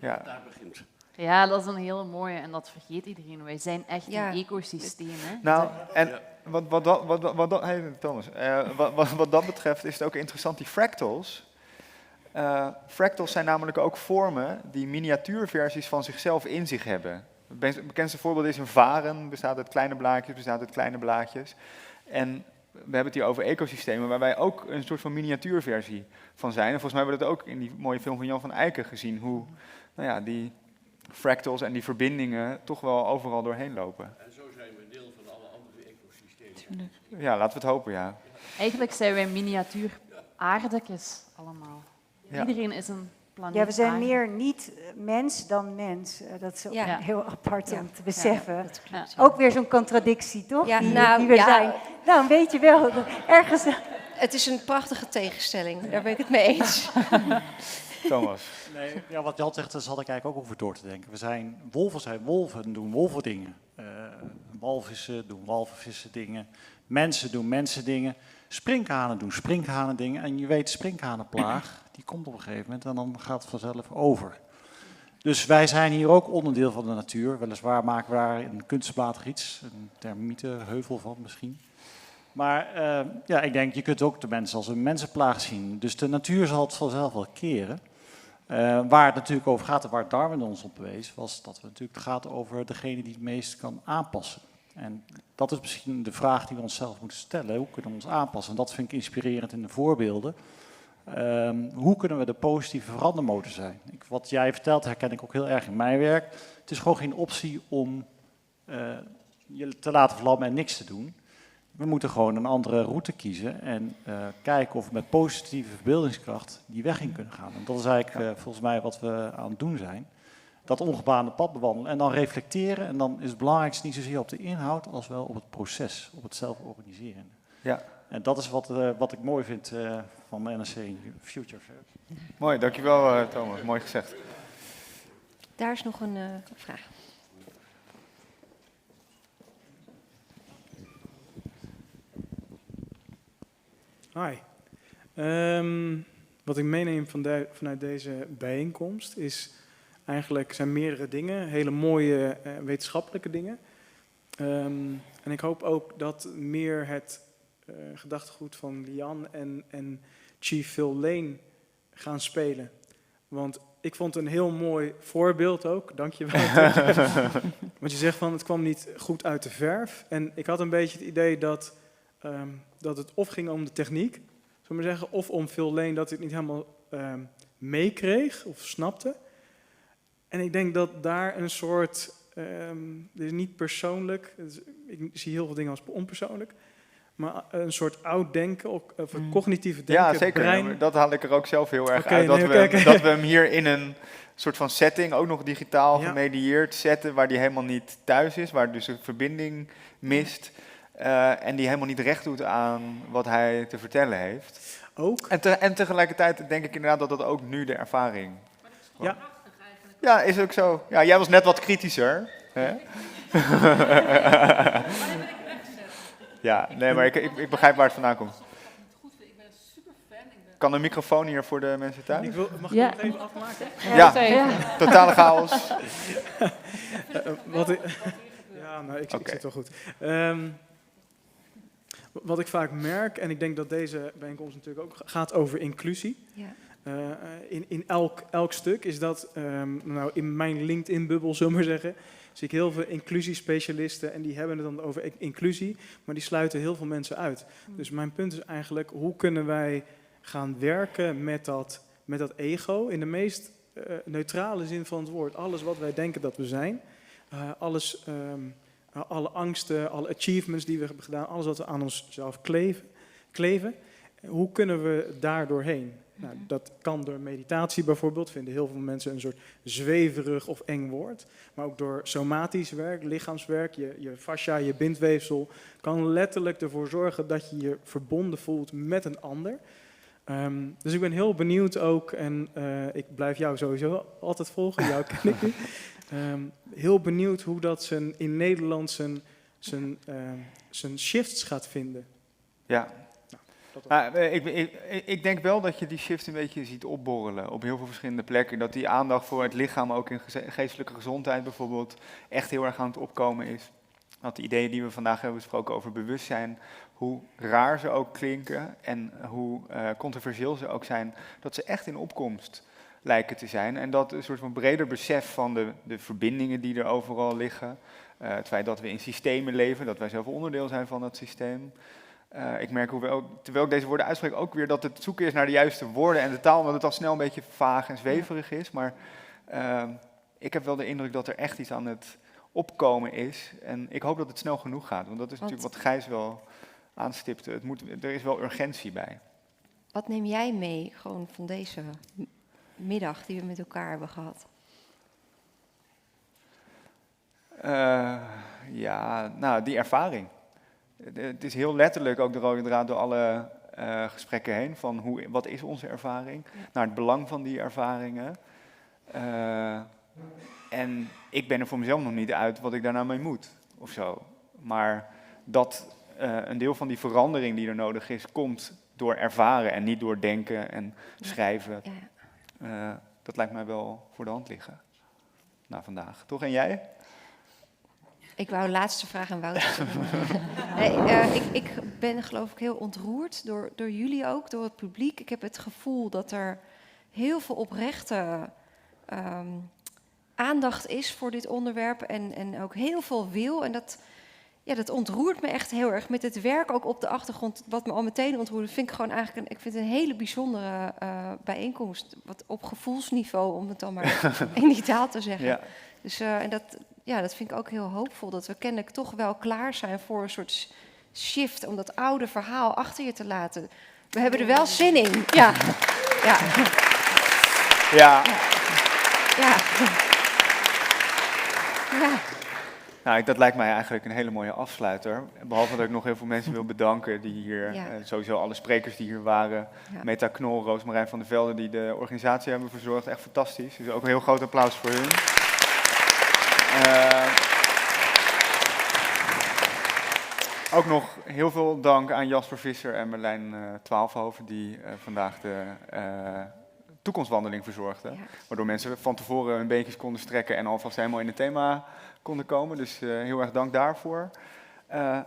Ja. Daar begint. Ja, dat is een hele mooie en dat vergeet iedereen. Wij zijn echt een ecosysteem. Hè? Nou, en wat dat betreft is het ook interessant, die fractals. Fractals zijn namelijk ook vormen die miniatuurversies van zichzelf in zich hebben. Het bekendste voorbeeld is een varen, bestaat uit kleine blaadjes, En we hebben het hier over ecosystemen, waar wij ook een soort van miniatuurversie van zijn. En volgens mij hebben we dat ook in die mooie film van Jan van Eycken gezien, hoe die fractals en die verbindingen toch wel overal doorheen lopen. En zo zijn we deel van alle andere ecosystemen. Ja, laten we het hopen, ja. Eigenlijk zijn wij miniatuur aardekjes allemaal. Ja. Iedereen is een planeet. Ja, we zijn aarde. meer niet mens dan mens. Dat is ook heel apart om te beseffen. Ja, dat klopt, Ook weer zo'n contradictie, toch? Ja, die we zijn. Nou, weet je wel, ergens... Het is een prachtige tegenstelling, daar ben ik het mee eens. Thomas. Nee, ja, wat Jan zegt, daar zat ik eigenlijk ook over door te denken. Wolven zijn wolven, doen wolvendingen. Walvissen doen walvissen dingen. Mensen doen mensen dingen. Sprinkhanen doen sprinkhanen dingen. En je weet, sprinkhanenplaag, die komt op een gegeven moment en dan gaat het vanzelf over. Dus wij zijn hier ook onderdeel van de natuur. Weliswaar maken we daar een kunstmatig iets, een termietenheuvel van misschien. Maar ik denk, je kunt ook de mensen als een mensenplaag zien. Dus de natuur zal het vanzelf wel keren. Waar het natuurlijk over gaat en waar Darwin ons op wees, was dat het natuurlijk gaat over degene die het meest kan aanpassen. En dat is misschien de vraag die we onszelf moeten stellen. Hoe kunnen we ons aanpassen? En dat vind ik inspirerend in de voorbeelden. Hoe kunnen we de positieve verandermotor zijn? Wat jij vertelt herken ik ook heel erg in mijn werk. Het is gewoon geen optie om je te laten vlammen en niks te doen. We moeten gewoon een andere route kiezen en kijken of we met positieve verbeeldingskracht die weg in kunnen gaan. En dat is eigenlijk volgens mij wat we aan het doen zijn. Dat ongebaande pad bewandelen en dan reflecteren. En dan is het belangrijkste niet zozeer op de inhoud als wel op het proces, op het zelf organiseren. Ja. En dat is wat ik mooi vind van de NRC Future Fair. Mooi, dankjewel Thomas, mooi gezegd. Daar is nog een vraag. Hi. Wat ik meeneem vanuit deze bijeenkomst zijn meerdere dingen, hele mooie wetenschappelijke dingen. En ik hoop ook dat meer het gedachtegoed van Li An en Chief Phil Lane gaan spelen. Want ik vond het een heel mooi voorbeeld ook, dankjewel. Want je zegt van het kwam niet goed uit de verf. En ik had een beetje het idee dat het of ging om de techniek, zullen we maar zeggen, of om Phil Lane dat hij het niet helemaal meekreeg of snapte. En ik denk dat daar een soort, dit is niet persoonlijk, ik zie heel veel dingen als onpersoonlijk, maar een soort oud denken, of cognitieve denken. Ja, zeker. Brein. Dat haal ik er ook zelf heel erg uit. Dat we hem hier in een soort van setting, ook nog digitaal gemedieerd, zetten waar die helemaal niet thuis is, waar dus een verbinding mist. En die helemaal niet recht doet aan wat hij te vertellen heeft. Ook. En tegelijkertijd denk ik inderdaad dat dat ook nu de ervaring was. Ja. Ja, is ook zo. Ja, jij was net wat kritischer. Hè? Ja, nee, maar ik begrijp waar het vandaan komt. Kan een microfoon hier voor de mensen thuis? Mag ik nog even afmaken? Ja, totale chaos. Ik zit wel goed. Wat ik vaak merk, en ik denk dat deze bijeenkomst natuurlijk ook gaat over inclusie. Ja. In elk stuk is dat, in mijn LinkedIn-bubbel, zullen we maar zeggen, zie ik heel veel inclusiespecialisten en die hebben het dan over inclusie, maar die sluiten heel veel mensen uit. Dus mijn punt is eigenlijk, hoe kunnen wij gaan werken met dat ego in de meest neutrale zin van het woord. Alles wat wij denken dat we zijn, alle angsten, alle achievements die we hebben gedaan, alles wat we aan onszelf kleven. Hoe kunnen we daar doorheen? Nou, dat kan door meditatie bijvoorbeeld, vinden heel veel mensen een soort zweverig of eng woord. Maar ook door somatisch werk, lichaamswerk, je fascia, je bindweefsel, kan letterlijk ervoor zorgen dat je je verbonden voelt met een ander. Dus ik ben heel benieuwd ook, en ik blijf jou sowieso altijd volgen, jou ken ik nu. Heel benieuwd hoe dat in Nederland zijn shifts gaat vinden. Ja. Ik denk wel dat je die shift een beetje ziet opborrelen op heel veel verschillende plekken. Dat die aandacht voor het lichaam ook in geestelijke gezondheid bijvoorbeeld echt heel erg aan het opkomen is. Dat de ideeën die we vandaag hebben besproken over bewustzijn, hoe raar ze ook klinken en hoe controversieel ze ook zijn, dat ze echt in opkomst lijken te zijn. En dat een soort van breder besef van de verbindingen die er overal liggen, het feit dat we in systemen leven, dat wij zelf onderdeel zijn van dat systeem. Ik merk, terwijl ik deze woorden uitspreek, ook weer dat het zoeken is naar de juiste woorden en de taal, omdat het al snel een beetje vaag en zweverig is. Maar ik heb wel de indruk dat er echt iets aan het opkomen is. En ik hoop dat het snel genoeg gaat, want dat is natuurlijk wat Gijs wel aanstipte. Er is wel urgentie bij. Wat neem jij mee gewoon van deze middag die we met elkaar hebben gehad? Die ervaring. Het is heel letterlijk ook de rode draad door alle gesprekken heen van wat is onze ervaring, naar het belang van die ervaringen. En ik ben er voor mezelf nog niet uit wat ik daarna mee moet, of zo. Maar dat een deel van die verandering die er nodig is, komt door ervaren en niet door denken en schrijven. Dat lijkt mij wel voor de hand liggen. Nou, vandaag. Toch? En jij? Ik wou de laatste vraag aan Wouter. Ik ben geloof ik heel ontroerd door jullie ook, door het publiek. Ik heb het gevoel dat er heel veel oprechte aandacht is voor dit onderwerp en ook heel veel wil. En dat ontroert me echt heel erg. Met het werk ook op de achtergrond, wat me al meteen ontroerde, vind ik gewoon eigenlijk ik vind het een hele bijzondere bijeenkomst. Wat op gevoelsniveau, om het dan maar in die taal te zeggen. Ja. Dus, dat vind ik ook heel hoopvol, dat we kennelijk toch wel klaar zijn voor een soort shift, om dat oude verhaal achter je te laten. We hebben er wel zin in. Ja. Ja. Ja. Ja. Ja. Nou, dat lijkt mij eigenlijk een hele mooie afsluiter. Behalve dat ik nog heel veel mensen wil bedanken die hier, sowieso alle sprekers die hier waren. Ja. Meta Knol, Roosmarijn van der Velde die de organisatie hebben verzorgd. Echt fantastisch. Dus ook een heel groot applaus voor hun. Ook nog heel veel dank aan Jasper Visser en Merlijn Twaalfhoven die vandaag de toekomstwandeling verzorgden. Ja. Waardoor mensen van tevoren hun beentjes konden strekken en alvast helemaal in het thema konden komen. Dus heel erg dank daarvoor.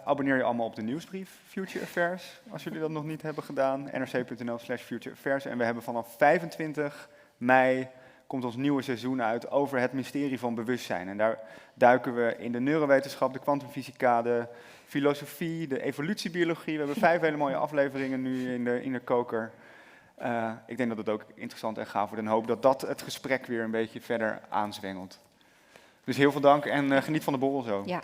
Abonneer je allemaal op de nieuwsbrief Future Affairs, als jullie dat nog niet hebben gedaan. nrc.nl/Future Affairs. En we hebben vanaf 25 mei komt ons nieuwe seizoen uit over het mysterie van bewustzijn. En daar duiken we in de neurowetenschap, de kwantumfysica, de filosofie, de evolutiebiologie. We hebben 5 hele mooie afleveringen nu in de koker. Ik denk dat het ook interessant en gaaf wordt en hoop dat het gesprek weer een beetje verder aanzwengelt. Dus heel veel dank en geniet van de borrel zo. Ja.